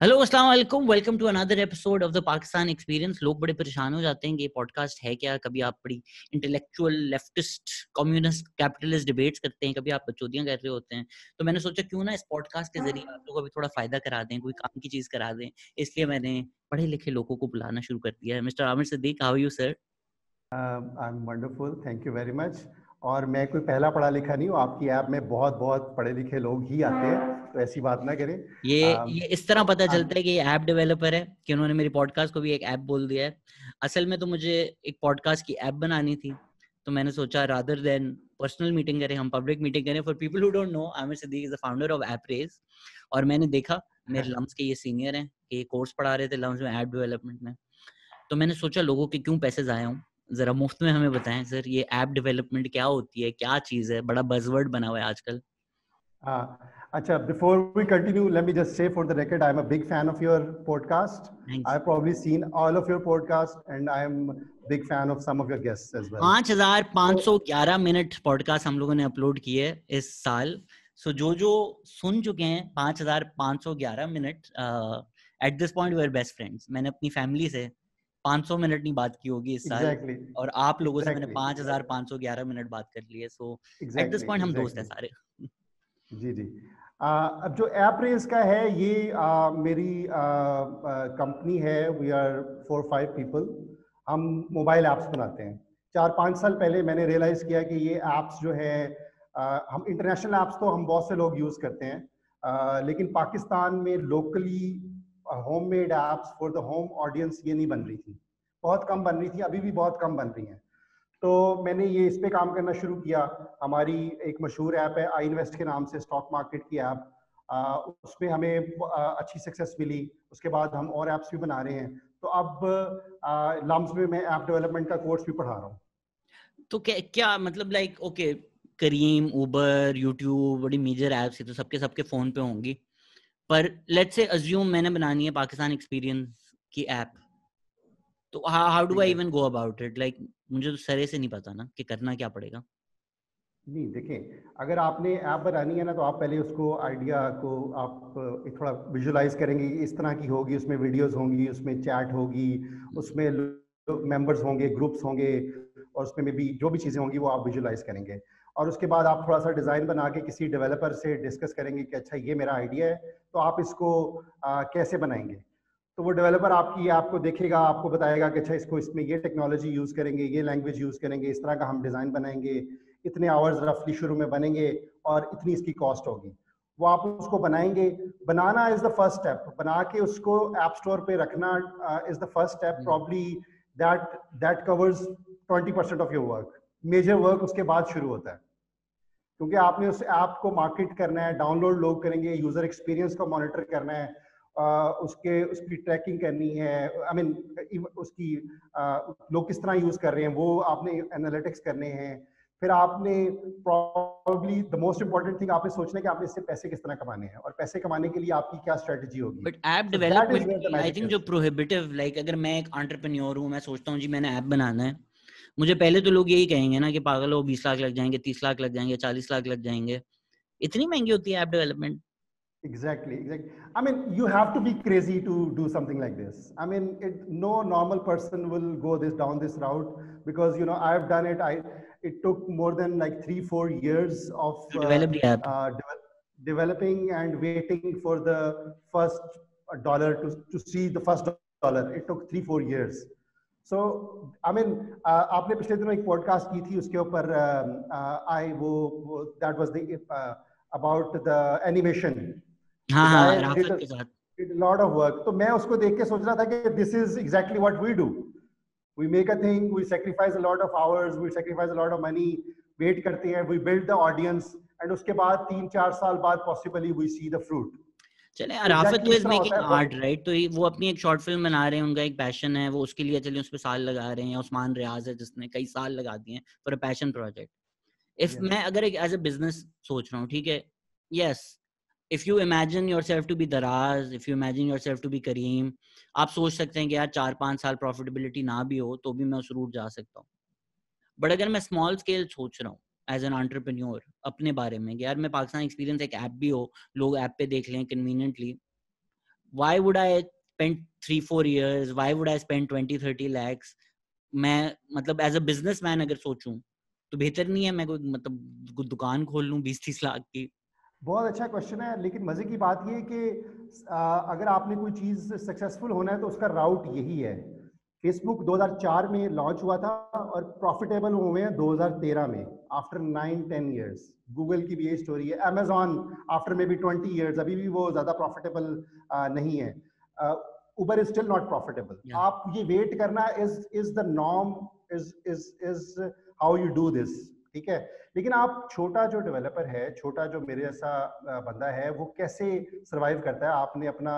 Hello अस्सलाम वालेकुम, welcome to another episode of the Pakistan experience. लोग बड़े परेशान हो जाते हैं कि ये पॉडकास्ट है क्या। कभी आप बड़ी intellectual leftist communist capitalist debates करते हैं, कभी आप बकचोदियां कर रहे होते हैं। तो मैंने सोचा क्यों ना इस पॉडकास्ट के जरिए आप लोगों को भी थोड़ा फायदा करा दें, कोई काम की चीज करा दें। इसलिए मैंने पढ़े लिखे लोगों को बुलाना शुरू कर दिया है। Mister Aamir Siddiq, how are you sir? I am wonderful, thank you very much. और मैं कोई पहला पढ़ा लिखा नहीं हूँ, आपकी ऐप में बहुत बहुत पढ़े लिखे लोग ही आते हैं, तो ऐसी बात ना करें। ये इस तरह पता चलता है I'm- कि ये ऐप डेवलपर है कि उन्होंने मेरी पॉडकास्ट को भी एक ऐप बोल दिया है। असल में तो मुझे एक पॉडकास्ट की ऐप बनानी थी, तो मैंने सोचा रादर देन पर्सनल मीटिंग करें, हम पब्लिक मीटिंग करें। For people who don't know, Aamir Siddique is the founder of ऐपरेज। और मैंने देखा मेरे लम्स के ये सीनियर हैं कि ये कोर्स पढ़ा रहे थे लम्स में, ऐप डेवलपमेंट में। तो मैंने सोचा लोगों के क्यों पैसे जाया हूँ, जरा मुफ्त में हमें बताएं सर, ये ऐप डेवलपमेंट क्या होती है, क्या चीज है। बड़ा बज़वर्ड बना हुआ है आजकल। अच्छा, before we continue, let me just say for the record, I'm a big fan of your podcast. Thanks. I've probably seen all of your podcast, and I'm big fan of some of your guests as well. 5,511 minute podcast हम लोगों ने upload किए इस साल। सो जो सुन चुके हैं 5,511 minute, at this point we are best friends. मैंने अपनी फैमिली से 500 मिनट नहीं बात की होगी इस साल, Exactly, और आप लोगों से मैंने exactly, 5,511 मिनट बात कर ली है। सो एट दिस exactly, पॉइंट हम दोस्त हैं exactly. सारे। जी जी। अब जो ऐप रेस का है, ये मेरी कंपनी है। We are 4-5 people. हम मोबाइल ऐप्स बनाते हैं। 4-5 साल पहले मैंने रियलाइज़ किया कि ये ऐप्स जो है, हम इंटरनेशनल ऐप्स तो हम बहुत से लोग यूज़ करते हैं, लेकिन पाकिस्तान में locally homemade apps for the home audience ये नहीं बन रही थी। बहुत कम बन रही थी, अभी भी बहुत कम बन रही हैं। तो मैंने ये इस पे काम करना शुरू किया। हमारी एक मशहूर ऐप है आई इन्वेस्ट के नाम से, स्टॉक मार्केट की ऐप। उसमें हमें अच्छी सक्सेस मिली। उसके बाद हम और ऐप्स भी बना रहे हैं। तो अब लम्स में मैं ऐप डेवलपमेंट का कोर्स भी पढ़ा रहा हूँ। तो क्या क्या मतलब, लाइक ओके, करीम, उबर, यूट्यूब, बड़ी मेजर ऐप्स है तो सबके सबके फोन पे होंगी। पर लेट्स से अज्यूम मैंने बनानी है पाकिस्तान एक्सपीरियंस की ऐप, तो how do I even exactly. Go about it? Like मुझे तो सरे से नहीं पता ना कि करना क्या पड़ेगा। नहीं, देखें, अगर आपने ऐप बनानी है ना, तो आप पहले उसको आइडिया को आप थोड़ा विजुलाइज करेंगे कि इस तरह की होगी। उसमें वीडियोस होंगी, उसमें चैट होगी, उसमें मेंबर्स होंगे, ग्रुप्स होंगे, और उसमें में भी जो भी चीज़ें होंगी वो आप विजुलाइज करेंगे। और उसके बाद आप थोड़ा सा डिज़ाइन बना के किसी डेवलपर से डिस्कस करेंगे कि अच्छा ये मेरा आइडिया है, तो आप इसको कैसे बनाएंगे। तो वो डेवलपर आपकी ऐप को देखेगा, आपको बताएगा कि अच्छा इसको, इसमें ये टेक्नोलॉजी यूज़ करेंगे, ये लैंग्वेज यूज़ करेंगे, इस तरह का हम डिज़ाइन बनाएंगे, इतने आवर्स रफली शुरू में बनेंगे, और इतनी इसकी कॉस्ट होगी। वो आप उसको बनाएंगे। बनाना इज़ द फर्स्ट स्टेप। बना के उसको ऐप स्टोर पे रखना is the first step. Probably that that covers 20% of your work. Major work उसके बाद शुरू होता है, क्योंकि आपने उस ऐप को मार्केट करना है, डाउनलोड लोग करेंगे, यूजर एक्सपीरियंस को मॉनिटर करना है, उसकी ट्रैकिंग करनी है। आई मीन उसकी लोग किस तरह यूज कर रहे हैं वो आपने एनालिटिक्स करने हैं। फिर आपने probably the most important thing आपने सोचना है कि आपने इससे पैसे किस तरह कमाने हैं, और पैसे कमाने के लिए आपकी क्या स्ट्रेटजी होगी। But app so that is development where the key I magic think जो इज। प्रोहिबिटिव, लाइक अगर मैं एक एंटरप्रेन्योर हूँ, मैं सोचता हूँ जी मैंने ऐप बनाना है, मुझे पहले तो लोग यही कहेंगे ना कि पागल हो, 20 लाख लग जाएंगे, 30 लाख लग जाएंगे, 40 लाख लग जाएंगे। इतनी महंगी होती है app development? Exactly, exactly. I mean, you have to be crazy to do something like this. I mean, no normal person will go down this route, because I've done it. It took more than like 3-4 years of to develop the app? developing and waiting for the first dollar to see the first dollar. It took 3-4 years. So I mean, आपने पिछले दिनों एक podcast की थी, उसके ऊपर आई वो that was the about the animation. हाँ The हाँ, guy राफत के साथ। did a lot of work. तो मैं उसको देख के सोच रहा था कि this is exactly what we do. We make a thing, we sacrifice a lot of hours, we sacrifice a lot of money, wait करते हैं, we build the audience, and उसके बाद 3-4 साल बाद possibly we see the fruit. चले, तो Rafat exactly तो इस इज तरह होता मेकिंग है। आर्ट राइट, तो वो अपनी एक शॉर्ट फिल्म बना रहे हैं, उनका एक पैशन है वो, उसके लिए चलिए उस पर साल लगा रहे हैं। उस्मान रियाज है जिसने कई साल लगा दिए हैं for a passion project. If Yes. मैं अगर एक एज अ बिजनेस सोच रहा हूँ, ठीक है, yes, if you imagine yourself to be Daraz, if you imagine yourself to be Careem, आप सोच सकते हैं कि यार 4-5 साल प्रॉफिटेबिलिटी ना भी हो तो भी मैं उस रूट जा सकता हूँ। बट अगर मैं स्मॉल स्केल सोच रहा हूँ एज एन एंटरप्रेन्योर अपने बारे में कि यार मैं पाकिस्तान एक्सपीरियंस एक ऐप भी हो, लोग ऐप पे देख लें conveniently, why would I spend 3-4 years, why would I spend 20-30 lakhs? मैं मतलब एज अ बिजनेसमैन अगर सोचूं तो बेहतर नहीं है मैं कोई मतलब दुकान खोल लूं 20-30 लाख की? बहुत अच्छा क्वेश्चन है, लेकिन मजे की बात ये है कि अगर आपने कोई चीज सक्सेसफुल होना है तो उसका राउट यही है। फेसबुक 2004 में लॉन्च हुआ था और प्रॉफिटेबल हुए हैं 2013 में, आफ्टर 9-10 इयर्स। गूगल की भी ये स्टोरी है। Amazon after maybe 20 years, अभी भी वो ज्यादा प्रॉफिटेबल नहीं है। Uber is still not profitable. Yeah. आप ये वेट करना is the norm, is how you do this, ठीक है। लेकिन आप छोटा जो डेवलपर है, छोटा जो मेरे जैसा बंदा है, वो कैसे सरवाइव करता है? आपने अपना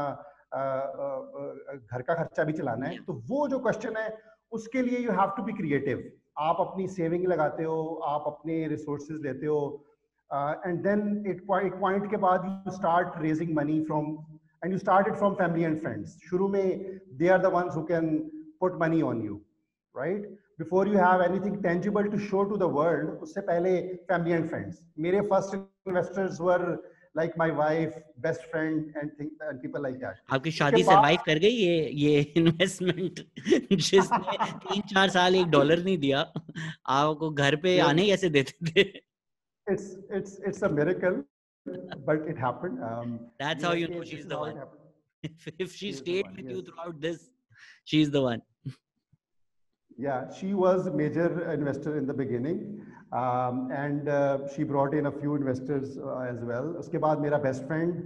घर का खर्चा भी चलाना है, तो वो जो क्वेश्चन है उसके लिए you have to be creative. आप अपनी सेविंग लगाते हो, आप अपने रिसोर्सेज लेते हो, एंड देन एक पॉइंट के बाद you start raising money from, and you start it from family and friends. शुरू में they are the ones who can put money on you, right? Before you have anything tangible to show to the world, उससे पहले family and friends. मेरे first investors were like my wife, best friend, and people like that. आपकी शादी survive कर गई ये investment जिसने 3-4 साल $1 नहीं दिया, आपको घर पे आने कैसे देते थे? It's a miracle, but it happened. That's how you know she's the one. If she stayed with you Yes. throughout this, she's the one. Yeah, she was a major investor in the beginning, and she brought in a few investors as well. उसके बाद मेरा best friend,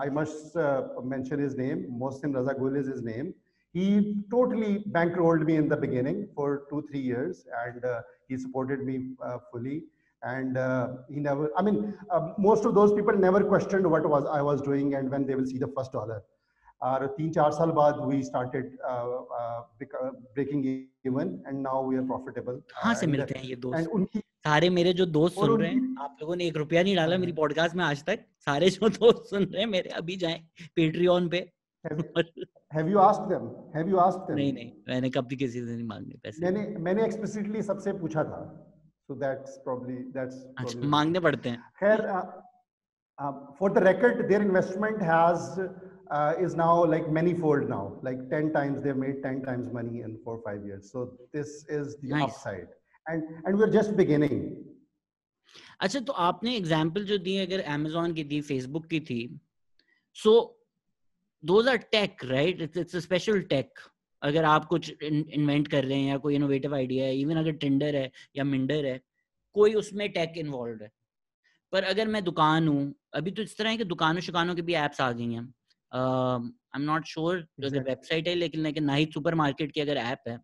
I must mention his name, Mohsin Raza Gul is his name. He totally bankrolled me in the beginning for 2-3 years, and he supported me fully. And he never, I mean, most of those people never questioned what I was doing, and when they will see the first dollar. और 3-4 साल बाद we started breaking even, and now we are profitable. कहाँ से मिलते हैं ये दोस्त? and उनकी सारे मेरे जो दोस्त और सुन रहे उनकी हैं, आप लोगों ने ₹1 नहीं डाला मेरी पॉडकास्ट में आज तक, सारे जो दोस्त सुन रहे हैं मेरे, अभी जाएं पेट्रियन पे। have you asked them? Have you asked them? नहीं, मैंने कभी किसी से नहीं मांगे पैसे। मैंने explicitly सबसे पूछा था, so that's probably अच्छा, मांगने पड़ते हैं। खैर, for the record, their investment is now like many-fold now, like 10 times. They've made 10 times money in 4-5 years. So this is the Nice. upside, and we're just beginning. अच्छा, तो आपने example जो दी, अगर Amazon की थी, Facebook की थी, so those are tech, right? It's a special tech. अगर आप कुछ इन्वेंट कर रहे हैं या कोई इनोवेटिव आइडिया है, इवन अगर टिंडर है या मिंडर है, कोई उसमें टेक इन्वॉल्व है। पर अगर मैं दुकान हूँ, अभी तो इस तरह है कि दुकानों शुकानों की भी एप्स आ गई हैं। आई एम नॉट श्योर अगर वेबसाइट है, लेकिन नाइट सुपरमार्केट की अगर ऐप है,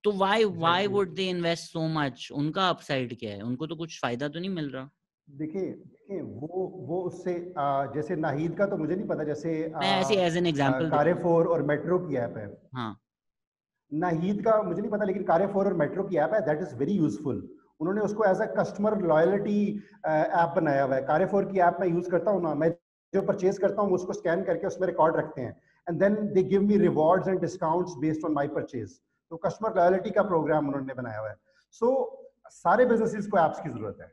तो why would they invest so much? उनका अपसाइड क्या है? उनको तो कुछ फायदा तो नहीं मिल रहा। देखिए वो उससे जैसे नाहिद का तो मुझे नहीं पता, जैसे मैं ऐसे एज एन एग्जांपल कारेफोर और मेट्रो की ऐप है। हाँ, नाहिद का मुझे नहीं पता, लेकिन कारेफोर और मेट्रो की ऐप है, दैट इज वेरी यूजफुल। उन्होंने उसको as a customer loyalty app बनाया हुआ है। कारेफोर की ऐप मैं यूज करता हूँ ना, मैं जो परचेज करता हूँ उसको स्कैन करके उसमें रिकॉर्ड रखते हैं, and then they give me rewards and discounts based on my purchase. तो कस्टमर लॉयल्टी का प्रोग्राम उन्होंने बनाया हुआ है। सो सारे बिजनेसेस को ऐप्स की जरूरत है।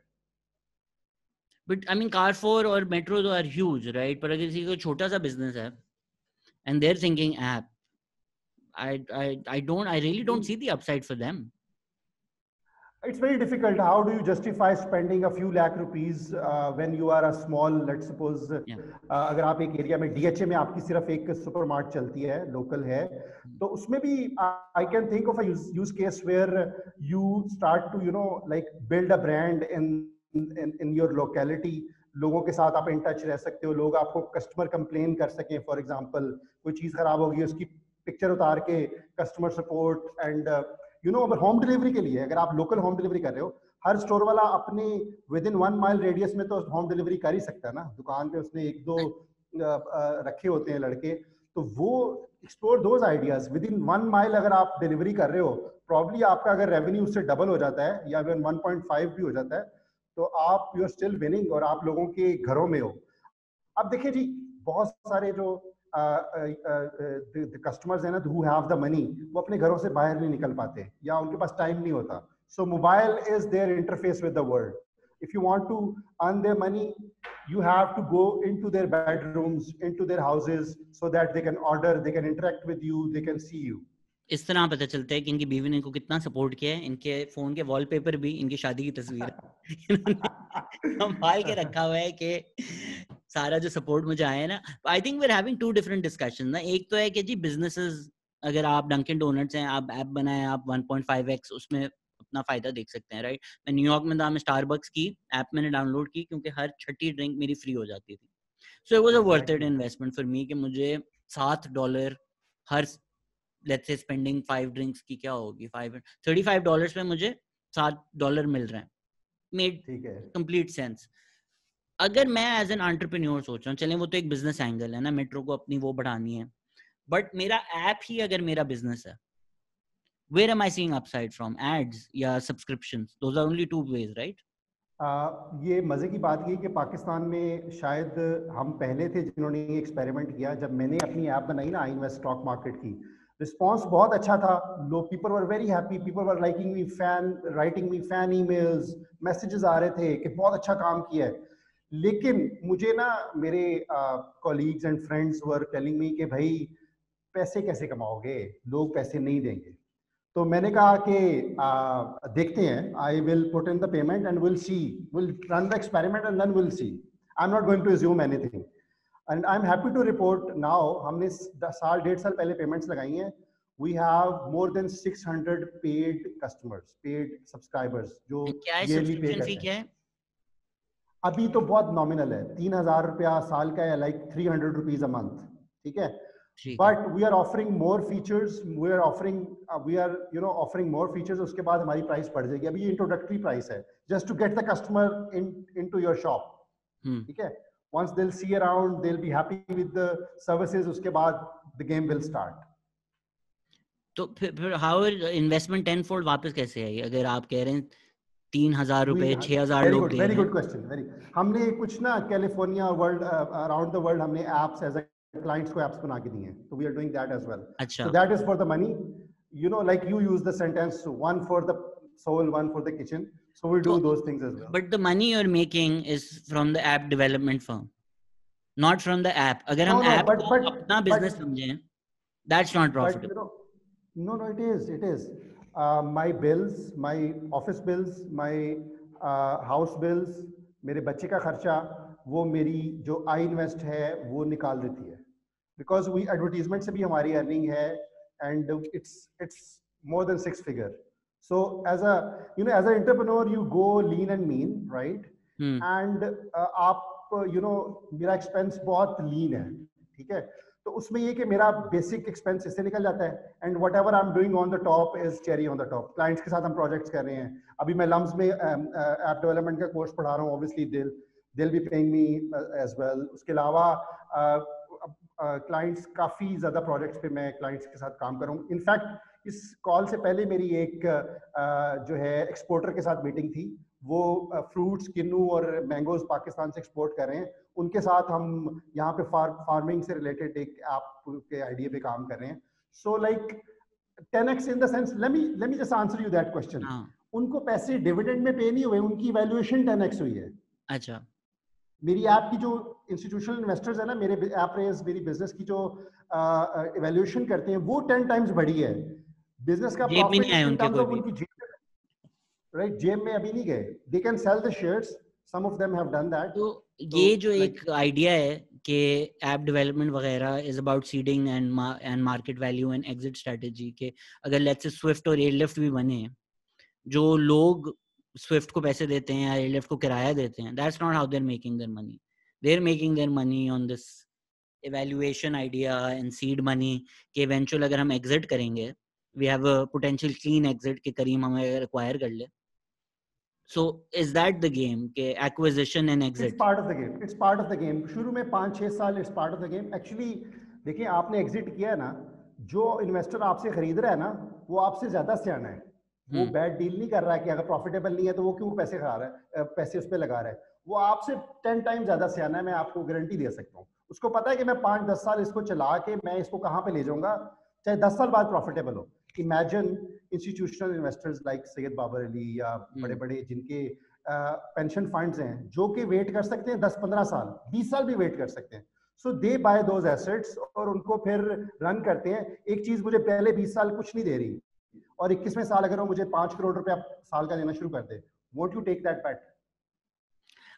बट आई मीन कारफोर और मेट्रो तो आर ह्यूज, राइट? पर अगर किसी को छोटा सा बिजनेस है and they are thinking app, I really don't see the upside for them. It's very difficult. How do you justify spending a few lakh rupees when you are a small, let's suppose, अगर आप एक area में DHA में आपकी सिर्फ एक supermart चलती है, लोकल है, तो उसमें भी I can think of a use case where you start to like build a brand in your locality. लोगों के साथ आप इन टच रह सकते हो, लोग आपको कस्टमर कंप्लेन कर सकें। फॉर एग्जांपल कोई चीज़ खराब होगी, उसकी पिक्चर उतार के कस्टमर सपोर्ट एंड अगर होम डिलीवरी के लिए, अगर आप लोकल होम डिलीवरी कर रहे हो, हर स्टोर वाला अपने विद इन 1 माइल रेडियस में तो होम डिलीवरी कर ही सकता है ना। दुकान पे उसने 1-2 रखे होते हैं लड़के, तो वो explore those ideas. With in 1 mile अगर आप डिलीवरी कर रहे हो, प्रॉब्ली आपका अगर रेवेन्यू उससे डबल हो जाता है या 1.5 भी हो जाता है, तो आप यू आर स्टिल विनिंग और आप लोगों के घरों में हो। अब देखिए जी, बहुत सारे जो कस्टमर्स है ना, हु हैव द मनी, वो अपने घरों से बाहर नहीं निकल पाते या उनके पास टाइम नहीं होता। So mobile is their interface with the world. If you want to earn their money, you have to go into their bedrooms, into their houses, so that they can order, they can interact with you, they can see you. इस तरह पता चलता है कि इनकी बीवी ने इनको कितना सपोर्ट किया है. इनके फोन के वॉलपेपर भी इनकी शादी की तस्वीर है. इन्होंने संभाल के रखा हुआ है कि सारा जो सपोर्ट मुझे आया है ना. I think we are having two different discussion ना. एक तो है कि जी बिजनेसेस, अगर आप डंकिन डोनट्स हैं, आप ऐप बनाए, आप 1.5x उसमें अपना फायदा देख सकते हैं, राइट. मैं न्यूयॉर्क में था, मैं स्टारबक्स की ऐप मैंने डाउनलोड की क्योंकि हर छठी ड्रिंक मेरी फ्री हो जाती थी. So it was a worth it investment for me कि मुझे $7 हर, लेट्स से स्पेंडिंग 5 ड्रिंक्स की क्या होगी, $35 में मुझे $7 मिल रहे हैं. Made complete sense. अगर मैं एज एन एंटरप्रेन्योर सोच रहा हूँ, चलें वो तो एक बिजनेस एंगल है ना, मेट्रो को अपनी वो बढ़ानी है, बट मेरा ऐप ही अगर मेरा बिजनेस है, where am I seeing upside from? Ads या subscriptions? Those are only two ways, right? ये मजे की बात ये कि पाकिस्तान में शायद हम पहले थे जिन्होंने ये एक्सपेरिमेंट किया. जब मैंने अपनी ऐप बनाई ना, आई इन्वेस्ट स्टॉक मार्केट की, रिस्पांस बहुत अच्छा था. लोग, people were very happy, people were liking me, fan writing me fan emails, messages आ रहे थे कि बहुत अच्छा काम किया है. लेकिन मुझे ना मेरे colleagues and friends were telling me कि भाई पैसे कैसे कमाओगे, लोग पैसे नहीं देंगे. तो मैंने कहा कि देखते हैं, I will put in the payment and will see, will run the experiment and then will see. I am not going to assume anything. And I am happy to report now, हमने साल 1.5 साल पहले payments लगाई हैं. We have more than 600 paid customers, paid subscribers जो yearly pay करते हैं. क्या है? अभी तो बहुत नॉमिनल है, 3,000 रुपया साल का है, लाइक 300 रुपीज अ मंथ. ठीक है. But we are offering more features. We are offering more features. उसके बाद हमारी प्राइस बढ़ जाएगी. अभी ये इंट्रोडक्टरी प्राइस है, just to get the customer into your shop. ठीक है. Once they'll see around, they'll be happy with the services. उसके बाद the game will start. तो फिर how investment tenfold वापस कैसे आएगी अगर आप कह रहे हैं 3,000 रुपए 6,000 लोग दे रहे हैं? Very good question. हमने कुछ ना California world around the world हमने एप्स एज clients को apps बना के दिए हैं. So we are doing that as well. अच्छा. So that is for the money. You know, like you use the sentence, one for the soul, one for the kitchen. So we do those things as well. But the money you're making is from the app development firm, not from the app. अगर हम app को अपना business समझें, that's not profitable. No, it is. My bills, my office bills, my house bills, मेरे बच्चे का खर्चा, वो मेरी जो आई इन्वेस्ट है वो निकाल देती है. बिकॉज वी एडवर्टीजमेंट से भी हमारी अर्निंग है, and it's more than 6 figure. So as a entrepreneur you go lean and mean, right. And आप मेरा एक्सपेंस बहुत लीन है. ठीक है. तो उसमें ये कि मेरा बेसिक एक्सपेंस इससे निकल जाता है, and what ever I am doing on the top is cherry on the top. Clients के साथ हम प्रोजेक्ट्स कर रहे हैं. अभी मैं लम्स में ऐप डेवलपमेंट का कोर्स पढ़ा रहा हूँ. Obviously they'll be paying me as well. उसके अलावा क्लाइंट्स काफ़ी ज़्यादा प्रोजेक्ट्स पे मैं क्लाइंट्स के साथ काम कर रहा हूँ. इनफैक्ट इस कॉल से पहले मेरी एक जो है एक्सपोर्टर के साथ मीटिंग थी. वो फ्रूट्स, किन्नू और मैंगोज पाकिस्तान से एक्सपोर्ट कर रहे हैं. उनके साथ हम यहाँ पे फार्मिंग से रिलेटेड एक ऐप के आइडिया पे काम कर रहे हैं. So like 10x in the sense, let me just answer you that question. उनको पैसे डिविडेंड में पे नहीं हुए, उनकी वैल्यूएशन 10x हुई है. अच्छा. मेरी ऐप की जो इंस्टीट्यूशनल इन्वेस्टर्स है ना, मेरे ऐप रेस, मेरी बिजनेस की जो इवैल्यूएशन करते हैं, वो 10 टाइम्स बढ़ी है. बिजनेस का प्रॉफिट इन टर्म्स ऑफ उनकी जेब, राइट, जेब में अभी नहीं गए. They can sell the shares, some of them have done that. तो ये जो एक आइडिया है कि ऐप डेवलपमेंट वगैरह is about seeding and market value and exit strategy, के अगर लेट्स से स्विफ्ट और एयरलिफ्ट भी बने, जो लोग स्विफ्ट को पैसे देते हैं या एयरलिफ्ट को किराया देते हैं, that's not how they're making their money. They're making their money on this evaluation idea and seed money कि eventual अगर हम exit करेंगे, we have a potential clean exit कि करीम हमें acquire कर ले. So is that the game कि acquisition and exit? It's part of the game. It's part of the game. शुरू में 5-6 साल it's part of the game. Actually देखिए, आपने exit किया है ना, जो इन्वेस्टर आपसे खरीद रहा है ना, वो आपसे ज्यादा सियाना है. वो बैड डील नहीं कर रहा है कि अगर प्रॉफिटेबल नहीं है तो वो क्यों पैसे खा रहा है, पैसे उस पर लगा रहा है. वो आपसे 10 टाइम ज्यादा सियाना है, मैं आपको गारंटी दे सकता हूँ. उसको पता है कि मैं 5-10 साल इसको चला के मैं इसको कहाँ पे ले जाऊंगा, चाहे 10 साल बाद प्रॉफिटेबल हो. Imagine institutional investors like Syed Babar Ali या बड़े बड़े जिनके पेंशन फंड्स हैं जो कि वेट कर सकते हैं 10-15 साल, 20 साल भी वेट कर सकते हैं. सो दे बाय दोज एसेट्स और उनको फिर रन करते हैं. एक चीज मुझे पहले 20 साल कुछ नहीं दे रही और 21वें साल अगर वो मुझे 5 करोड़ रुपया साल का देना शुरू कर दे, won't you take that bet?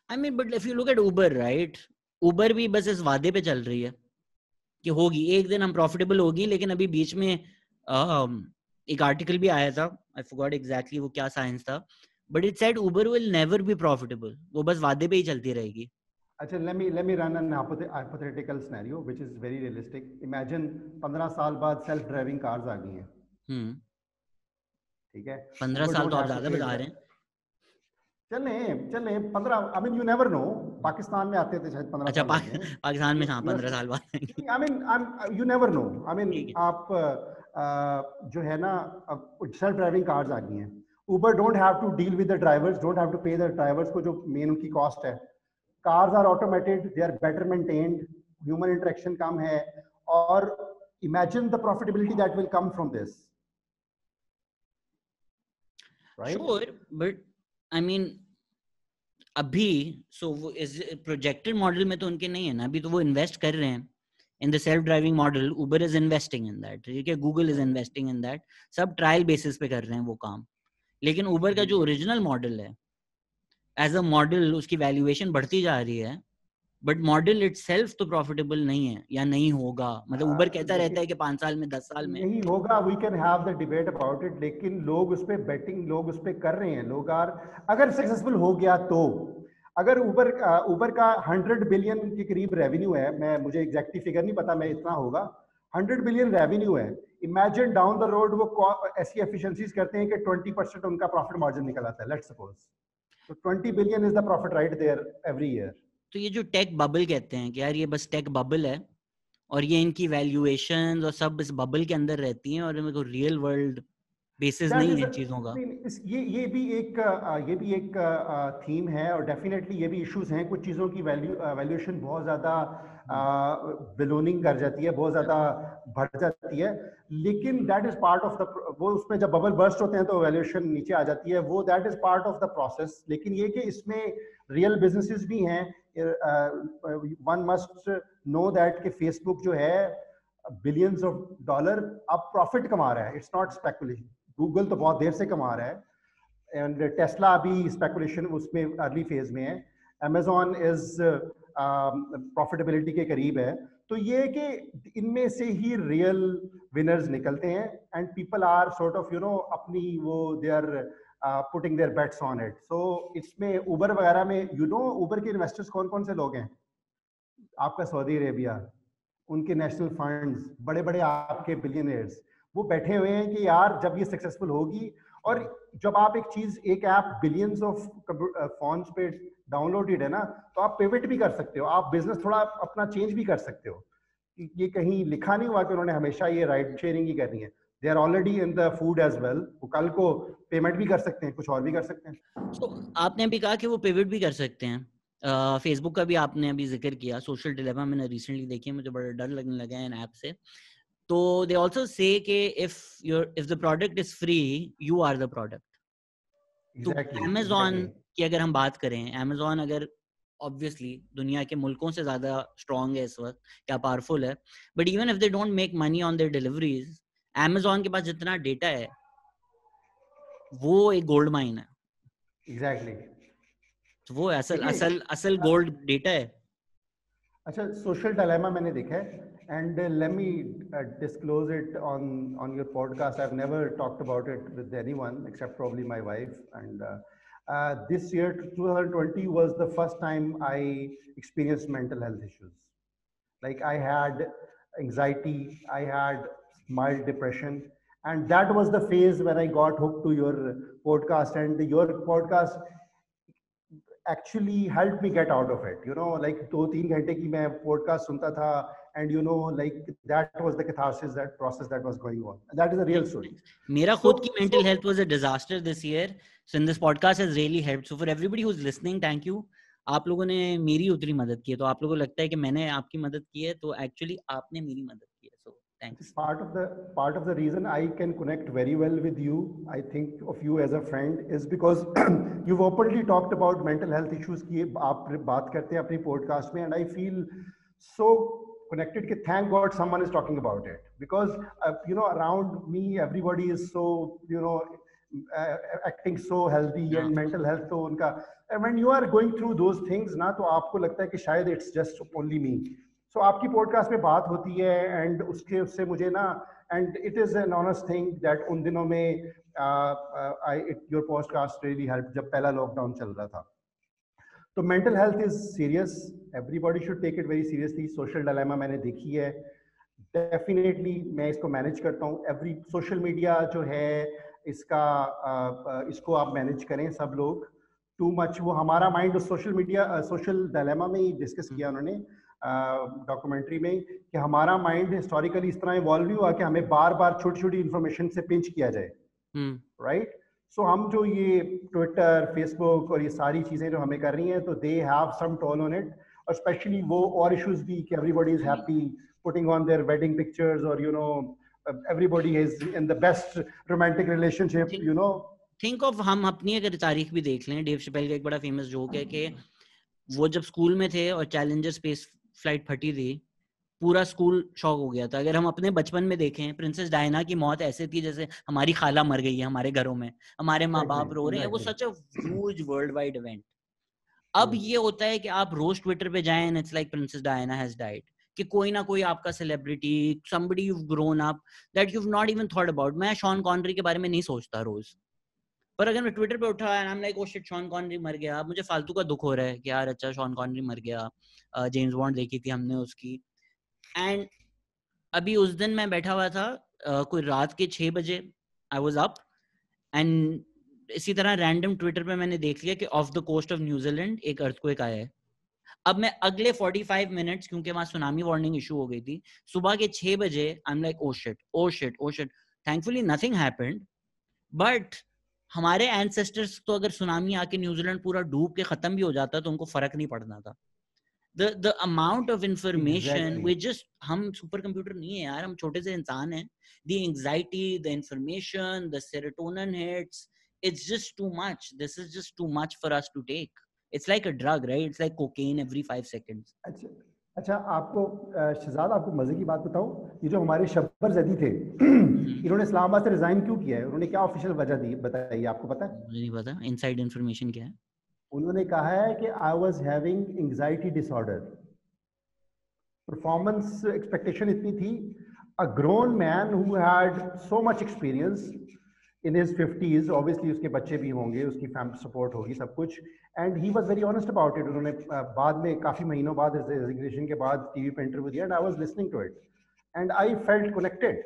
I mean, but if you look at Uber, right? Uber भी बस इस वादे पे चल रही है कि होगी एक दिन हम प्रॉफिटेबल होगी, लेकिन अभी बीच में एक आर्टिकल भी आया था, आई फॉरगॉट एग्जैक्टली वो क्या साइंस था, but it said Uber will never be profitable. वो बस वादे पे ही चलती रहेगी. अच्छा, let me run an hypothetical scenario which is very realistic. Imagine 15 साल बाद सेल्फ ड्राइविंग कार्स आ गई हैं. ठीक है, 15 Uber साल don't तो आप have to ज्यादा pay बता the- रहे हैं. चले 15, I mean you never know. Pakistan में आते थे शायद 15 अच्छा, साल लगे हैं. पाकिस्तान में हाँ 15 साल बाद आएंगे. I mean you never know. I mean ठीक है. आप जो है ना, सेल्फ ड्राइविंग कार्स आ गई हैं. Uber don't have to deal with the drivers, don't have to pay the drivers को जो मेन उनकी कॉस्ट है. Cars are automated, they are better maintained, human interaction कम है, और imagine the profitability that will come from this, right? Sure, but I mean अभी so वो इस projected model में तो उनके नहीं है ना. अभी तो वो इन्वेस्ट कर रहे हैं in the self driving model. Uber is investing in that, ठीक है, Google is investing in that. सब ट्रायल बेसिस पे कर रहे हैं वो काम. लेकिन उबर का जो ओरिजिनल मॉडल है, एज अ मॉडल उसकी वैल्यूएशन बढ़ती जा रही है, बट मॉडल इटसेल्फ तो प्रॉफिटेबल नहीं है या नहीं होगा. मतलब उबर कहता रहता है कि 5 साल में 10 साल में नहीं होगा. We can have the debate about it, लेकिन लोग उस पे बेटिंग, लोग उस पे कर रहे हैं. लोग अगर सक्सेसफुल हो गया तो, अगर उबर का 100 बिलियन के करीब रेवेन्यू है, मुझे एग्जैक्टली फिगर नहीं पता, मैं इतना होगा, 100 बिलियन रेवेन्यू है. इमेजिन डाउन द रोड वो ऐसी एफिशिएंसीज करते हैं कि 20% उनका प्रॉफिट मार्जिन निकल आता है, लेट्स सपोज. तो 20 billion is the profit right there every year. तो ये जो टेक बबल कहते हैं कि यार ये बस टेक बबल है और ये इनकी वैल्यूएशंस और सब इस बबल के अंदर रहती हैं और मेरे को रियल वर्ल्ड बेसिस नहीं है चीजों का. ये भी एक थीम है और डेफिनेटली ये भी इश्यूज हैं. कुछ चीज़ों की वैल्यूएशन बहुत ज़्यादा बिलोनिंग कर जाती है, बहुत ज़्यादा बढ़ जाती है, लेकिन that is part of the, वो उसमें जब बबल बर्स्ट होते हैं तो वैल्यूएशन नीचे आ जाती है, वो that is part of the process. लेकिन ये कि इसमें रियल बिजनेसेस भी हैं. वन मस्ट नो दैट कि फेसबुक जो है बिलियंस ऑफ डॉलर अब प्रॉफिट कमा रहा है. It's not speculation. गूगल तो बहुत देर से कमा रहा है, एंड टेस्ला अभी स्पेकुलेशन उसमें अर्ली फेज में है. अमेजॉन इज प्रॉफिटेबिलिटी के करीब है. तो ये कि इनमें से ही रियल विनर्स निकलते हैं, and people are sort of अपनी वो they are putting their bets on it. So इसमें उबर वगैरह में उबर के इन्वेस्टर्स कौन कौन से लोग हैं? आपका सऊदी अरेबिया, उनके नेशनल फंड्स, बड़े बड़े आपके बिलियनियर्स, वो बैठे हुए हैं कि यार जब ये सक्सेसफुल होगी, और जब आप एक चीज, एक ऐप बिलियंस ऑफ फोन्स पे डाउनलोडेड है ना, तो आप पिवट भी कर सकते हो, आप बिजनेस थोड़ा अपना चेंज भी कर सकते हो. ये कहीं लिखा नहीं हुआ कि उन्होंने हमेशा ये राइड शेयरिंग ही करनी है. They are already in the food as well. वो कल को पेमेंट भी कर सकते हैं, कुछ और भी कर सकते हैं. तो आपने अभी कहा कि वो पिवट भी कर सकते हैं. फेसबुक का भी आपने अभी जिक्र किया. सोशल डिलेमा मैंने रिसेंटली देखी, मुझे बड़ा डर लगने लगा है इन ऐप से. तो दे आल्सो से कि if the product is free, you are the product. तो Amazon की अगर हम बात करें, Amazon अगर ऑब्वियसली दुनिया के मुल्कों से ज्यादा स्ट्रॉन्ग है इस वक्त, क्या पावरफुल है, but even if they don't make money on their deliveries, Amazon के पास जितना डेटा है वो एक गोल्ड माइन है. एग्जैक्टली. तो वो असल गोल्ड डेटा है. अच्छा, सोशल डायलेमा मैंने देखा है, and let me disclose it on your podcast. I've never talked about it with anyone except probably my wife, and this year 2020 was the first time I experienced mental health issues. Like I had anxiety, I had mild depression, and that was the phase when I got hooked to your podcast, and your podcast actually helped me get out of it. Like 2-3 घंटे की मैं podcast सुनता था, and like that was the catharsis, that process that was going on, and that is a real story. मेरा खुद की mental health was a disaster this year, so in this podcast has really helped. So for everybody who's listening, thank you. आप लोगों ने मेरी उतनी मदद की है, तो आप लोगों को लगता है कि मैंने आपकी मदद की है, तो एक्चुअली आपने मेरी मदद की है. So Thanks. Part of the reason I can connect very well with you, I think of you as a friend, is because you've openly talked about mental health issues की आप बात करते हैं अपनी podcast में, and I feel so connected कि thank God someone is talking about it, because you know, around me everybody is so, you know, acting so healthy and mental health तो उनका, and when you are going through those things ना, तो आपको लगता है कि शायद it's just only me. So आपकी पॉडकास्ट में बात होती है, एंड उससे मुझे ना, and it is an honest thing that उन दिनों में योर पॉडकास्ट रियली हेल्प जब पहला लॉकडाउन चल रहा था. तो mental health is serious, everybody should take it very seriously. Social dilemma मैंने देखी है, डेफिनेटली मैं इसको मैनेज करता हूँ. एवरी सोशल मीडिया जो है इसको आप मैनेज करें सब लोग. टू मच वो हमारा mind social media social dilemma में ही डिस्कस किया उन्होंने डॉक्यूमेंट्री में, कि हमारा माइंड हिस्टोरिकली इस तरह इवॉल्व हुआ कि हमें बार बार छोटी छोटी इंफॉर्मेशन से पिंच किया जाए, राइट. सो हम जो ये ट्विटर, फेसबुक और ये सारी चीजें जो हमें कर रही हैं, तो they have some toll on it. और स्पेशली वो और इश्यूज भी कि everybody is happy putting on their wedding pictures, और you know everybody is in the best romantic relationship, you know. Think of, हम अपनी अगर तारीख भी देख लें, डेव शपेल का एक बड़ा फेमस जोक है कि वो जब स्कूल में थे और चैलेंजर स्पेस फ्लाइट फटी थी, पूरा स्कूल शॉक हो गया था. अगर हम अपने बचपन में देखें, प्रिंसेस डायना की मौत ऐसे थी जैसे हमारी खाला मर गई है हमारे घरों में, हमारे माँ बाप रो रहे हैं. वो such a huge worldwide event. अब ये होता है कि आप रोज ट्विटर पे जाएं, it's like princess Diana has died, कि कोई ना कोई आपका celebrity, somebody you grown up that you have not even thought about. मैं शॉन कॉनरी के बारे में नहीं सोचता रोज, पर अगर मैं ट्विटर पे उठा and I am like oh shit Sean Connery मर गया, मुझे फालतू का दुख हो रहा है कि यार अच्छा शॉन कॉनरी मर गया. जेम्स बॉन्ड देखी थी हमने उसकी. एंड अभी उस दिन मैं बैठा हुआ था कोई रात के 6 बजे, आई वाज अप, एंड इसी तरह रैंडम ट्विटर पे मैंने देख लिया कि off the coast of New Zealand एक अर्थक्वेक आया है. अब मैं अगले 45 मिनट्स, क्योंकि वहां सुनामी वार्निंग इशू हो गई थी, सुबह के 6 बजे I am like oh shit oh shit oh shit. Thankfully nothing happened, but हमारे एंसेस्टर्स तो अगर सुनामी आके न्यूजीलैंड पूरा डूब के खत्म भी हो जाता तो उनको फर्क नहीं पड़ना था. the amount of information, we just, हम सुपर कंप्यूटर नहीं है यार, हम छोटे से इंसान हैं. the anxiety, the information, the serotonin hits, it's just too much. This is just too much for us to take. It's like a drug, right? It's like cocaine every 5 seconds. अच्छा आपको शहजाद, आपको मजे की बात बताऊं, ये जो हमारे शब्बर जदी थे इन्होंने इस्लामाबाद से रिजाइन क्यों किया है? उन्होंने क्या ऑफिशियल वजह दी, बताइए, आपको पता है? मुझे नहीं पता, इनसाइड इन्फॉर्मेशन क्या है. उन्होंने कहा है कि I was having anxiety disorder. Performance expectation इतनी थी. A grown man who had so much experience in his 50s, obviously उसके बच्चे भी होंगे, उसकी फैमिली सपोर्ट होगी, सब कुछ, and he was very honest about it. उन्होंने बाद में काफी महीनों बाद रेजिग्नेशन के बाद टीवी पे इंटरव्यू दिया, and I was listening to it and I felt connected.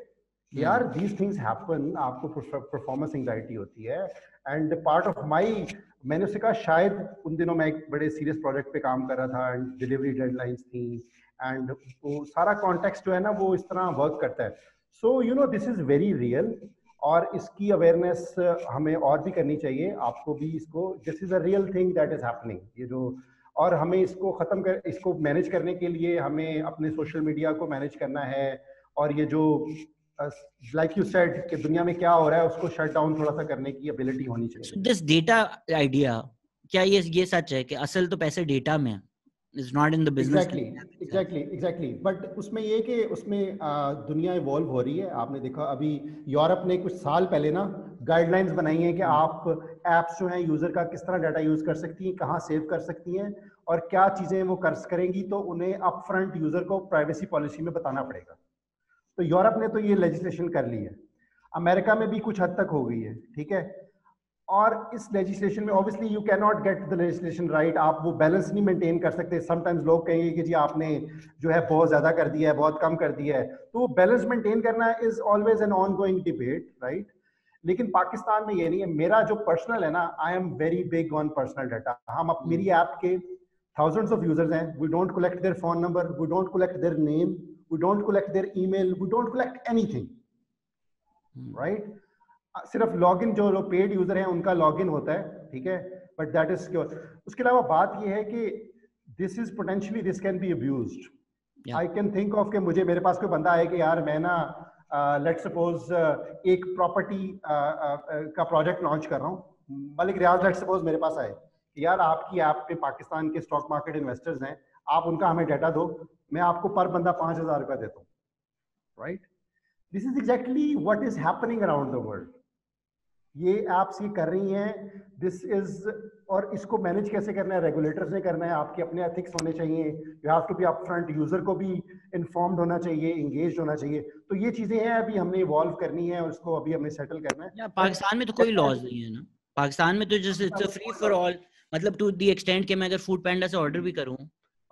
यार दीज थिंग्स हैपन, आपको परफॉर्मेंस एंजाइटी होती है, एंड पार्ट ऑफ माई, मैंने उससे कहा शायद उन दिनों मैं एक बड़े सीरियस प्रोजेक्ट पे काम कर रहा था एंड डिलीवरी डेडलाइंस थी, एंड वो सारा कॉन्टेक्स्ट जो है ना वो इस तरह वर्क करता है. So you know this is very real, और इसकी अवेयरनेस हमें और भी करनी चाहिए, आपको भी इसको, this is a real thing that is happening. ये जो, और हमें इसको खत्म कर, इसको मैनेज करने के लिए हमें अपने सोशल मीडिया को मैनेज करना है, और ये जो लाइक यू सेड कि दुनिया में क्या हो रहा है उसको शट डाउन थोड़ा सा करने की एबिलिटी होनी चाहिए. दिस डेटा आइडिया, क्या ये सच है कि असल तो पैसे डेटा में, is not in the business. Exactly. But उसमें ये कि उसमें दुनिया इवॉल्व हो रही है. आपने देखा अभी यूरोप ने कुछ साल पहले ना गाइडलाइंस बनाई हैं कि आप एप्स जो हैं यूजर का किस तरह डाटा यूज कर सकती हैं, कहाँ सेव कर सकती हैं, और क्या चीजें वो करेंगी, तो उन्हें अप फ्रंट यूजर को प्राइवेसी पॉलिसी में बताना पड़ेगा. तो यूरोप ने तो ये लेजिस्लेशन कर ली है. अमेरिका में भी कुछ हद तक हो गई है, ठीक है. और इस लेजिस्लेशन में obviously you can not get the legislation right. आप वो बैलेंस नहीं मेंटेन कर सकते. समटाइम्स लोग कहेंगे कि जी आपने जो है बहुत ज्यादा कर दिया है, बहुत कम कर दिया है. तो वो बैलेंस मेंटेन करना is always an on going debate, right. लेकिन पाकिस्तान में ये नहीं है. मेरा जो पर्सनल है ना, I am very big on personal data. हम मेरी ऐप के थाउजेंड्स ऑफ यूजर्स हैं. We don't collect their phone number, we don't collect their name, we don't collect their email, we don't collect anything, right. सिर्फ login जो paid user हैं उनका login होता है, ठीक है, बट दैट इज सिक्योर. उसके अलावा बात ये है कि this is potentially, this can be abused. I can think of कि मुझे मेरे पास कोई बंदा आए कि यार मैं ना लेट्स सपोज एक प्रॉपर्टी का प्रोजेक्ट लॉन्च कर रहा हूँ, मलिक रियाज लेट्स सपोज मेरे पास आए कि यार आपकी ऐप पे पाकिस्तान के स्टॉक मार्केट इन्वेस्टर्स हैं, आप उनका हमें डाटा दो, मैं आपको पर बंदा 5,000 रुपया देता हूँ, right? This is exactly what is happening around the world. ये एप्स ये कर रही हैं, दिस इज, और इसको मैनेज कैसे करना है, रेगुलेटर्स ने करना है, आपके अपने एथिक्स होने चाहिए, you have to be upfront, user को भी इन्फॉर्म्ड होना चाहिए, एंगेज्ड होना चाहिए। तो ये चीजें हैं, अभी हमने इवॉल्व करनी है और उसको अभी हमने सेटल करना है। पाकिस्तान में तो कोई लॉज नहीं है ना, पाकिस्तान में तो just it's free for all, मतलब टू दी एक्सटेंट कि मैं अगर फूड पैंडा से ऑर्डर भी करूं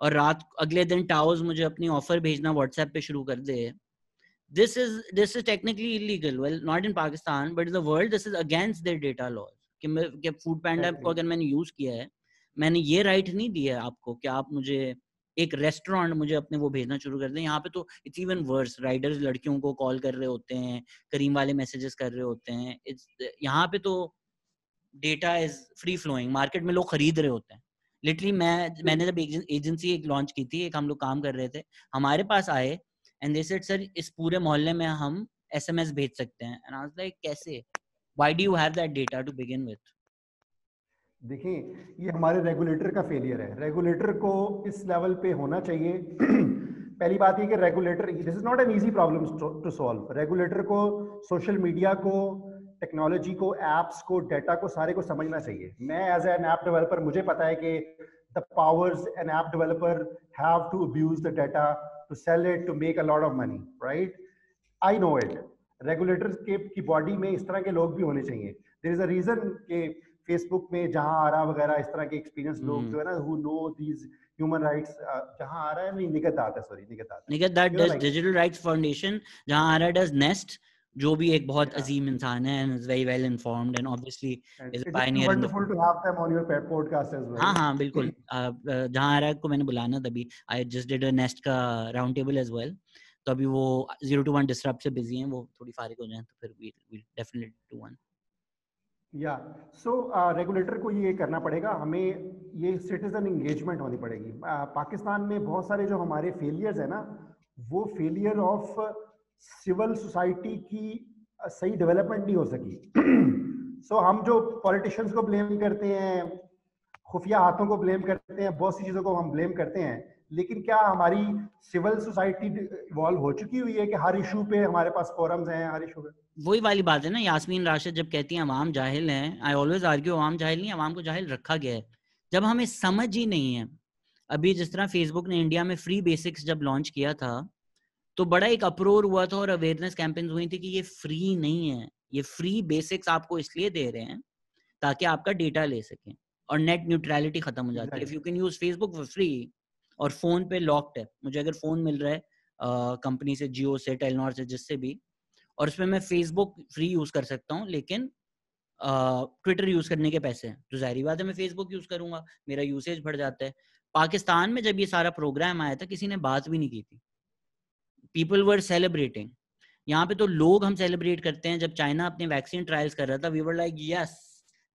और रात अगले दिन टाउस मुझे अपनी ऑफर भेजना व्हाट्सएप पे शुरू कर दे, this is technically illegal, well not in Pakistan but in the world, this is against their data laws कि फूड पैंडा को अगर मैंने यूज किया है, मैंने ये राइट नहीं दिया है आपको कि आप मुझे एक रेस्टोरेंट मुझे अपने वो भेजना शुरू कर दें। यहाँ पे तो इट्स इवन वर्स, राइडर्स लड़कियों को कॉल कर रहे होते हैं, करीम वाले मैसेजेस कर रहे होते हैं, यहाँ पे तो data is free flowing, market में लोग खरीद रहे होते हैं लिटरली। मैंने जब एजेंसी एक लॉन्च की थी, एक हम लोग काम कर रहे थे, हमारे पास आए एंड दे सेड सर इस पूरे मोहल्ले में हम एसएमएस भेज सकते हैं, एंड आई वाज लाइक कैसे, why do you have that data to begin with? देखिए, ये हमारे रेगुलेटर का फेलियर है, रेगुलेटर को इस लेवल पे होना चाहिए। पहली बात ये कि regulator, this is not an easy problem to solve, regulator को सोशल मीडिया को, टेक्नोलॉजी को, एप्स को, डेटा को, सारे को समझना चाहिए। मैं एज एन ऐप डेवलपर, मुझे पता है कि the powers an app developer have to abuse the data to sell it to make a lot of money, right? I know it. Regulators के की बॉडी में इस तरह के लोग भी होने चाहिए। देयर इज अ रीजन कि फेसबुक में जहां आ रहा वगैरह इस तरह के एक्सपीरियंस लोग जो है ना, who know these human rights, जहां आ रहा है, नहीं निगत दाता, sorry Nighat Dad, Nighat that does digital rights foundation, जहां आ रहा है डज नेस्ट, जो भी एक बहुत अजीम इंसान है and is very well informed and obviously is a pioneer in the wonderful to have them on your podcast as well. हाँ हाँ बिल्कुल, जहाँ आ रहा है को मैंने बुलाना, तभी I just did a nest का राउंड टेबल एज वेल, तो अभी वो 0 to 1 डिसरप्ट से बिजी हैं, वो थोड़ी फारिग हो जाएं तो फिर we will definitely do one. या सो रेगुलेटर को ये करना पड़ेगा, हमें ये सिटीजन एंगेजमेंट होनी पड़ेगी। पाकिस्तान में बहुत सारे जो हमारे फेलियर्स है ना, वो फेलियर ऑफ सिविल सोसाइटी की सही डेवलपमेंट नहीं हो सकी। सो हम जो पॉलिटिशियंस को ब्लेम करते हैं, खुफिया हाथों को ब्लेम करते हैं, बहुत सी चीजों को हम ब्लेम करते हैं, लेकिन क्या हमारी सिविल सोसाइटी इवॉल्व हो चुकी हुई है कि हर इशू पे हमारे पास फोरम्स हैं, हर इशू पे? वही वाली बात है ना, यास्मीन राशिद जब कहती हैं अवाम जाहिल हैं, आई ऑलवेज आर्ग्यू अवाम जाहिल नहीं, अवाम को जाहिल रखा गया है जब हमें समझ ही नहीं है। अभी जिस तरह फेसबुक ने इंडिया में फ्री बेसिक्स जब लॉन्च किया था तो बड़ा एक अप्रोर हुआ था और अवेयरनेस कैंपेन्स हुई थी कि ये फ्री नहीं है, ये फ्री बेसिक्स आपको इसलिए दे रहे हैं ताकि आपका डेटा ले सकें और नेट न्यूट्रलिटी खत्म हो जाती है। If you can use Facebook for free और फोन पे लॉक्ड है, मुझे अगर फोन मिल रहा है कंपनी से, जियो से, टेलनॉर से, जिससे भी, और उसमें मैं फेसबुक फ्री यूज कर सकता हूँ, लेकिन ट्विटर यूज करने के पैसे हैं, तो जाहिर बात है मैं फेसबुक यूज करूंगा, मेरा यूसेज बढ़ जाता है। पाकिस्तान में जब ये सारा प्रोग्राम आया था किसी ने बात भी नहीं की थी, पीपल वर सेलिब्रेटिंग। यहाँ पे तो लोग हम सेलिब्रेट करते हैं, जब चाइना अपने वैक्सीन ट्रायल्स कर रहा था, we were like yes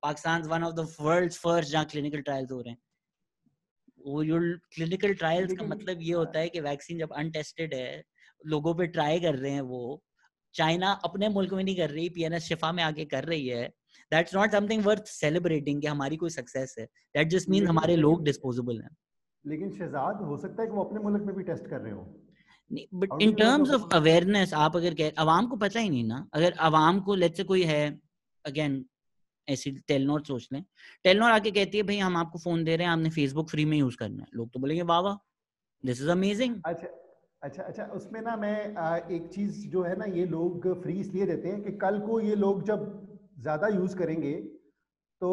Pakistan one of the world's first जहाँ क्लिनिकल ट्रायल्स हो रहे हैं। वो जो क्लिनिकल ट्रायल्स का मतलब ये होता है कि वैक्सीन जब अनटेस्टेड है, लोगों पे ट्राई कर रहे हैं, वो चाइना अपने मुल्क में नहीं कर रही, पीएनएस शिफा में आके कर रही है, that's not something worth celebrating कि हमारी कोई सक्सेस है, दैट जस्ट मीन हमारे लोग डिस्पोजेबल हैं। लेकिन शहजाद, हो सकता है कि वो अपने मुल्क में भी टेस्ट कर रहे हो, but in terms of awareness, आप अगर कह, अवाम को पता ही नहीं ना, अगर अवाम को लेट्स से कोई है, अगेन ऐसी टेलनॉर सोच लें, टेलनॉर आके कहती है भाई हम आपको फोन दे रहे हैं, हमने फेसबुक फ्री में यूज करना है, लोग तो बोलेंगे वाह वाह दिस इज अमेजिंग। अच्छा अच्छा अच्छा, उसमें ना मैं एक चीज जो है ना, ये लोग फ्री इसलिए देते हैं कि कल को ये लोग जब ज्यादा यूज करेंगे तो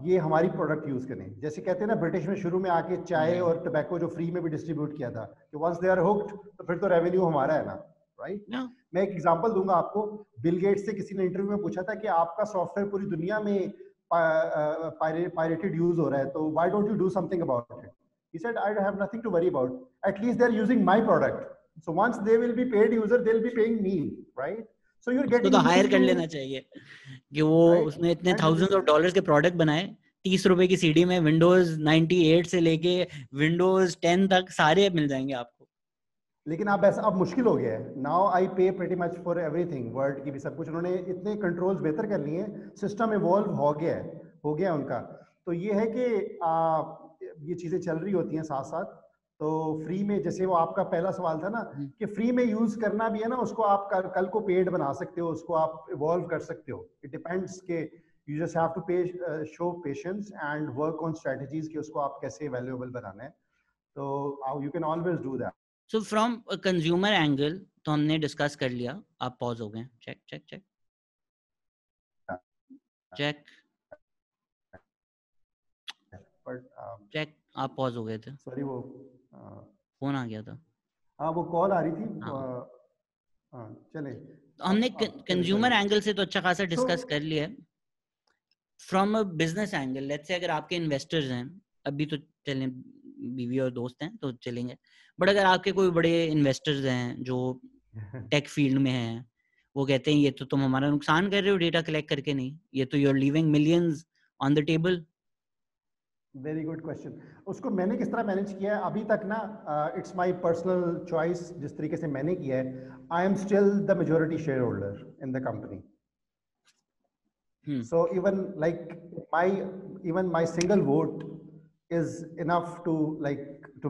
ये हमारी प्रोडक्ट यूज करें। जैसे कहते हैं ना, ब्रिटिश में शुरू में आके चाय और टबैको जो फ्री में भी डिस्ट्रीब्यूट किया था कि वंस दे आर हुक्ड तो फिर तो रेवेन्यू हमारा है ना, राइट? मैं एक एग्जांपल दूंगा आपको। बिल गेट्स से किसी ने इंटरव्यू में पूछा था कि आपका सॉफ्टवेयर पूरी दुनिया में पायरेटेड यूज हो रहा है, तो why don't you do something about it? He said, I have nothing to worry about. At least they're using my product. So once they will be paid user, they'll be paying me, right? So you're getting तो higher कर लेना चाहिए कि वो उसने इतने thousands of dollars के product बनाए, 30 रुपए की सीडी में विंडोज 98 से लेके विंडोज 10 तक सारे मिल जाएंगे आपको। लेकिन अब ऐसा अब मुश्किल हो गया है. नाउ आई पे pretty much for everything. Word की भी सब कुछ उन्होंने इतने कंट्रोल्स बेहतर कर लिए हैं, सिस्टम इवॉल्व हो गया उनका. तो ये है कि ये चीज़ें चल रही होती हैं साथ साथ. तो फ्री में, जैसे वो आपका पहला सवाल था ना कि फ्री में यूज करना भी है ना, उसको आप कल को पेड बना सकते हो, उसको आप इवॉल्व कर सकते हो. इट डिपेंड्स के you just have to pay show patience and work on strategies कि उसको आप कैसे वैल्यूएबल बनाना है. तो you can always do that. So from consumer angle तो हमने डिस्कस कर लिया. आप पॉज हो गए. Check check check check but check. आप पॉज हो गए थे. सॉरी वो फोन आ गया था. हाँ वो कॉल आ रही थी. हाँ, हाँ चले. तो हमने अब चले कंज्यूमर चले. एंगल से तो अच्छा खासा तो डिस्कस कर लिया. From a business angle, let's say अगर आपके इन्वेस्टर्स हैं, अभी तो चलें, बीवी और दोस्त हैं तो चलेंगे, बट अगर आपके कोई बड़े इन्वेस्टर्स हैं जो टेक फील्ड में हैं, वो कहते हैं ये तो तुम हमारा नुकसान कर रहे हो डेटा कलेक्ट करके, नहीं, ये तो you are leaving millions on the table. Very good question. उसको मैंने किस तरह मैनेज किया है अभी तक ना, इट्स माय पर्सनल चॉइस जिस तरीके से मैंने किया है. I am still the majority share holder in the company. So even my single vote is enough to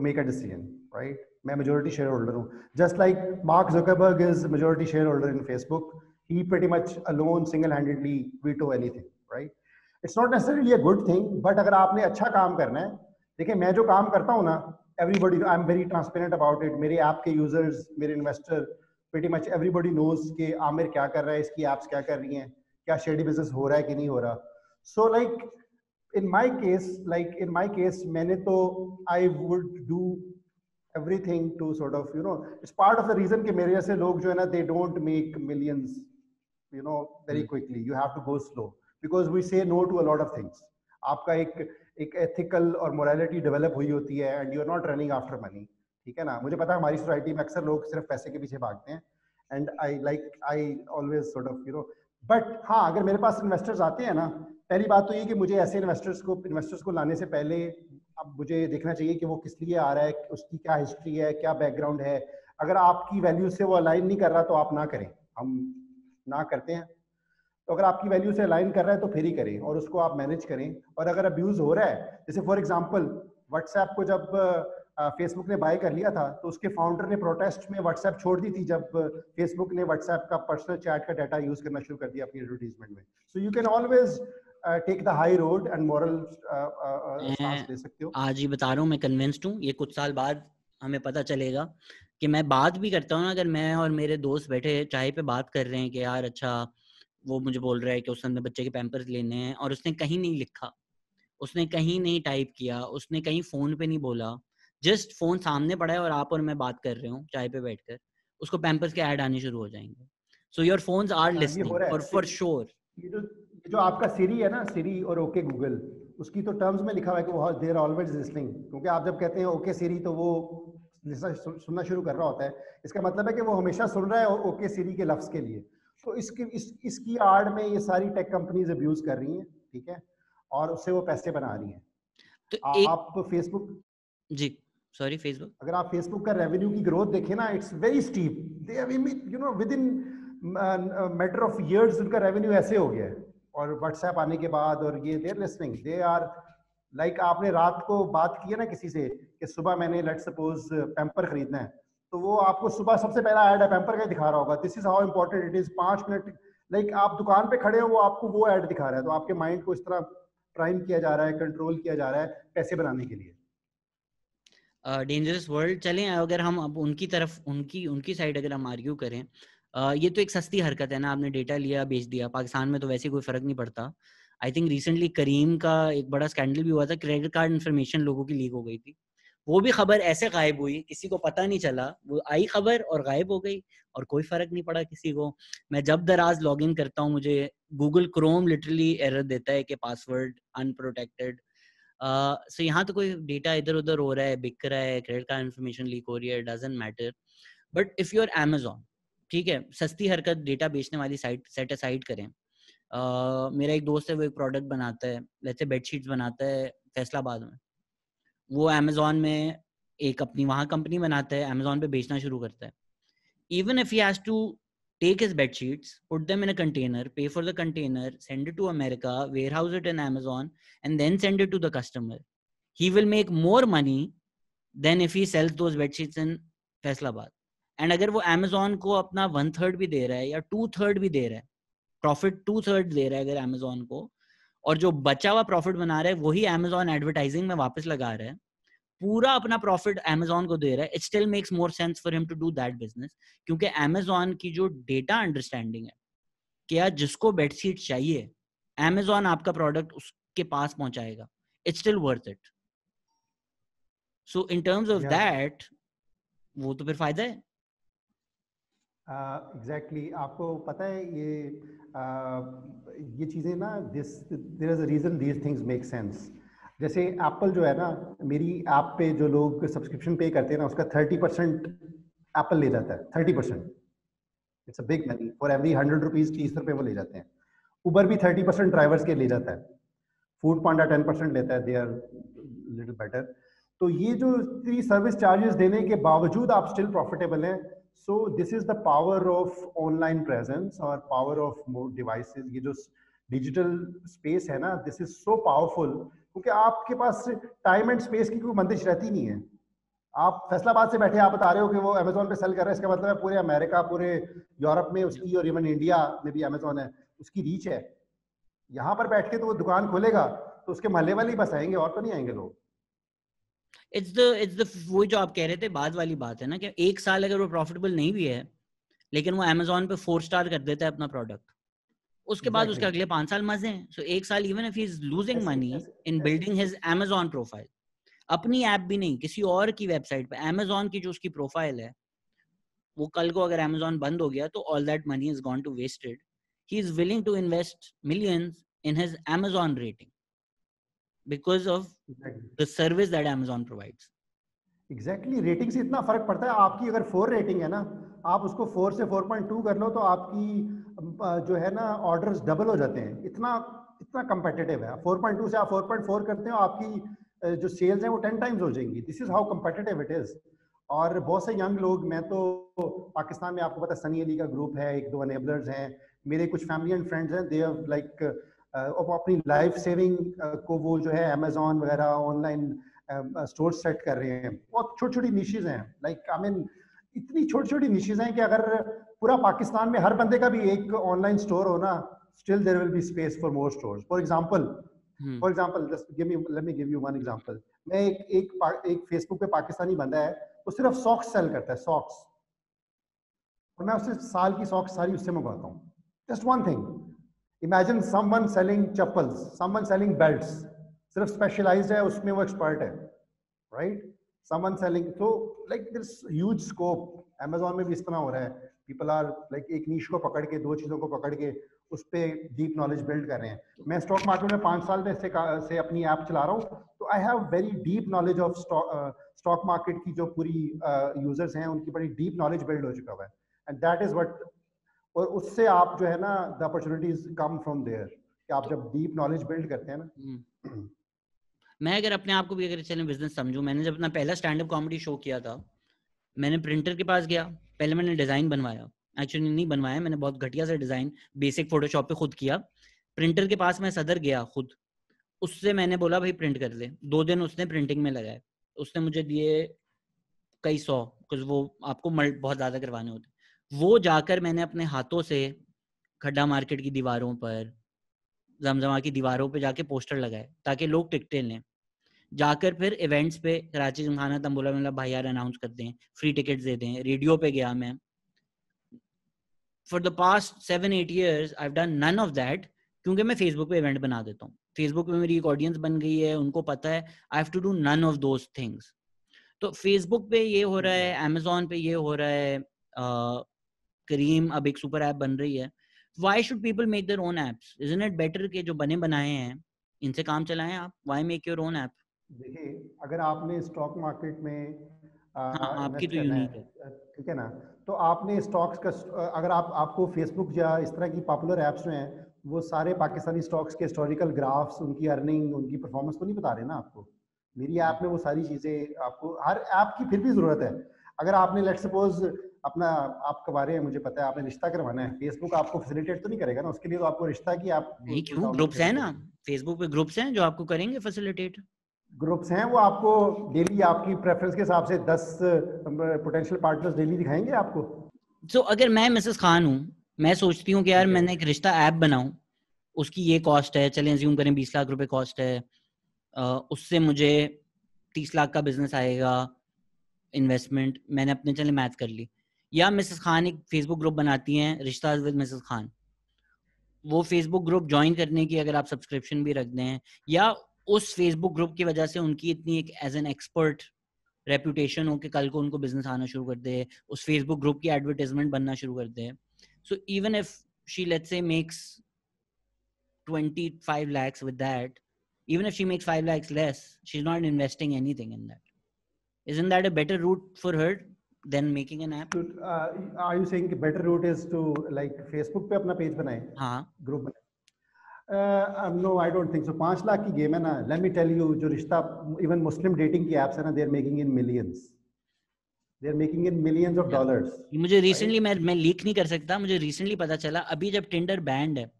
make a decision, right? मैं majority shareholder हूँ. Just like Mark Zuckerberg is majority shareholder in Facebook, he pretty much alone single-handedly veto anything, right? It's not necessarily a good thing, but अगर आपने अच्छा काम करना है, देखिए मैं जो काम करता हूँ ना, everybody, I'm very transparent about it. मेरे ऐप के users, मेरे investor, pretty much everybody knows कि आमिर क्या कर रहा है, इसकी apps क्या कर रही हैं, क्या शेडी बिजनेस हो रहा है कि नहीं हो रहा. सो इन माई केस मैंने तो I would do everything to sort of it's part of the reason कि मेरे जैसे लोग जो है ना, they don't make millions very quickly. You have to go slow because we say no to a lot of things. आपका एक ethical और मोरालिटी डेवलप हुई होती है and you are not running after money. ठीक है ना. मुझे पता है हमारी सोसाइटी में अक्सर लोग सिर्फ पैसे के पीछे भागते हैं and I always sort of but हाँ, अगर मेरे पास इन्वेस्टर्स आते हैं ना, पहली बात तो ये कि मुझे ऐसे इन्वेस्टर्स को लाने से पहले अब मुझे देखना चाहिए कि वो किस लिए आ रहा है, उसकी क्या हिस्ट्री है, क्या बैकग्राउंड है. अगर आपकी वैल्यू से वो अलाइन नहीं कर रहा तो आप ना करें. हम ना करते हैं. तो अगर आपकी वैल्यू से अलाइन कर रहा है तो फिर ही करें और उसको आप मैनेज करें. और अगर अब्यूज हो रहा है, जैसे फॉर एग्जांपल व्हाट्सएप को जब फेसबुक ने बाय कर लिया था तो उसके फाउंडर ने प्रोटेस्ट में व्हाट्सएप छोड़ दी थी जब फेसबुक ने व्हाट्सएप का पर्सनल चैट का डाटा यूज करना शुरू कर दिया अपनी एडवर्टीजमेंट में. So you can always take the high road and moral stance ले सकते हो. आज ही बता रहा हूँ, मैं कन्विंस्ड हूँ ये कुछ साल बाद हमें पता चलेगा कि मैं बात भी करता हूँ ना, अगर मैं और मेरे दोस्त बैठे चाय पे बात कर रहे हैं कि यार अच्छा वो मुझे बोल रहा है कि उसने बच्चे के पैम्पर्स लेने हैं और उसने कहीं नहीं लिखा, उसने कहीं नहीं टाइप किया, उसने कहीं फोन पे नहीं बोला, जस्ट फोन सामने पड़ा है और आप और मैं बात कर रहे हूँ चाय पे बैठकर, उसको पैम्पर्स के ऐड आने शुरू हो जाएंगे. सो योर फोन्स आर अच्छा, ये हो लिसनिंग रहा फॉर है. श्योर. ये जो आपका सिरी है ना, सिरी और ओके गूगल, उसकी तो टर्म्स में लिखा हुआ है कि वो देर ऑलवेज लिसनिंग. क्योंकि आप जब कहते हैं ओके सिरी तो वो सुनना शुरू कर रहा होता है. इसका मतलब है कि वो हमेशा सुन रहा है ओके सिरी के लफ्ज के लिए. तो इसकी आड़ में ये सारी टेक कंपनीज अब्यूज कर रही हैं. ठीक है. और उससे वो पैसे बना रही हैं. तो आप फेसबुक, जी सॉरी, फेसबुक, अगर आप फेसबुक का रेवेन्यू की ग्रोथ देखें ना, it's very steep. They with in matter of years उनका रेवेन्यू ऐसे हो गया है. और व्हाट्सएप आने के बाद और ये देर लिसनिंग, दे आर लाइक आपने रात को बात की है ना किसी से कि सुबह मैंने लेट्स सपोज पैम्पर खरीदना है, तो वो आपको सुबह सबसे पहला ऐड है पैम्पर का दिखा रहा होगा. This is how important it is. 5 minute like आप दुकान पे खड़े हो, वो आपको वो ऐड दिखा रहा है. तो आपके माइंड को इस तरह प्राइम किया जा रहा है, कंट्रोल किया जा रहा है पैसे बनाने के लिए. Dangerous world. चलें, अगर हम अब उनकी तरफ उनकी साइड अगर हम आर्ग्यू करें, ये तो एक सस्ती हरकत है ना, आपने डेटा लिया बेच दिया. पाकिस्तान में तो वैसे कोई फर्क नहीं पड़ता. आई थिंक रिसेंटली करीम का एक बड़ा स्कैंडल भी हुआ था, क्रेडिट कार्ड इन्फॉर्मेशन लोगों की लीक हो गई थी. वो भी खबर ऐसे गायब हुई, किसी को पता नहीं चला, वो आई खबर और गायब हो गई और कोई फर्क नहीं पड़ा किसी को. मैं जब दराज लॉग इन करता हूँ मुझे गूगल क्रोम लिटरली एरर देता है कि पासवर्ड अनप्रोटेक्टेड. सो यहाँ तो कोई डेटा इधर उधर हो रहा है, बिक रहा है, क्रेडिट कार्ड इन्फॉर्मेशन लीक हो रही है, doesn't matter. But if you are Amazon, ठीक है, सस्ती हरकत डेटा बेचने वाली साइट सेट असाइड करें. मेरा एक दोस्त है, वो एक प्रोडक्ट बनाता है, लेट्स से बेडशीट्स बनाता है फैसलाबाद में. वो Amazon में एक अपनी वहाँ कंपनी बनाता है, Amazon पे बेचना शुरू करता है. Even if he has to take his bed sheets, put them in a container, pay for the container, send it to America, warehouse it in Amazon, and then send it to the customer, he will make more money than if he sells those bed sheets in Faisalabad. And अगर वो Amazon को अपना 1/3 भी दे रहा है या 2/3 भी दे रहा है, प्रॉफिट 2/3 दे रहा है अगर Amazon को, और जो बचा हुआ प्रॉफिट बना रहा है वही Amazon एडवर्टाइजिंग में वापस लगा रहा है, पूरा अपना प्रॉफिट Amazon को दे रहा है, it still makes more sense for him to do that business. क्योंकि Amazon की जो डेटा अंडरस्टैंडिंग है कि यार जिसको बेडशीट चाहिए Amazon आपका प्रोडक्ट उसके पास पहुंचाएगा, it's still worth it. So in terms of that वो तो फिर फायदा है. एग्जैक्टली आपको पता है ये चीज़ें ना, there is a reason these things make sense. जैसे एप्पल जो है ना, मेरी ऐप पे जो लोग सब्सक्रिप्शन पे करते हैं ना, उसका 30% एप्पल ले जाता है. 30%, it's a big money. For every 100 rupees 30 रुपये वो ले जाते हैं. उबर भी 30% ड्राइवर्स के ले जाता है. फूड पांडा 10% लेता है. They are little better. तो ये जो इतनी सर्विस चार्जेस देने के बावजूद आप स्टिल प्रॉफिटेबल हैं. सो this is the power of online presence और पावर ऑफ मोर डिवाइसेस. ये जो डिजिटल स्पेस है ना, दिस इज सो पावरफुल, क्योंकि आपके पास टाइम एंड स्पेस की कोई बंदिश रहती नहीं है. आप फैसलाबाद से बैठे आप बता रहे हो कि वो अमेजोन पे सेल कर रहा है, इसका मतलब है पूरे अमेरिका, पूरे यूरोप में उसकी, और इवन इंडिया में भी अमेजोन है, उसकी रीच है. यहाँ पर बैठ के तो वो दुकान खोलेगा तो उसके मोहल्ले वाले ही बस आएंगे, और तो नहीं आएंगे लोग. इट्स द वही जो आप कह रहे थे बाद वाली बात है ना, कि एक साल अगर वो प्रॉफिटेबल नहीं भी है लेकिन वो Amazon पे 4 स्टार कर देता है अपना प्रोडक्ट, उसके बाद उसके अगले 5 साल मजे हैं. सो एक साल even if he is losing money in building his Amazon profile, अपनी ऐप भी नहीं किसी और की वेबसाइट पे Amazon की जो उसकी प्रोफाइल है, वो कल को अगर Amazon बंद हो गया तो all that money is gone to wasted. He is willing to invest millions in his Amazon rating because of the service that Amazon provides. Exactly rating से इतना फर्क पड़ता है. आपकी अगर 4 रेटिंग है ना, आप उसको 4 से 4.2 कर लो तो आपकी जो है ना ऑर्डर्स डबल हो जाते हैं. इतना इतना कंपेटिटिव है. 4.2 से आप 4.4 करते हो, आपकी जो सेल्स हैं वो 10 टाइम्स हो जाएंगी. This is how competitive it is. और बहुत से यंग लोग, मैं तो पाकिस्तान में आपको पता है सनी अली का ग्रुप है, 1-2 एनेबलर्स हैं, मेरे कुछ फैमिली एंड फ्रेंड्स हैं, दे हैव लाइक अपनी लाइफ सेविंग को वो जो है अमेजोन वगैरह ऑनलाइन स्टोर सेट कर रहे हैं. बहुत छोटी छोटी निशेज हैं. लाइक आई मीन इतनी छोटी छोटी निशेज हैं कि अगर पूरा पाकिस्तान में हर बंदे का भी एक ऑनलाइन स्टोर हो ना, still there will be space for more stores. For example let me give you one example. मैं एक फेसबुक पे पाकिस्तानी बंदा है, वो सिर्फ सॉक्स सेल करता है, सॉक्स, और मैं उससे साल की सॉक्स सारी उससे मंगवाता हूँ. Just one thing, imagine someone selling chappals, someone selling belts, सिर्फ स्पेशलाइज्ड है उसमें, वो एक्सपर्ट है, राइट? समवन सेलिंग, तो like there is huge scope. Amazon में भी इस तरह हो रहा है. पीपल आर लाइक एक नीश को पकड़ के, 2 चीजों को पकड़ के उस पे डीप नॉलेज बिल्ड कर रहे हैं. मैं स्टॉक मार्केट में 5 साल से अपनी ऐप चला रहा हूँ, तो I have very deep knowledge of stock market की. जो पूरी यूजर्स हैं उनकी बड़ी डीप नॉलेज बिल्ड हो चुका हुआ है. एंड दैट इज व्हाट, और उससे आप जो है ना, the opportunities come from there, कि आप जब डीप नॉलेज बिल्ड करते हैं ना. मैं अगर अपने आप को भी अगर चले बिजनेस समझूं, मैंने जब अपना पहला स्टैंड अप कॉमेडी शो किया था, मैंने प्रिंटर के पास गया, पहले मैंने डिजाइन बनवाया, एक्चुअली नहीं बनवाया, मैंने बहुत घटिया सा डिजाइन बेसिक फोटोशॉप पे खुद किया. प्रिंटर के पास मैं सदर गया खुद, उससे मैंने बोला भाई प्रिंट कर ले. 2 दिन उसने प्रिंटिंग में लगाए, उसने मुझे दिए कई 100, कुछ वो आपको बहुत ज्यादा करवाने होते. वो जाकर मैंने अपने हाथों से खड्डा मार्केट की दीवारों पर, जमजमा की दीवारों पे जाके पोस्टर लगाए ताकि लोग टिकटें लें. जाकर फिर इवेंट्स पे कराची जिमखाना तंबोला में भाई यार अनाउंस कर दें, फ्री टिकट्स दे दें. रेडियो पे गया मैं. For the past 7-8 years I have done none of that, क्योंकि मैं फेसबुक पे इवेंट बना देता हूँ. फेसबुक पे मेरी एक ऑडियंस बन गई है, उनको पता है I have to do none of those things. तो फेसबुक पे ये हो रहा है, अमेजोन पे ये हो रहा है, करीम अब एक सुपर ऐप बन रही है. Why should people make their own apps? Isn't it better कि जो बने बनाए हैं इनसे काम चलाएं आप? Why make your own app? देखिए, अगर आपने स्टॉक मार्केट में हाँ, आपकी इन्वेस्ट तो करना यूनिक है. है, ठीक है ना, तो आपने स्टॉक्स का अगर आपको फेसबुक या इस तरह की पॉपुलर ऐप्स जो हैं, वो सारे पाकिस्तानी स्टॉक्स के हिस्टोरिकल ग्राफ्स, उनकी अर्निंग, उनकी परफॉर्मेंस तो नहीं बता रहे ना आपको. मेरी ऐप में वो सारी चीजें आपको, हर ऐप की फिर भी जरूरत है। अगर आपने लेट्स सपोज अपना, आपके बारे में मुझे पता है आपने रिश्ता करवाना है, फेसबुक आपको फैसिलिटेट तो नहीं करेगा ना, उसके लिए तो आपको रिश्ता की आप नहीं, क्यों? डाउनलोड ग्रुप्स है करनी ना, पड़ेगी। फेसबुक पे ग्रुप्स हैं जो आपको करेंगे फैसिलिटेट। ग्रुप्स हैं, वो आपको डेली आपकी प्रेफरेंस के हिसाब से 10 पोटेंशियल पार्टनर्स डेली दिखाएंगे आपको। सो अगर मैं मिसेस खान हूँ, मैं सोचती हूँ कि यार ठीक है। मैंने एक रिश्ता ऐप बनाऊं, उसकी ये कॉस्ट है, चलें अज्यूम करें 20 लाख रुपए कॉस्ट है, उससे मुझे 30 लाख का बिजनेस आएगा, इन्वेस्टमेंट मैंने अपने चले मैथ कर ली। या मिसेस खान एक फेसबुक ग्रुप बनाती हैं, रिश्ता विद मिसेस खान, वो फेसबुक ग्रुप ज्वाइन करने की अगर आप सब्सक्रिप्शन भी रख दें, या उस फेसबुक ग्रुप की वजह से उनकी इतनी एक एज एन एक्सपर्ट रेपुटेशन हो कि कल को उनको बिजनेस आना शुरू कर दे, उस फेसबुक ग्रुप की एडवर्टाइजमेंट बनना शुरू कर दे। So even if she let's say makes 25 lakhs with that, even if she makes 5 lakhs less, she's not investing anything in that. Isn't that a better route for her than making an app? तो are you saying कि better route is to like Facebook पे अपना page बनाए, हाँ, group बनाए? No I don't think so. 5 lakh की game है ना, लेट मी टेल यू, जो रिश्ता, इवन मुस्लिम डेटिंग की एप्स है ना, they are making in millions, they are making in millions of dollars, ये मुझे रिसेंटली, राइट? मैं लीक नहीं कर सकता, मुझे रिसेंटली पता चला अभी जब टिंडर बैंड है,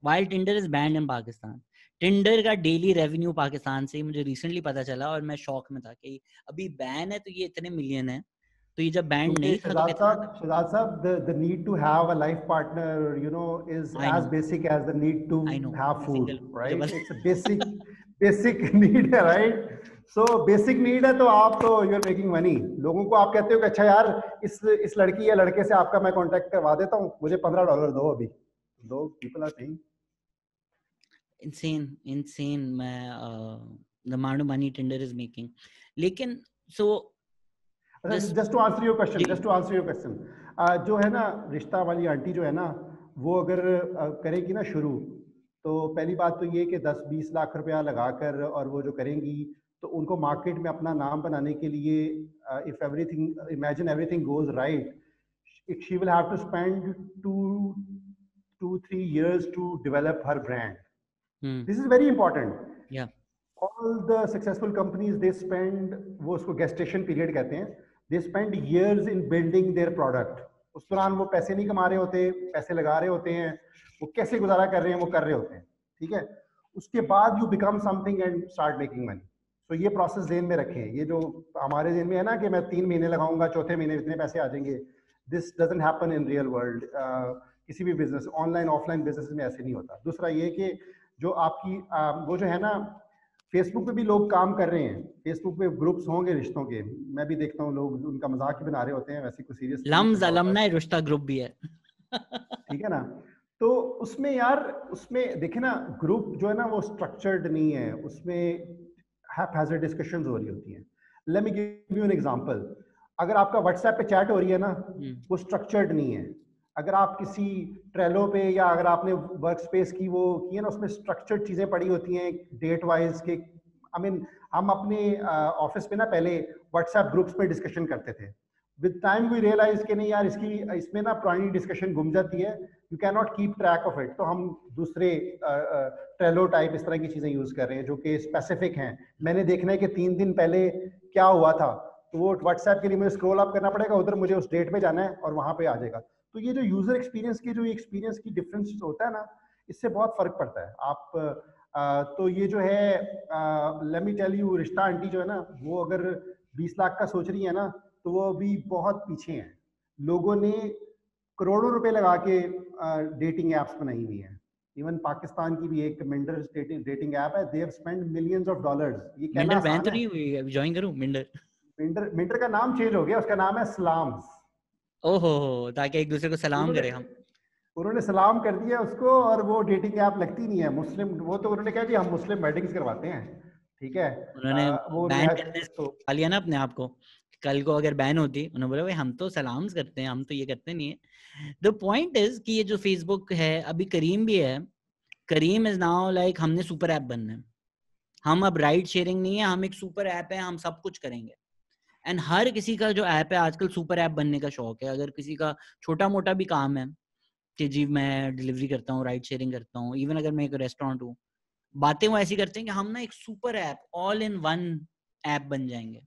while Tinder is band in Pakistan, Tinder का डेली रेवेन्यू पाकिस्तान से, मुझे रिसेंटली पता चला और मैं शॉक में था कि अभी बैन है तो ये इतने मिलियन है, तो ये जब बैंड क्योंकि नहीं था तो कितना था? शहजाद साहब, the need to have a life partner, you know, is I know, as basic as the need to I know, have मैं food, सिंगल हूँ, मुझे right? पता। It's a basic need है, right? So basic need है, तो आप तो you're making money। लोगों को आप कहते हो कि अच्छा यार, इस लड़की या लड़के से आपका मैं कांटेक्ट करवा देता हूँ, मुझे $15 दो अभी, दो। people are saying insane the amount of money Tinder is making, लेकिन so this just to answer your question, जी just to answer your question, जो है ना रिश्ता वाली आंटी जो है ना, वो अगर करेगी ना शुरू, तो पहली बात तो ये कि 10-20 लाख रुपया लगाकर और वो जो करेंगी, तो उनको मार्केट में अपना नाम बनाने के लिए, if everything, imagine everything goes right, she will have to spend 2-3 years to develop her brand. This is very important. yeah All the successful companies, they spend, वो उसको gestation period कहते हैं, they spend years in building their product। उस दौरान वो पैसे नहीं कमा रहे होते, पैसे लगा रहे होते हैं, वो कैसे गुजारा कर रहे हैं वो कर रहे होते हैं, ठीक है? उसके बाद you become something and start making money। तो ये प्रोसेस जेन में रखें। ये जो हमारे जेन में है ना कि मैं 3 महीने लगाऊंगा, चौथे महीने इतने पैसे आ जाएंगे, this doesn't happen in real world. किसी भी बिजनेस, ऑनलाइन ऑफलाइन बिजनेस में ऐसे नहीं होता। दूसरा ये कि जो आपकी वो जो है ना, फेसबुक पे भी लोग काम कर रहे हैं, फेसबुक पे ग्रुप्स होंगे रिश्तों के, मैं भी देखता हूँ लोग उनका मजाक ही बना रहे होते हैं, वैसे कोई सीरियस नहीं चल लम्स रहा होता अलमनाई है, रुश्ता ग्रुप भी है। ठीक है ना? तो उसमें यार, उसमें देखे ना, ग्रुप जो है ना वो स्ट्रक्चर्ड नहीं है, उसमें हैप्पैज़ार्ड डिस्कशंस हो रही होती हैं। Late me give you an example. अगर आपका व्हाट्सएप पे चैट हो रही है ना, वो स्ट्रक्चर्ड नहीं है। अगर आप किसी ट्रेलो पे या अगर आपने वर्क स्पेस की वो की है ना, उसमें स्ट्रक्चर्ड चीज़ें पड़ी होती हैं डेट वाइज के। आई मीन हम अपने ऑफिस पे ना पहले व्हाट्सएप ग्रुप्स पे डिस्कशन करते थे। विद टाइम वी रियलाइज कि नहीं यार, इसमें ना पुरानी डिस्कशन गुम जाती है, you can not keep track of it. तो हम दूसरे ट्रेलो टाइप इस तरह की चीज़ें यूज़ कर रहे हैं जो कि स्पेसिफिक हैं। मैंने देखना है कि 3 दिन पहले क्या हुआ था, तो वो व्हाट्सएप के लिए मुझे स्क्रॉल अप करना पड़ेगा, उधर मुझे उस डेट पे जाना है और वहाँ पे आ जाएगा। तो ये जो यूजर एक्सपीरियंस की, जो एक्सपीरियंस की डिफरेंस होता है ना, इससे बहुत फर्क पड़ता है। आप तो ये जो है, लेट मी टेल यू, रिश्ता आंटी जो है ना, वो अगर 20 लाख का सोच रही है ना, तो वो अभी बहुत पीछे हैं। लोगों ने करोड़ों रुपए लगा के डेटिंग एप्स बनाई हुई हैं। इवन पाकिस्तान की भी एक मिंडर डेटिंग ऐप है, they have spend millions of dollars. ये कहना मिंडर बैन आसान तो है। नहीं हुई, अभी ज्वाइन करूं मिंडर? मिंडर मिंडर का नाम चेंज हो गया, उसका नाम है सलाम्स। ओहो, ताकि एक दूसरे को सलाम उन्होंने करें हम। उन्होंने सलाम कर दिया उसको, और वो डेटिंग ऐप लगती नहीं है मुस्लिम। वो तो उन्होंने कहा जी हम मुस्लिम वेडिंग्स करवाते हैं, ठीक है? उन्होंने वो बैन उन्होंने करने से तो पा लिया ना अपने आप को। कल को अगर बैन होती, उन्होंने बोला भाई हम तो सलाम्स करते हैं, हम तो ये करते नहीं है। द पॉइंट इज कि ये जो फेसबुक है, अभी करीम भी है, करीम इज नाउ लाइक हमने सुपर ऐप बनना है, हम अब राइड शेयरिंग नहीं है, हम एक सुपर ऐप है, हम सब कुछ करेंगे। एंड हर किसी का जो ऐप है आजकल सुपर ऐप बनने का शौक है। अगर किसी का छोटा मोटा भी काम है कि जी मैं डिलीवरी करता हूँ, राइड शेयरिंग करता हूँ, इवन अगर मैं एक रेस्टोरेंट हूँ, बातें वो ऐसी करते हैं कि हम ना एक super app all in one app बन जाएंगे।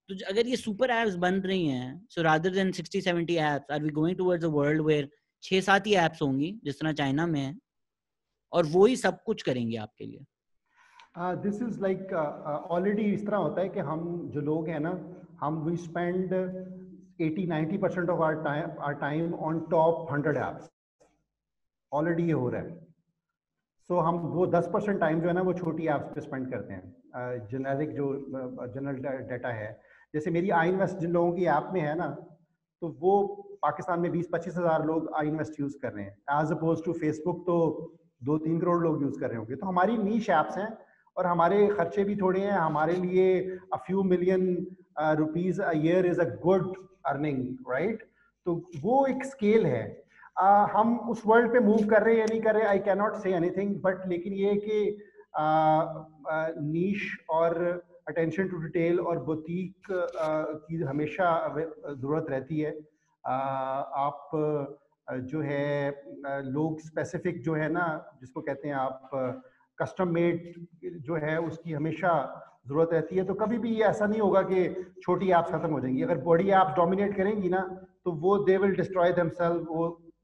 तो अगर ये सुपर ऐप्स बन रही हैं, so rather than 60-70 apps, are we going towards a world where 6-7 ही ऐप्स होंगी जिस तरह चाइना में है, और वो ही सब कुछ करेंगे आपके लिए। दिस इज लाइक ऑलरेडी इस तरह होता है कि हम जो लोग हैं ना, हम we spend 80-90% of our time on top 100 apps. Already ये हो रहा है। सो हम वो 10% टाइम जो है ना वो छोटी ऐप्स पे स्पेंड करते हैं। जेनेरिक जो जनरल डाटा है, जैसे मेरी आई इन्वेस्ट जिन लोगों की ऐप में है ना, तो वो पाकिस्तान में 20-25 हज़ार लोग आई इन्वेस्ट यूज़ कर रहे हैं, एज अपोज टू फेसबुक तो 2-3 करोड़ लोग यूज़ कर रहे होंगे। तो हमारी नीश ऐप्स हैं और हमारे खर्चे भी थोड़े हैं। हमारे लिए a few million rupees a year is a good earning, right? तो वो एक स्केल है। हम उस वर्ल्ड पे मूव कर रहे हैं या नहीं कर रहे, I can not say anything, but लेकिन ये कि नीश और अटेंशन टू डिटेल और बुटीक की हमेशा ज़रूरत रहती है। आप जो है लोग स्पेसिफिक जो है ना, जिसको कहते हैं आप कस्टम मेड जो है, उसकी हमेशा ज़रूरत रहती है। तो कभी भी ये ऐसा नहीं होगा कि छोटी ऐप्स खत्म हो जाएंगी। अगर बड़ी ऐप्स डोमिनेट करेंगी ना, तो वो दे विल डिस्ट्रॉय देमसेल्फ।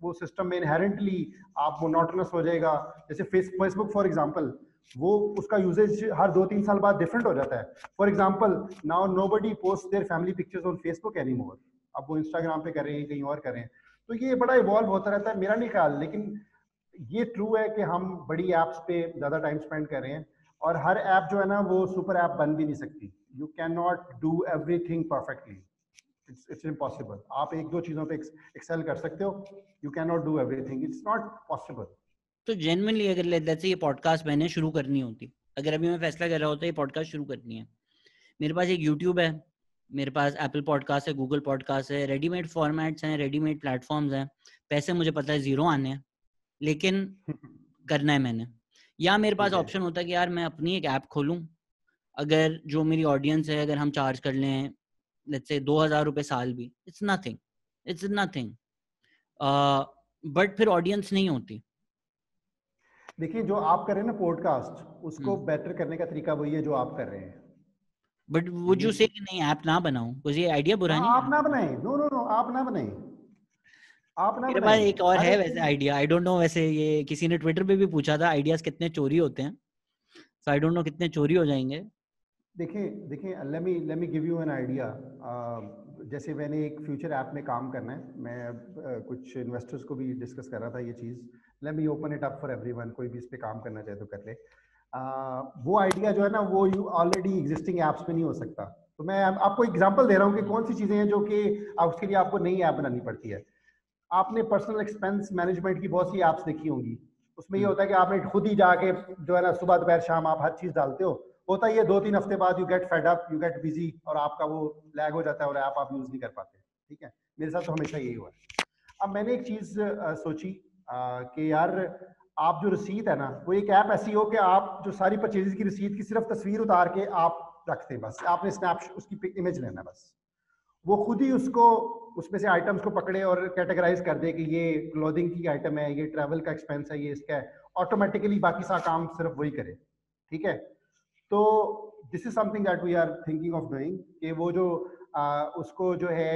वो सिस्टम में इनहेरेंटली आप मोनोटोनस हो जाएगा। जैसे फेसबुक फॉर एग्जांपल, वो उसका यूजेज हर 2-3 साल बाद डिफरेंट हो जाता है। For example, now nobody post their family pictures on Facebook anymore. अब वो इंस्टाग्राम पे कर रहे हैं, कहीं और कर रहे हैं। तो ये बड़ा इवॉल्व होता रहता है, मेरा नहीं ख्याल। लेकिन ये ट्रू है कि हम बड़ी ऐप्स पे ज़्यादा टाइम स्पेंड कर रहे हैं, और हर ऐप जो है ना वो सुपर ऐप बन भी नहीं सकती। You can not do everything perfectly, it's impossible. आप 1-2 चीज़ों पे एक्सेल कर सकते हो, you can not do everything, it's not possible. तो जेन्युइनली अगर लेट्स से ये पॉडकास्ट मैंने शुरू करनी होती, अगर अभी मैं फैसला कर रहा होता ये पॉडकास्ट शुरू करनी है, मेरे पास एक यूट्यूब है, मेरे पास एप्पल पॉडकास्ट है, गूगल पॉडकास्ट है, रेडीमेड फॉर्मेट्स हैं, रेडीमेड प्लेटफॉर्म्स हैं, पैसे मुझे पता है जीरो आने हैं, लेकिन करना है मैंने। या मेरे पास ऑप्शन होता है कि यार मैं अपनी एक ऐप खोलूं, अगर जो मेरी ऑडियंस है अगर हम चार्ज कर लें लेट्स से 2000 रुपए साल भी, इट्स नथिंग, बट फिर ऑडियंस नहीं होती। देखिए, जो आप कर रहे हैं ना पॉडकास्ट, उसको बेटर करने का तरीका वही है जो आप कर रहे हैं। बट वो जो से कि नहीं ऐप ना बनाऊं, कुछ ये आइडिया बुरा नहीं है। आप ना बनाएं, नो, आप ना बनाएं, आप ना मेरे पास बनाएं। एक और हर है एक वैसे आइडिया, आई डोंट नो, वैसे ये किसी ने ट्विटर पे भी पूछा था आइडियाज कितने चोरी होते हैं, सो आई डोंट नो कितने चोरी हो जाएंगे। देखिए, late me give you an idea. जैसे मैंने एक फ्यूचर ऐप में काम करना है, मैं कुछ इन्वेस्टर्स को भी डिस्कस कर रहा था ये चीज़। Let me open it up for everyone, कोई भी इस पे काम करना चाहे तो कर ले। वो आइडिया जो है ना वो ऑलरेडी एग्जिस्टिंग ऐप्स में नहीं हो सकता। तो मैं आपको एग्जांपल दे रहा हूँ कि कौन सी चीज़ें हैं जो कि उसके लिए आपको नई ऐप बनानी पड़ती है। आपने पर्सनल एक्सपेंस मैनेजमेंट की बहुत सी ऐप्स देखी होंगी। उसमें ये होता है कि आपने खुद ही जाके जो है ना सुबह दोपहर शाम आप हर चीज़ डालते हो। होता है ये 2-3 हफ्ते बाद you get fed up, you get busy, और आपका वो लैग हो जाता है और ऐप आप यूज़ नहीं कर पाते। ठीक है, मेरे साथ तो हमेशा यही हुआ है। अब मैंने एक चीज़ सोची कि यार आप जो रसीद है ना, वो एक ऐप ऐसी हो कि आप जो सारी परचेजेस की रसीद की सिर्फ तस्वीर उतार के आप रखते हैं, बस आपने स्नैप उसकी इमेज लेना, बस वो खुद ही उसको उसमें से आइटम्स को पकड़े और कैटेगराइज कर दे कि ये क्लोथिंग की आइटम है, ये ट्रैवल का एक्सपेंस है, ये इसका है। ऑटोमेटिकली बाकी सारा काम सिर्फ वही करे। ठीक है, तो this is something that we are thinking of doing, कि वो जो उसको जो है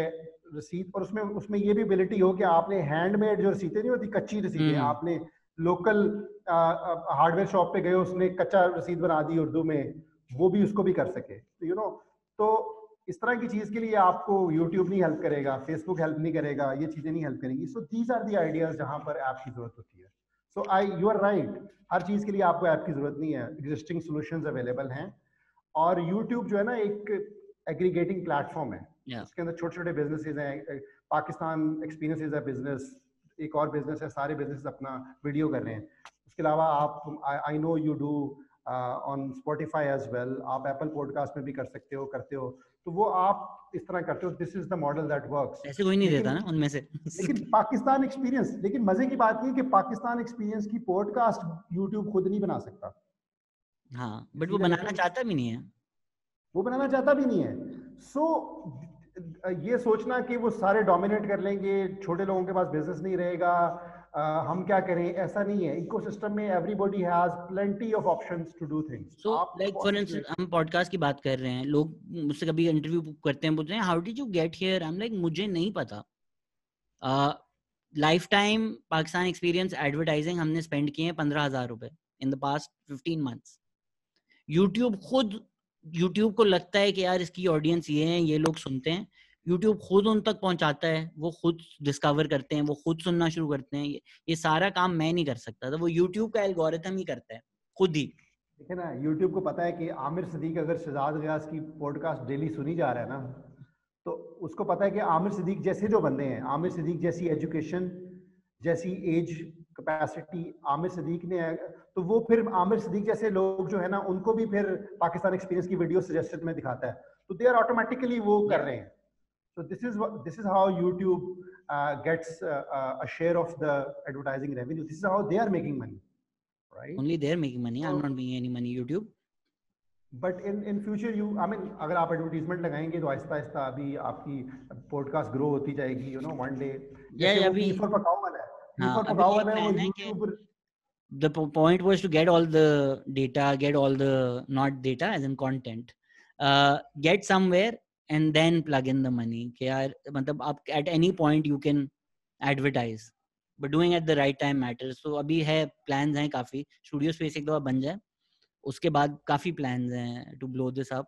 रसीद, और उसमें उसमें ये भी एबिलिटी हो कि आपने हैंडमेड जो रसीदें नहीं होती, कच्ची रसीदें, आपने लोकल हार्डवेयर शॉप पे गए, उसने कच्चा रसीद बना दी उर्दू में, वो भी उसको भी कर सके। यू नो, तो इस तरह की चीज़ के लिए आपको यूट्यूब नहीं हेल्प करेगा, फेसबुक हेल्प नहीं करेगा, ये चीज़ें नहीं हेल्प करेंगी। So these are the ideas जहाँ पर ऐप की जरूरत होती है। सो यू आर राइट, हर चीज़ के लिए आपको ऐप की जरूरत नहीं है, एग्जिस्टिंग सॉल्यूशंस अवेलेबल हैं। और यूट्यूब जो है ना एक एग्रीगेटिंग प्लेटफॉर्म है, उसके अंदर छोटे छोटे बिजनेसेस हैं। Pakistan experience is a business, एक और बिजनेस है, सारे बिजनेस अपना वीडियो कर रहे हैं। उसके अलावा आप I know you do on Spotify as well, आप एप्पल पॉडकास्ट में भी कर सकते हो, करते हो। तो वो आप इस तरह करते हो, this is the model that works. ऐसे कोई नहीं देता ना उनमें से लेकिन पाकिस्तान एक्सपीरियंस, लेकिन मजे की बात ये कि पाकिस्तान एक्सपीरियंस की पॉडकास्ट यूट्यूब खुद नहीं बना सकता। हाँ, बट वो बनाना चाहता भी नहीं है, वो बनाना चाहता भी नहीं है। सो ये सोचना कि वो सारे डोमिनेट कर लेंगे, छोटे लोगों के पास बिजनेस नहीं रहेगा, हम क्या करें, ऐसा नहीं है। इकोसिस्टम में everybody has plenty of options to do things. So आप लाइक फॉर बहुत सी इंस्टेंस हम पॉडकास्ट की बात कर रहे हैं, लोग मुझसे कभी इंटरव्यू करते हैं, बोलते हैं how did you get here, I am like मुझे नहीं पता। Life time Pakistan experience advertising हमने स्पेंड किए हैं 15,000 रुपए in the past 15 months. YouTube को लगता है कि यार इसकी ऑडियंस ये है, ये लोग सुनते हैं, यूट्यूब खुद उन तक पहुंचाता है, वो खुद डिस्कवर करते हैं, वो खुद सुनना शुरू करते हैं। ये सारा काम मैं नहीं कर सकता था, वो यूट्यूब का एल्गोरिथम ही करता है खुद ही। देखिए ना, यूट्यूब को पता है कि आमिर सिद्दीक अगर शहजाद गयास की पॉडकास्ट डेली सुनी जा रहा है ना, तो उसको पता है कि आमिर सिद्दीक जैसे जो बंदे हैं, आमिर सिद्दीक जैसी एजुकेशन, जैसी एज कैपेसिटी आमिर सिद्दीक ने है, तो वो फिर आमिर सिद्दीक जैसे लोग जो है ना, उनको भी फिर पाकिस्तान एक्सपीरियंस की वीडियो सजेस्टेड में दिखाता है, तो दे आर ऑटोमेटिकली वो कर रहे हैं। So this is how YouTube gets a share of the advertising revenue. This is how they are making money, right? Only they are making money. So, I'm not making any money. YouTube. But in future you, I mean, अगर आप advertisement लगाएंगे तो आहिस्ता आहिस्ता अभी आपकी podcast grow होती जाएगी, you know, one day जैसे वो पी फॉर पकाओ वाला है, पी फॉर पकाओ वाला है, वो YouTube. The point was to get all the data, get all the not data as in content, get somewhere and then plug in the money. कि यार मतलब आप at any point you can advertise, but doing at the right time matters. So अभी है plans हैं काफी, studio space एक दो बन जाए, उसके बाद काफी plans हैं to blow this up.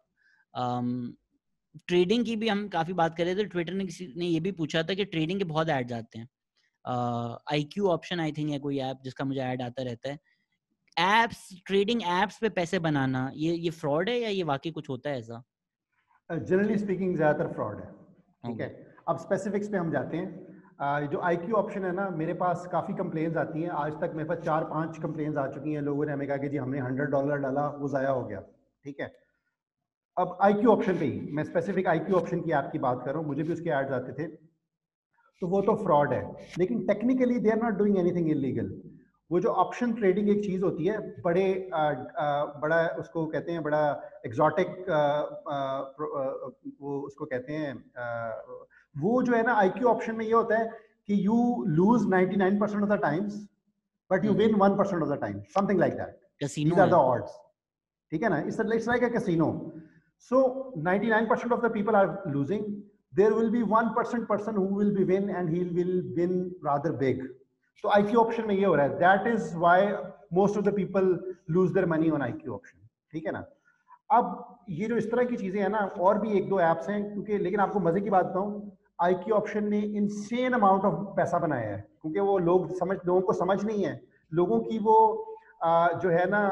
Trading की भी हम काफी बात कर रहे थे, ट्विटर ने किसी ने ये भी पूछा था कि ट्रेडिंग के बहुत एड्स आते हैं। IQ ऑप्शन आई थिंक है कोई ऐप जिसका मुझे ऐड आता रहता है। एप्स, ट्रेडिंग एप्स पे पैसे बनाना, ये फ्रॉड है या ये वाकई कुछ होता है ऐसा? जनरली स्पीकिंग ज्यादातर फ्रॉड है, ठीक है। अब स्पेसिफिक्स पे हम जाते हैं। जो IQ ऑप्शन है ना, मेरे पास काफ़ी कंप्लेंट्स आती हैं, आज तक मेरे पास 4-5 कंप्लेंट्स आ चुकी हैं, लोगों ने हमें कहा कि जी हमने $100 डाला, वो ज़ाया हो गया, ठीक है। अब IQ ऑप्शन पे ही मैं स्पेसिफिक IQ ऑप्शन की ऐप की बात कर रहा हूँ, मुझे भी उसके एड्स आते थे, तो वो तो फ्रॉड है, लेकिन technically they are not doing anything illegal. वो जो ऑप्शन ट्रेडिंग एक चीज़ होती है, बड़ा उसको कहते हैं, बड़ा एग्जॉटिक, वो उसको कहते हैं, वो जो है ना IQ ऑप्शन में ये होता है कि you lose 99% of the times but you win 1% of the time, something like that. Casino these are है। द ऑड्स, ठीक है ना, it's like a casino. So 99% of the people are losing. There will be 1% person who will be win and he will win rather big. So IQ option में ये हो रहा है. That is why most of the people lose their money on IQ option. ठीक है ना? अब ये जो इस तरह की चीजें हैं ना, और भी एक दो एप्स हैं, क्योंकि लेकिन आपको मजे की बात बताऊं, IQ ऑप्शन ने इंसेन अमाउंट ऑफ पैसा बनाया है, क्योंकि वो लोगों को समझ नहीं है, लोगों की वो जो है ना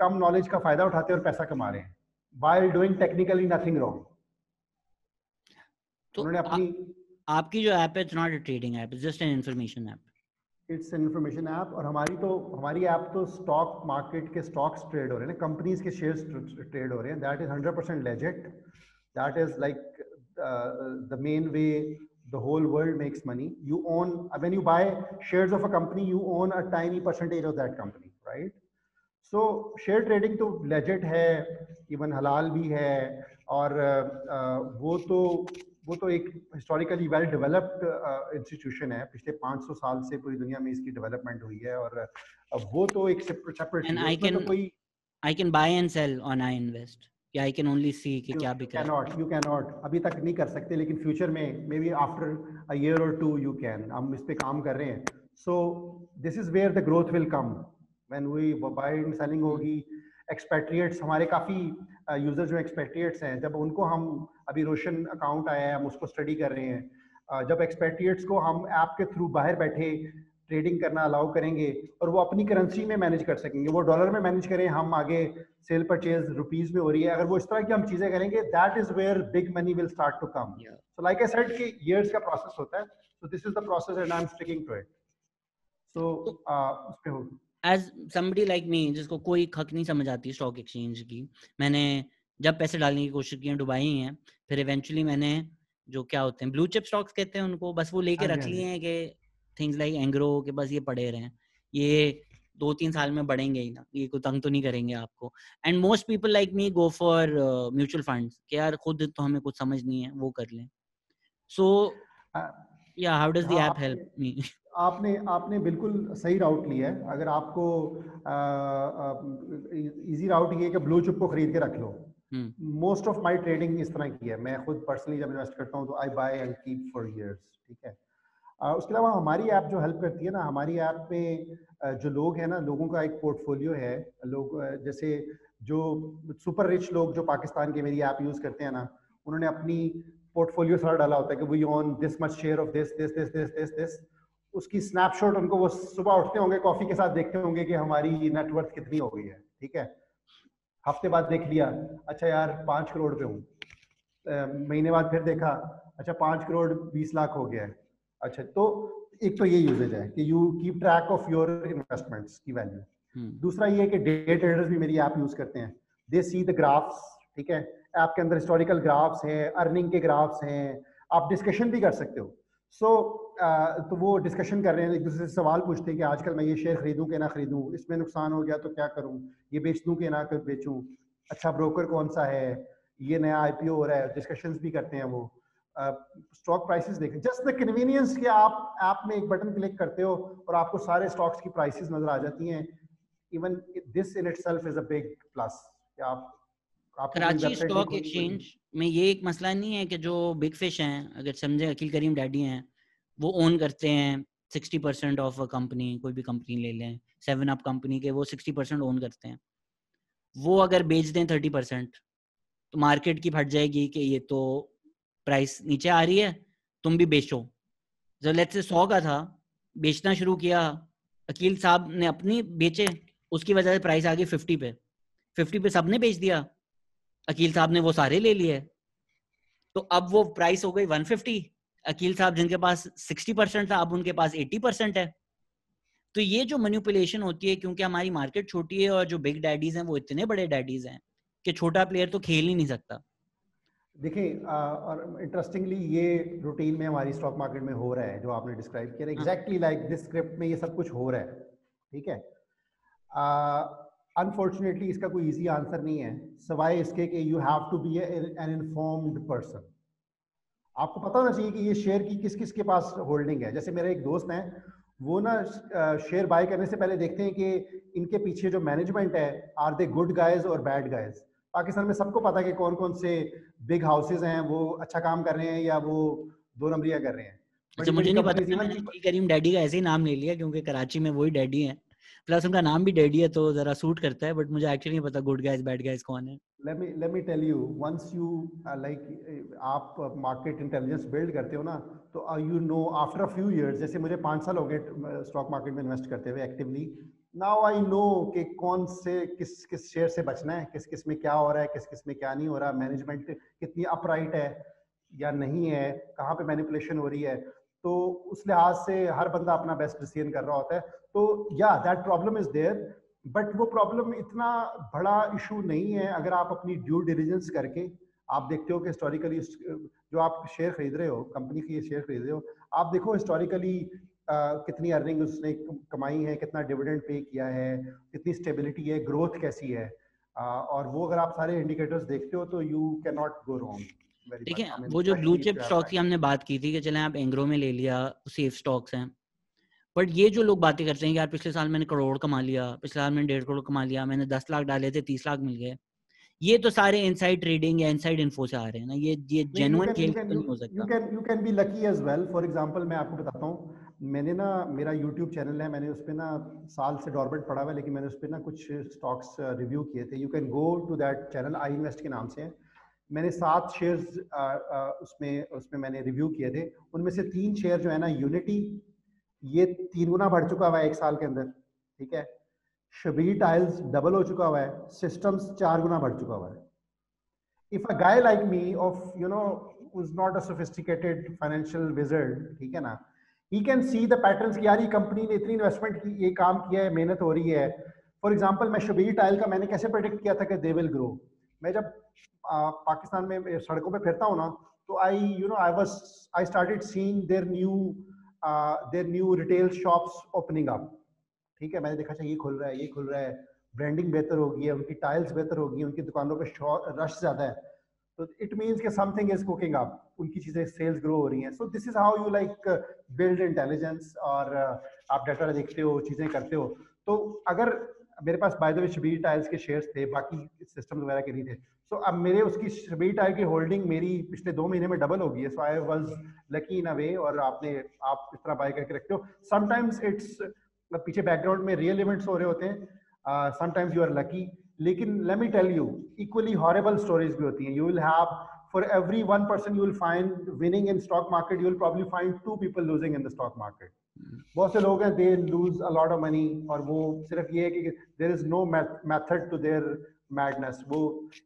कम नॉलेज का फायदा उठाते हैं और पैसा कमा रहे हैं while doing technically nothing wrong. तो उन्होंने अपनी आपकी जो ऐप है, it's not a trading app, it's just an information app. It's an information app, और हमारी ऐप तो स्टॉक मार्केट के स्टॉक्स ट्रेड हो रहे हैं, कंपनीज के शेयर्स ट्रेड हो रहे हैं. That is 100% legit. That is like the main way the whole world makes money. You own, when you buy shares of a company, you own a tiny percentage of that company, right? So share trading तो legit है, even हलाल भी है, और वो तो एक historically well developed institution है, पिछले 500 साल से पूरी दुनिया में इसकी डेवलपमेंट हुई है, और वो तो एक separate And I can buy and sell on iInvest. Yeah, I can only see कि क्या बिक रहा है. You cannot, अभी तक नहीं कर सकते, लेकिन फ्यूचर में maybe after a year or two you can. हम इस पे काम कर रहे हैं. So this is where the growth will come when we buy and selling होगी. एक्सपेट्रिएट्स, हमारे काफ़ी यूजर्स जो एक्सपेट्रिएट्स हैं, जब उनको हम, अभी रोशन अकाउंट आया है, हम उसको स्टडी कर रहे हैं, जब एक्सपेट्रिएट्स को हम ऐप के थ्रू बाहर बैठे ट्रेडिंग करना अलाउ करेंगे और वो अपनी करेंसी में मैनेज कर सकेंगे, वो डॉलर में मैनेज करें, हम आगे सेल परचेज रुपीस में हो रही है, अगर वो इस तरह की हम चीज़ें करेंगे, that is where big money will start to come. So like I said कि ईयर्स का प्रोसेस होता है, so this is the process and I am sticking to it. So उस पे हो As somebody like me जिसको कोई खक नहीं समझ आती स्टॉक एक्सचेंज की, मैंने जब पैसे डालने की कोशिश की, दुबई ही हैं, फिर इवेंचुअली मैंने जो क्या होते हैं ब्लू चिप स्टॉक्स कहते हैं उनको, बस वो लेके रख लिए हैं कि थिंग्स लाइक एंग्रो के बस ये पड़े रहे हैं, ये 2-3 साल में बढ़ेंगे ही ना, ये कोई तंग तो नहीं करेंगे आपको। And most people like me go for mutual funds कि यार खुद तो हमें कुछ समझ नहीं है, वो कर लें। सो या हाउ डज द हाँ, ऐप हेल्प मी? आपने आपने बिल्कुल सही राउट लिया है। अगर आपको इजी राउट ये है कि ब्लू चिप को खरीद के रख लो। मोस्ट ऑफ माय ट्रेडिंग इस तरह की है। मैं खुद पर्सनली जब इन्वेस्ट करता हूँ तो I buy and keep for years, ठीक है। उसके अलावा हमारी ऐप जो हेल्प करती है ना, हमारी ऐप में जो लोग हैं ना, लोगों का एक पोर्टफोलियो है। लोग जैसे जो सुपर रिच लोग जो पाकिस्तान के मेरी ऐप यूज़ करते हैं ना, उन्होंने अपनी पोर्टफोलियो सारा डाला होता है कि we own this much share of this this this this this this. उसकी स्नैपशॉट उनको वो सुबह उठते होंगे कॉफ़ी के साथ देखते होंगे कि हमारी नेटवर्थ कितनी हो गई है, ठीक है। हफ्ते बाद देख लिया, अच्छा यार 5 करोड़ पे हूँ। महीने बाद फिर देखा, अच्छा 5 करोड़ 20 लाख हो गया है। अच्छा, तो एक तो ये यूजेज है कि you keep track of your investments की वैल्यू। दूसरा ये है कि डे ट्रेडर्स भी मेरी ऐप यूज करते हैं। दे सी द ग्राफ्स, ठीक है। ऐप के अंदर हिस्टोरिकल ग्राफ्स हैं, अर्निंग के ग्राफ्स हैं, आप डिस्कशन भी कर सकते हो। सो तो वो डिस्कशन कर रहे हैं, एक दूसरे से सवाल पूछते हैं कि आजकल मैं ये शेयर खरीदूं कि ना खरीदूं, इसमें नुकसान हो गया तो क्या करूं, ये बेच दूं कि ना बेचूं, अच्छा ब्रोकर कौन सा है, ये नया आईपीओ हो रहा है, डिस्कशंस भी करते हैं वो। स्टॉक प्राइसेस देखें, जस्ट द कन्वीनियंस कि आप ऐप में एक बटन क्लिक करते हो और आपको सारे स्टॉक्स की प्राइसेस नजर आ जाती हैं। Even this in itself is a big plus कि आपको कोई कराची वेबसाइट नहीं स्टॉक खोलनी एक्सचेंज पड़ेगी। में ये एक मसला नहीं है कि जो बिग फिश हैं, अगर समझे अकील करीम डैडी हैं, वो ओन करते हैं 60% ऑफ अ कंपनी, कोई भी कंपनी ले लें, 7 अप कंपनी के वो 60% ओन करते हैं। वो अगर बेच दें 30%, तो मार्केट की फट जाएगी कि ये तो प्राइस नीचे आ रही है, तुम भी बेचो। जब लेट्स से 100 का था, बेचना शुरू किया, अकील साहब ने अपनी बेचे, उसकी वजह से प्राइस आ गई 50 पे, 50 पे सबने बेच दिया, अकील साहब ने वो सारे ले लिए, तो अब वो प्राइस हो गई 150। अकील साहब जिनके पास 60% था, अब उनके पास 80% है। तो ये जो मैनिपुलेशन होती है, क्योंकि हमारी मार्केट छोटी है और जो बिग डैडीज हैं वो इतने बड़े डैडीज हैं कि छोटा प्लेयर तो खेल ही नहीं सकता। देखिए और इंटरेस्टिंगली ये रूटीन में हमारी स्टॉक मार्केट में हो रहा है जो आपने डिस्क्राइब किया, एग्जैक्टली लाइक दिस स्क्रिप्ट में ये सब कुछ हो रहा है, ठीक है। अनफॉर्चुनेटली इसका कोई इजी आंसर नहीं है, सिवाय इसके कि you have to be an informed person. आपको पता होना चाहिए कि ये शेयर की किस किस के पास होल्डिंग है। जैसे मेरा एक दोस्त है, वो ना शेयर बाय करने से पहले देखते हैं कि इनके पीछे जो मैनेजमेंट है, आर दे गुड गाइज और बैड गाइज। पाकिस्तान में सबको पता है कि कौन कौन से बिग हाउसेज हैं वो अच्छा काम कर रहे हैं या वो दो नंबरियां कर रहे हैं। अच्छा, बड़ी मुझे बड़ी नहीं पता कंपनीज था, इवन मैंने अकील करीम डैडी का ऐसे ही नाम ले लिया क्योंकि कराची में वही डैडी है, प्लस उनका नाम भी डैडी है, तो जरा सूट करता है। बट मुझे एक्चुअली नहीं पता गुड गाइज बैड गाइज कौन है। let me tell you, once you आप मार्केट इंटेलिजेंस बिल्ड करते हो ना, तो you know after a few years, जैसे मुझे 5 साल हो गए स्टॉक मार्केट में इन्वेस्ट करते हुए एक्टिवली, नाउ आई नो कि कौन से किस किस शेयर से बचना है, किस किस में क्या हो रहा है, किस किस में क्या नहीं हो रहा, मैनेजमेंट कितनी अपराइट है या नहीं है, कहाँ पे मैनिपुलेशन हो रही है। तो उस लिहाज से हर बंदा अपना बेस्ट डिसीजन कर रहा होता है। तो या that problem is there, but वो प्रॉब्लम इतना बड़ा इशू नहीं है अगर आप अपनी ड्यू डिलिजेंस करके आप देखते हो कि हिस्टोरिकली जो आप शेयर खरीद रहे हो, कंपनी की शेयर खरीद रहे हो, आप देखो हिस्टोरिकली कितनी अर्निंग उसने कमाई है, कितना डिविडेंड पे किया है, कितनी स्टेबिलिटी है, ग्रोथ कैसी है, और वो अगर आप सारे इंडिकेटर्स देखते हो तो you can not go wrong very देखिए, मच। आई मीन वो जो blue specially if chip you have stock की टाइम। हमने बात की थी कि चले आप एंग्रो में ले लिया, सेफ स्टॉक्स हैं, बट ये जो लोग बातें करते हैं कि यार पिछले साल मैंने करोड़ कमा लिया, पिछले साल मैंने 1.5 करोड़ कमा लिया, मैंने 10 लाख डाले थे 30 लाख मिल गए, ये तो सारे इनसाइड ट्रेडिंग या इनसाइड इन्फो से आ रहे हैं ना, ये नहीं, जेन्युइन खेल तो नहीं हो सकता। You can be lucky as well. For example मैं आपको बताता हूँ, मैंने ना मेरा यूट्यूब चैनल है, मैंने उस पर ना साल से डॉर्मेंट पड़ा हुआ है, लेकिन मैंने उस पर ना कुछ स्टॉक्स रिव्यू किए थे। You can go to that channel, I invest के नाम से है। मैंने 7 शेयर्स उसमें उसमें मैंने रिव्यू किए थे। उनमें से 3 शेयर जो है ना, यूनिटी, ये 3 गुना बढ़ चुका हुआ है 1 साल के अंदर, ठीक है। शबीर टाइल्स डबल हो चुका हुआ है, सिस्टम्स 4 गुना बढ़ चुका हुआ है। if a guy like me of who's not a sophisticated financial wizard, ठीक है ना, he can see the patterns कि यार ये कंपनी ने इतनी इन्वेस्टमेंट की, ये काम किया है, मेहनत हो रही है। फॉर एग्जांपल मैं शबीर टाइल का मैंने कैसे प्रेडिक्ट किया था कि दे विल ग्रो। मैं जब पाकिस्तान में सड़कों पे फिरता हूँ ना, तो I started seeing their new retail shops opening up, ठीक है, मैंने देखा अच्छा ये खुल रहा है, ये खुल रहा है, ब्रांडिंग बेहतर हो गई है, उनकी टाइल्स बेहतर हो गई है, उनकी दुकानों पे रश ज्यादा है, तो इट मीन्स कि समथिंग इज कुकिंग अप, उनकी चीजें सेल्स ग्रो हो रही हैं. सो this is how you like build intelligence, और आप डाटा देखते हो, चीजें करते हो. तो अगर मेरे पास by the way Shabbir tiles के शेयर्स थे, बाकी सिस्टम वगैरह के नहीं थे, तो अब मेरे उसकी शबीर टाइल की होल्डिंग मेरी पिछले 2 महीने में डबल हो गई है. So I was lucky in a way. और आप इस तरह बाय करके रखते हो. समटाइम्स इट्स पीछे बैकग्राउंड में रियल इवेंट्स हो रहे होते हैं, समटाइम्स यू आर लकी. लेकिन let me tell you, equally horrible stories भी होती हैं. You will have for every one person you will find winning in stock market, you will probably find 2 people losing in the stock market. बहुत से लोग हैं, they lose a lot of money, और वो सिर्फ ये है कि there is no method to their madness. वो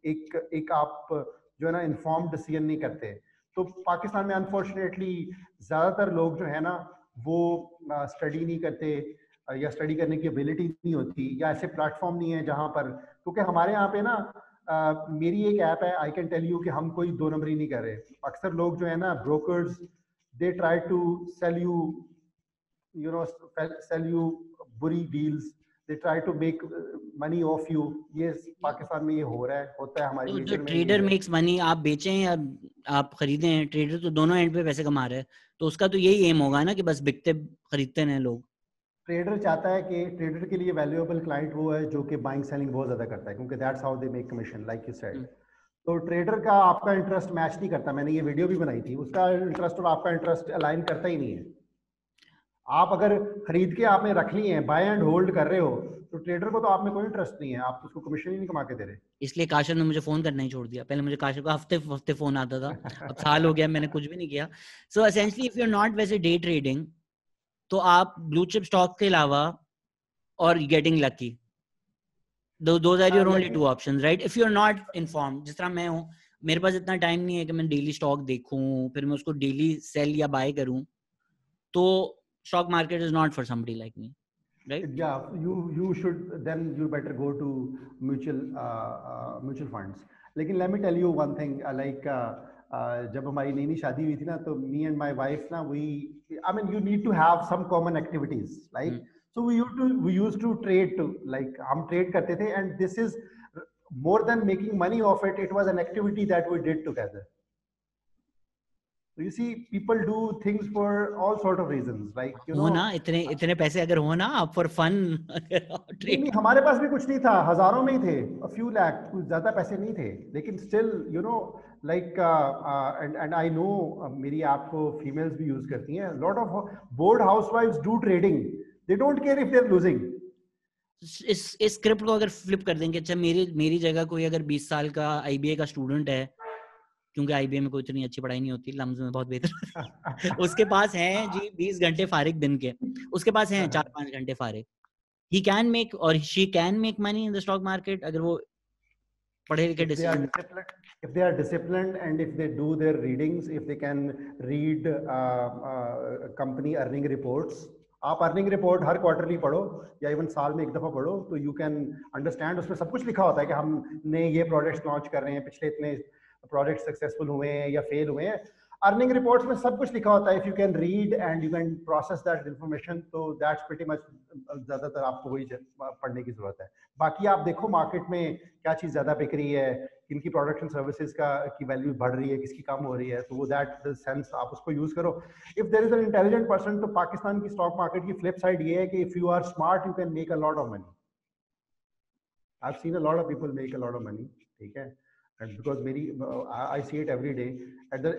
एक आप जो है ना informed decision नहीं करते. तो पाकिस्तान में अनफॉर्चुनेटली ज्यादातर लोग जो है ना वो स्टडी नहीं करते, या स्टडी करने की एबिलिटी नहीं होती, या ऐसे प्लेटफॉर्म नहीं है जहाँ पर, क्योंकि हमारे यहाँ पे ना मेरी एक ऐप है, आई कैन टेल यू कि हम कोई 2 नंबरी नहीं कर रहे. अक्सर लोग जो है ना brokers, they try to sell you, you know, sell you bad deals, they try to make money off you. ये पाकिस्तान में ये हो रहा है, होता है हमारी तो जो नेचर में. ट्रेडर मेक्स मनी, आप बेचें या आप खरीदें, ट्रेडर तो दोनों एंड पे पैसे कमा रहे हैं, तो उसका तो यही एम होगा ना कि बस बिकते खरीदते हैं लोग. ट्रेडर चाहता है कि ट्रेडर के लिए वैल्यूएबल क्लाइंट वो है जो कि बाइंग सेलिंग बहुत ज्यादा करता है, क्योंकि that's how they make commission, like you said. तो ट्रेडर का आपका इंटरेस्ट मैच नहीं करता. मैंने ये वीडियो भी बनाई थी, उसका इंटरेस्ट और आपका इंटरेस्ट अलाइन करता ही नहीं है. आप अगर खरीद के आपने रख ली है, बाय एंड होल्ड कर रहे हो, तो ट्रेडर को तो आप में कोई इंटरेस्ट नहीं है, आप उसको कमीशन ही नहीं कमा के दे रहे. इसलिए काशिफ ने मुझे फोन करना ही छोड़ दिया. पहले मुझे काशिफ का हफ्ते हफ्ते फोन आता था, अब साल हो गया मैंने कुछ भी नहीं किया. So essentially if you are not वैसे डे ट्रेडिंग, तो आप ब्लू चिप स्टॉक के अलावा और getting lucky, those are your only two options, right? If you're not informed, जिस तरह मैं हूँ, मेरे पास इतना टाइम नहीं है कि मैं डेली स्टॉक देखूं, फिर मैं उसको डेली सेल या बाय करूं, तो stock market is not for somebody like me, right? Yeah, you should, then you better go to mutual funds. लेकिन let me tell you one thing, like जब हमारी नई शादी हुई थी ना, तो me and my wife ना, I mean you need to have some common activities, like so we used to trade to, like हम trade करते थे, and this is more than making money of it, it was an activity that we did together. So you see, people do things for all sort of reasons, like you know. ना इतने पैसे अगर हो ना, आप for fun नहीं, हमारे पास भी कुछ नहीं था, हजारों में ही थे, a few lakh, कुछ ज्यादा पैसे नहीं थे, लेकिन still you know, like and I know मेरी ऐप को फीमेल्स भी यूज करती हैं. lot of bored housewives do trading, they don't care if they're losing. इस स्क्रिप्ट को अगर फ्लिप कर देंगे, अच्छा मेरी जगह कोई अगर 20 साल का IBA का स्टूडेंट है, क्योंकि IBA में कोई इतनी अच्छी पढ़ाई नहीं होती, लम्स में बहुत बेहतर उसके पास हैं जी 20 घंटे फारिग दिन के, उसके पास हैं 4-5 घंटे फारिग, he can make or she can make money in the stock market अगर वो पढ़े लिखे decision. If they are disciplined and if they do their readings, if they can read company earning reports, आप अर्निंग रिपोर्ट हर quarterly पढ़ो या even साल में एक दफा पढ़ो, तो यू कैन अंडरस्टैंड. उसमें सब कुछ लिखा होता है कि हमने ये प्रोजेक्ट्स लॉन्च कर रहे हैं, पिछले इतने प्रोजेक्ट सक्सेसफुल हुए हैं या फेल हुए हैं. अर्निंग रिपोर्ट्स में सब कुछ लिखा होता है. If you can read and you can process that information, तो दैट्स प्रीटी मच, ज्यादातर आपको वही पढ़ने की जरूरत है. बाकी आप देखो मार्केट में क्या चीज ज्यादा बिक रही है, किनकी प्रोडक्ट एंड सर्विसेज की वैल्यू बढ़ रही है, किसकी कम हो रही है, तो वो दैट सेंस आप उसको यूज करो. If there is an intelligent person, तो पाकिस्तान की स्टॉक मार्केट की फ्लिप साइड ये है कि if you are smart you can make a lot of money. I have seen a lot of people make a lot of money, ठीक है. And because I see it every day.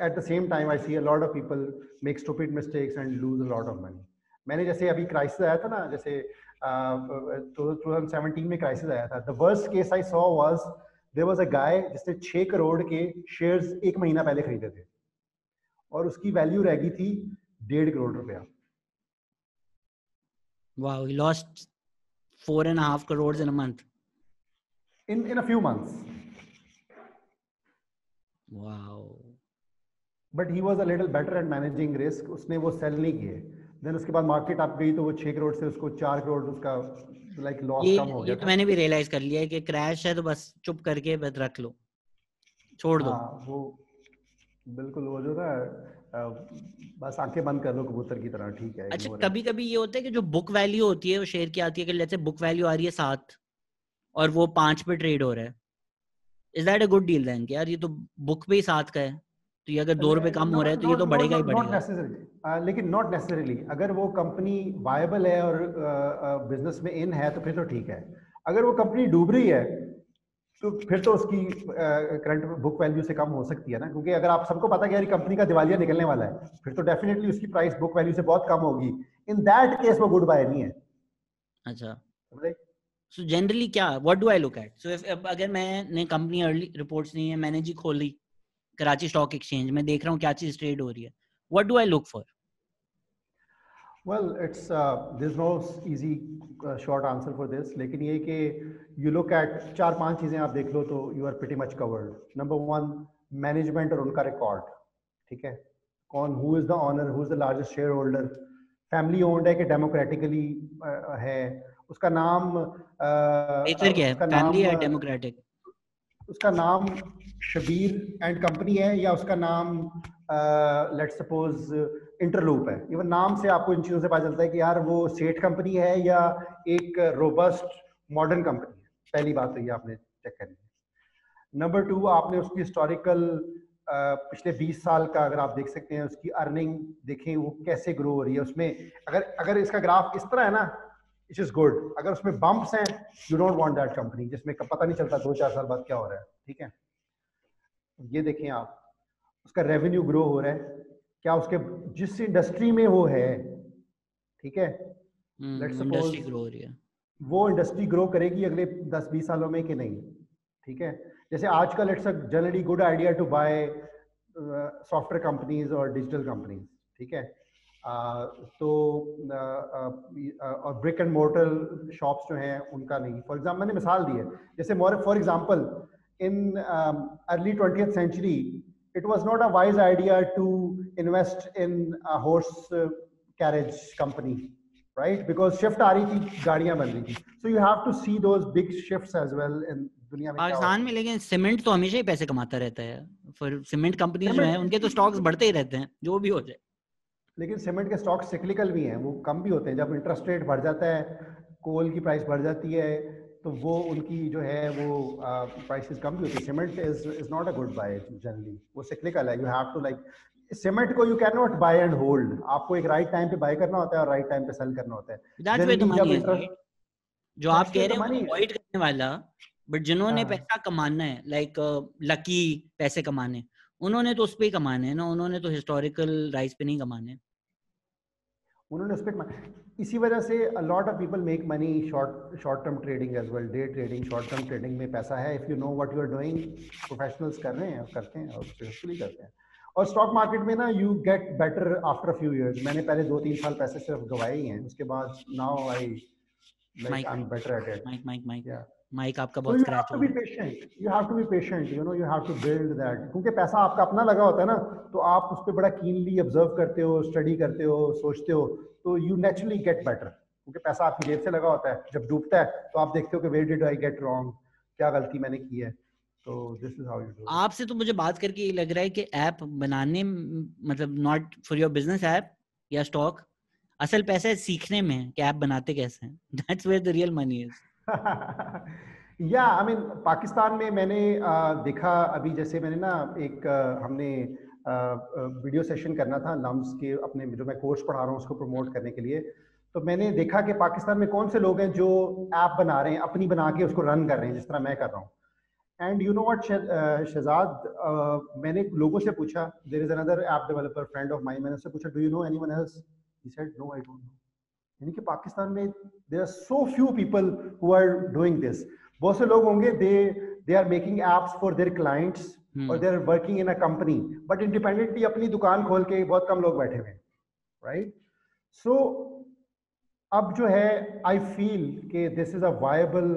At the same time, I see a lot of people make stupid mistakes and lose a lot of money. मैंने जैसे अभी crisis आया था ना, जैसे 2017 में क्राइसिस आया था. The worst case I saw was there was a guy जिसने 6 करोड़ के शेयर्स 1 महीना पहले खरीदे थे, और उसकी वैल्यू रह गई थी 1.5 करोड़ रुपया. Wow, he lost 4.5 crores in a month. In a few months. Wow. But he was a little better at managing risk. उसने वो सेल नहीं किए. Then उसके बाद मार्केट अप गई, तो वो 6 करोड़ से उसको 4 करोड़ उसका लाइक लॉस कम हो गया. ये तो मैंने भी रियलाइज कर लिया है कि क्रैश है तो बस चुप करके बस रख लो, छोड़ दो. वो बिल्कुल, वो जो ना बस आंखें बंद कर लो कबूतर की तरह, ठीक है। अच्छा, कभी कभी ये होता है कि जो बुक वैल्यू होती है वो शेयर की आती है कि लेट्स से बुक वैल्यू आ रही है 7 और वो 5 पे ट्रेड हो रहा है, is that a good deal then? कि यार ये तो बुक पे ही 7 का है, तो ये अगर 2 रुपए कम हो रहा है तो ये तो बढ़ेगा ही नॉट बढ़ेगा। नेसेसरली, लेकिन नॉट नेसेसरली। अगर वो कंपनी वायबल है और बिजनेस में इन है तो फिर तो ठीक है। अगर वो कंपनी डूब रही है तो फिर तो उसकी करंट बुक वैल्यू से कम हो सकती है ना, क्योंकि अगर आप सबको पता है कि यार कंपनी का दिवालिया निकलने वाला है, फिर तो डेफिनेटली उसकी प्राइस बुक वैल्यू से बहुत कम होगी। इन दैट केस वो गुड बाय नहीं है। अच्छा, समझे? सो जनरली क्या, what do I look at? So if अगर मैंने कंपनी अर्ली रिपोर्ट्स नहीं है, मैंने जी खोली कराची स्टॉक एक्सचेंज में, देख रहा हूँ क्या चीज ट्रेड हो रही है, what do I look for? Well, it's there's no easy short answer for this, लेकिन ये कि you look at 4-5 चीजें आप देख लो तो you are pretty much covered. Number one, management और उनका रिकॉर्ड, ठीक है? कौन, who is the owner, who is the largest shareholder, family owned है कि डेमोक्रेटिकली है, उसका नाम नेचर क्या है, उसका फैमिली नाम या डेमोक्रेटिक? उसका नाम शबीर एंड कंपनी है, या उसका नाम लेट्स सपोज इंटरलूप है। इवन नाम से आपको इन चीज़ों से पता चलता है कि यार वो स्टेट कंपनी है या एक रोबस्ट मॉडर्न कंपनी है। पहली बात तो ये आपने चेक करनी है। नंबर टू, आपने उसकी हिस्टोरिकल पिछले 20 साल का अगर आप देख सकते हैं, उसकी अर्निंग देखें वो कैसे ग्रो हो रही है। उसमें अगर अगर इसका ग्राफ इस तरह है ना, इट इज गुड। अगर उसमें बम्प्स हैं, you don't want that company, जिसमें पता नहीं चलता 2-4 साल बाद क्या हो रहा है, ठीक है? ये देखें आप, उसका रेवेन्यू ग्रो हो रहा है क्या, उसके जिस इंडस्ट्री में वो है, ठीक है? लेट्स इंडस्ट्री सपोज ग्रो हो रही है। वो इंडस्ट्री ग्रो करेगी अगले 10-20 सालों में कि नहीं, ठीक है? जैसे आजकल it's a generally good idea to buy software companies और डिजिटल कंपनीज, ठीक है? तो और ब्रिक एंड मोर्टर शॉप्स जो हैं उनका नहीं। फॉर एग्जाम्पल मैंने मिसाल दी है, जैसे for example in early 20th century it was not a wise idea to invest in a horse carriage company, right? Because shift आ रही थी, गाड़ियां बन रही थी, so you have to see those big shifts as well in दुनिया में क्या हो पाकिस्तान रहा में है। लेकिन सीमेंट तो हमेशा ही पैसे कमाता रहता है, फिर सीमेंट कंपनीज जो है उनके तो स्टॉक्स सीमेंट, बढ़ते ही रहते हैं जो भी हो जाए। लेकिन सीमेंट के स्टॉक सिक्लिकल भी हैं, वो कम भी होते हैं। जब इंटरेस्ट रेट बढ़ जाता है, कोल की प्राइस बढ़ जाती है, तो वो उनकी जो है वो प्राइसेस कम भी होती है। Cement is not a good buy generally, वो सिक्लिकल है। You have to like cement को you can not buy and hold, आपको एक राइट टाइम पे बाय करना होता है और राइट टाइम पे सेल करना होता है। That's where the generally money जब इज, राइट? इंटरेस्ट, जो आप दैट्स कह वेयर रहे द हैं वो मनी। अवॉइड करने वाला, बट जिन्होंने हाँ, पैसा कमाना है, लाइक लकी पैसे कमाने, उन्होंने तो उस पे ही कमाने हैं ना, उन्होंने तो हिस्टोरिकल राइज पे नहीं कमाने। उन्होंने उस पर, इसी वजह से a lot of people make money short term trading as well. Day trading, short term trading में पैसा है if you know what you are doing. Professionals कर रहे हैं और करते हैं और सक्सेसफुली करते हैं। और स्टॉक मार्केट में ना you get better after a few years. मैंने पहले 2-3 साल पैसे सिर्फ गवाए ही हैं, उसके बाद now I like mike I am better at it. Mike mike mike या माइक आपका So बहुत you have स्क्रैच to हो be रहा है। patient. You have to be patient. You know, you have to build that. क्योंकि पैसा आपका अपना लगा होता है ना, तो आप उस पर बड़ा कीनली ऑब्जर्व करते हो, स्टडी करते हो, सोचते हो, तो यू नेचुरली गेट बेटर। क्योंकि पैसा आपकी जेब से लगा होता है, जब डूबता है तो आप देखते हो कि where did I get wrong, क्या गलती मैंने की है। तो this is how you do it. आपसे तो मुझे बात करके ये लग रहा है कि ऐप बनाने मतलब not for your business app या स्टॉक, असल पैसा है सीखने में कि ऐप बनाते कैसे हैं। That's where the real money is. या आई मीन पाकिस्तान में मैंने देखा अभी, जैसे मैंने ना एक हमने वीडियो सेशन करना था लम्स के, अपने जो मैं कोर्स पढ़ा रहा हूँ उसको प्रमोट करने के लिए। तो मैंने देखा कि पाकिस्तान में कौन से लोग हैं जो ऐप बना रहे हैं, अपनी बना के उसको रन कर रहे हैं जिस तरह मैं कर रहा हूँ। And you know what Shahzad, मैंने लोगों से पूछा, there is another app developer friend of mine, मैंने उससे पूछा do you know anyone else? He said no I don't know. यानी कि पाकिस्तान में there are so few people who are doing this. बहुत से लोग होंगे, they are making apps for their clients और they are working in a company, but independently अपनी दुकान खोल के बहुत कम लोग बैठे हुए हैं, राइट? सो अब जो है आई फील कि दिस इज अ वायबल,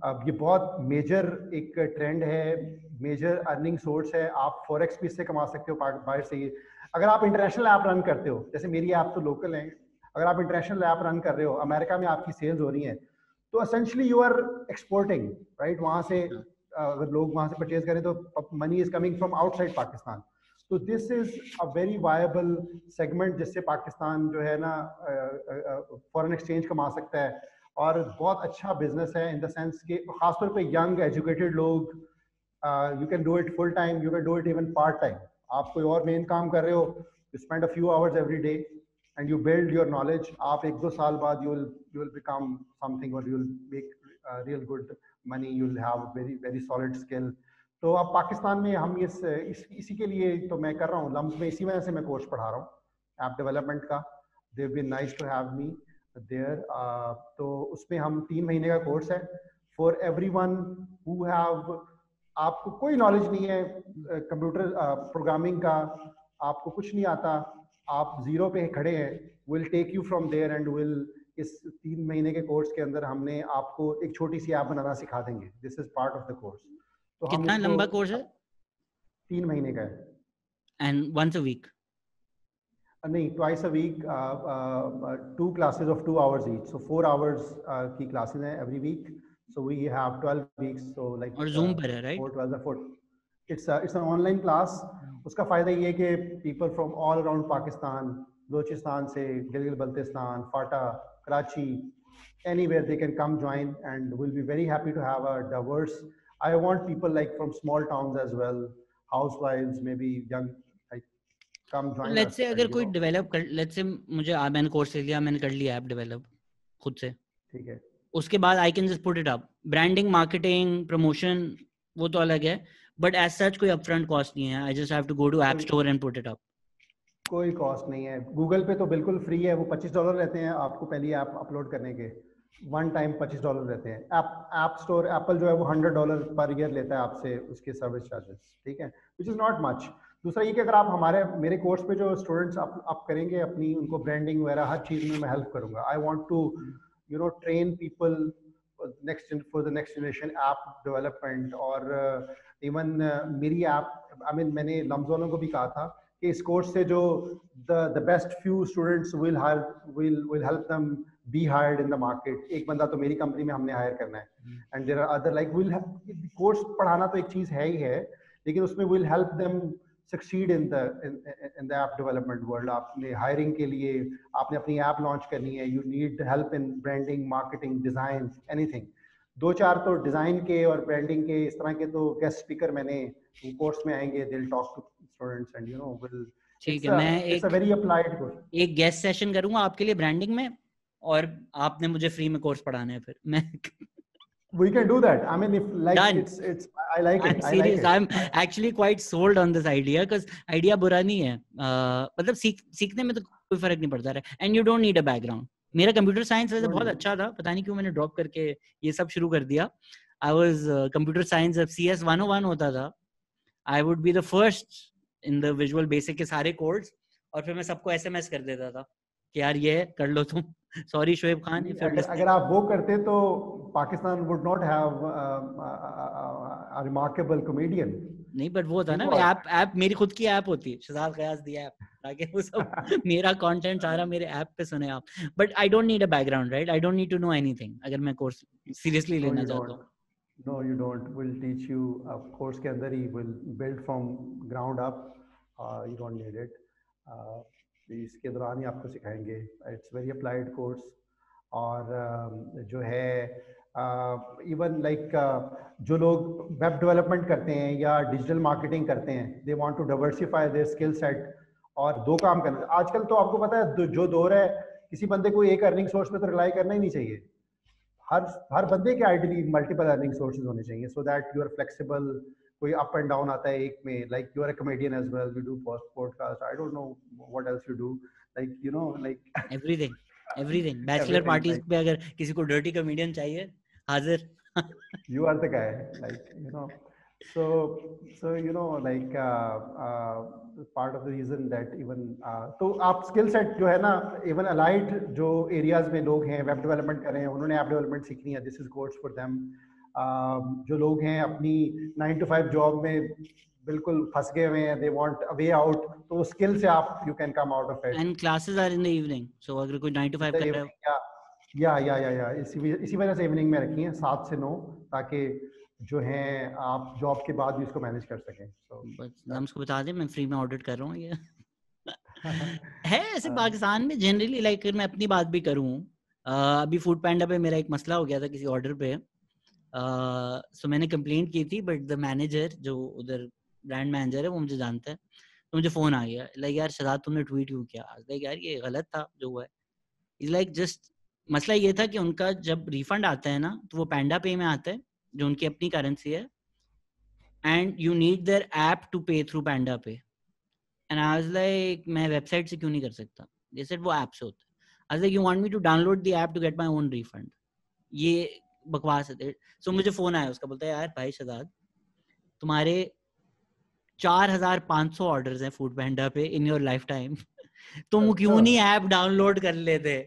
अब ये बहुत मेजर एक ट्रेंड है, मेजर अर्निंग सोर्स है। आप फॉरेक्स भी इससे कमा सकते हो बाहर से ही। अगर आप इंटरनेशनल ऐप रन करते हो, जैसे मेरी ऐप तो लोकल है, अगर आप इंटरनेशनल ऐप रन कर रहे हो, अमेरिका में आपकी सेल्स हो रही हैं, तो essentially you are exporting, right? वहाँ से अगर लोग वहाँ से परचेज करें तो money is coming from outside Pakistan. तो this is a very viable segment जिससे पाकिस्तान जो है ना फॉरेन एक्सचेंज कमा सकता है, और बहुत अच्छा बिजनेस है इन द सेंस कि खासतौर पे यंग एजुकेटेड लोग, you can do it full time, you can do it even part time. आप कोई और मेन काम कर रहे हो, you spend a few hours every day and you build your knowledge. आप 1-2 साल बाद यू विल बिकम समथिंग, और you will make real good money, you will have very very solid skill. तो अब पाकिस्तान में हम इसी के लिए तो मैं कर रहा हूँ लम्स में, इसी वजह से मैं कोर्स पढ़ा रहा हूँ ऐप डेवलपमेंट का. They have been nice to have me there. तो उसमें हम 3 महीने का कोर्स है फॉर एवरीवन हु हैव, आपको कोई नॉलेज नहीं है कंप्यूटर प्रोग्रामिंग का, आपको कुछ नहीं आता, आप जीरो पे खड़े हैं, will take you from there and will, इस 3 महीने के कोर्स के अंदर हमने आपको एक छोटी सी ऐप बनाना सिखा देंगे. This is part of the course. तो हम कितना लंबा कोर्स है? 3 महीने का है. And once a week? नहीं, twice a week, 2 classes of 2 hours each, so 4 hours की क्लासेस हैं every week. So we have 12 weeks, so like और Zoom पर है, right? 4 12 4. It's an online class. उसका फायदा ये है कि people from all around Pakistan, Balochistan से, गिलगित बल्तिस्तान, फाटा, Karachi, anywhere they can come join, and we'll be very happy to have a diverse. I want people like from small towns as well, housewives, maybe young, like come join us. Let's say अगर कोई develop कर, let's say मुझे मैंने course ले लिया, मैंने कर लिया ऐप डेवलप खुद से, ठीक है, उसके बाद I can just put it up. Branding, marketing, promotion वो तो अलग है, बट एज सच कोई अपफ्रंट कॉस्ट नहीं है. I just have to go to app store and put it up. कोई कॉस्ट नहीं है. गूगल पे तो बिल्कुल फ्री है, वो $25 रहते हैं आपको पहली ऐप अपलोड करने के, वन टाइम $25 रहते हैं. ऐप स्टोर, एप्पल जो है वो $100 पर ईयर लेता है आपसे उसके सर्विस चार्जेस, ठीक है, विच इज़ नॉट मच. दूसरा ये कि अगर आप मेरे कोर्स पे जो स्टूडेंट्स आप करेंगे अपनी, उनको ब्रांडिंग वगैरह हर चीज़ में मैं हेल्प करूँगा. I want to train people for the next generation app development. और इवन मेरी ऐप, मैंने लम्स वालों को भी कहा था कि इस कोर्स से जो the best few students will help them be hired in the market. एक बंदा तो मेरी कंपनी में हमने हायर करना है, and there are other like course पढ़ाना तो एक चीज है ही है, लेकिन उसमें will help them succeed in the app development world. आपने हायरिंग के लिए आपने अपनी ऐप लॉन्च करनी है, you need help in branding, marketing, design, anything. 2-4 तो डिजाइन के और ब्रांडिंग के इस तरह के तो गेस्ट स्पीकर मैंने कोर्स में आएंगे, they'll talk to students and will. ठीक है, मैं it's a very applied course. एक गेस्ट सेशन करूंगा आपके लिए ब्रांडिंग में, और आपने मुझे फ्री में कोर्स पढ़ाना है फिर. मैं We can do that. If like Done. it's I like it. I'm serious. I'm actually quite sold on this idea because idea बुरा नहीं है. मतलब सीखने में तो कोई फर्क नहीं पड़ता है. And you don't need a background. मेरा कंप्यूटर साइंस वैसे बहुत अच्छा था, पता नहीं क्यों मैंने ड्रॉप करके ये सब शुरू कर दिया. I was कंप्यूटर साइंस, जब CS 101 होता था, I would be the first in the Visual Basic के सारे कोर्स, और फिर मैं सबको SMS कर देता था कि यार ये कर लो तुम. सॉरी शोएब खान, अगर आप वो करते तो Pakistan would not have a remarkable comedian. नहीं, बट वो था ना, ऐप मेरी खुद की ऐप होती है, शहजाद गयास दी ऐप, ताकि वो सब मेरा कंटेंट सारा मेरे ऐप पे सुने आप. But I don't need a background, right? I don't need to know anything अगर मैं कोर्स सीरियसली लेना चाहता हूं. No, you don't. We'll teach you. Course के अंदर ही will build from ground up. You don't need it. इसके दौरान ही आपको सिखाएंगे. It's very applied course. और जो है इवन लाइक जो लोग वेब डेवलपमेंट करते हैं या डिजिटल मार्केटिंग करते हैं, they want to diversify their skill set और 2 काम करना. आजकल तो आपको पता है जो दौर है, किसी बंदे को एक अर्निंग सोर्स पे तो रिलाई करना ही नहीं चाहिए. हर बंदे के आइडियली मल्टीपल अर्निंग सोर्सेज होने चाहिए, so that you are flexible. कोई अप एंड डाउन आता है एक में, like you are a comedian as well, you do podcast, I don't know what else you do, like everything. Bachelor parties पे अगर किसी को डर्टी कॉमेडियन चाहिए, हाजिर. You are the guy, so part of the reason that even तो आप skill set जो है ना, इवन अलाइड जो एरियाज में लोग हैं वेब डेवलपमेंट कर रहे हैं, उन्होंने ऐप डेवलपमेंट सीखनी है, this is course for them. जो लोग हैं अपनी 9 to 5 जॉब में बिल्कुल फंस गए हुए हैं, they want a way out, तो स्किल से आप you can come out of it. And classes are in the evening, so अगर कोई 9 to 5 कर रहा है, या इसी वजह से इवनिंग में रखी है 7 से 9, ताकि जो हैं आप जॉब के बाद भी इसको मैनेज कर सकें। बस नाम उसको बता दें, मैं फ्री में ऑडिट कर रहा हूँ ये। है ऐसे पाकिस्तान में जनरली, लाइक मैं अपनी बात भी करूँ, अभी फूड पैंडा पे मेरा एक मसला हो गया था किसी ऑर्डर पे, सो मैंने कंप्लेंट की थी, बट द मैनेजर जो उधर ब्रांड मैनेजर है वो मुझे जानता है, तो मुझे फोन आ गया, लाइक यार शहजाद तुमने ट्वीट क्यों किया, लाइक यार ये गलत था जो हुआ है। इज लाइक जस्ट मसला ये था कि उनका जब रिफंड आता है ना तो वो पैंडा पे में आता है जो उनकी अपनी करेंसी है, and you need their app to pay through Panda pay. And I was like मैं वेबसाइट से क्यों नहीं कर सकता, दे सेड वो ऐप से होता है। I was like you want me to download the app to get my own refund, ये बकवास है। सो मुझे फोन आया उसका, बोलता है यार भाई शहजाद तुम्हारे 4500 ऑर्डर्स हैं फूड पैंडा पे इन योर लाइफ टाइम, तुम क्यों नहीं ऐप डाउनलोड कर लेते।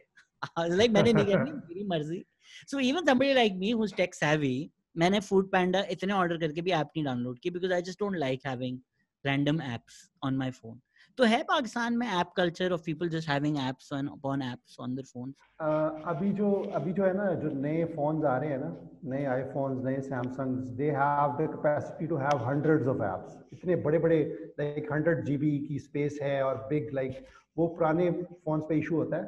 लाइक मैंने नहीं करनी, मेरी मर्जी। So even somebody like me who's tech savvy, मैंने फूड पैंडा इतने ऑर्डर करके भी ऐप नहीं डाउनलोड की, because I just don't like having random apps on my phone. तो है पाकिस्तान में app culture of people just having apps on apps on their phones? अभी जो है ना, जो नए फोन्स आ रहे हैं ना, नए आईफोन्स, नए Samsungs, they have the capacity to have hundreds of apps, इतने बड़े बड़े, लाइक 100 GB की स्पेस है और बिग, लाइक वो पुराने फोन्स पे इशू होता है,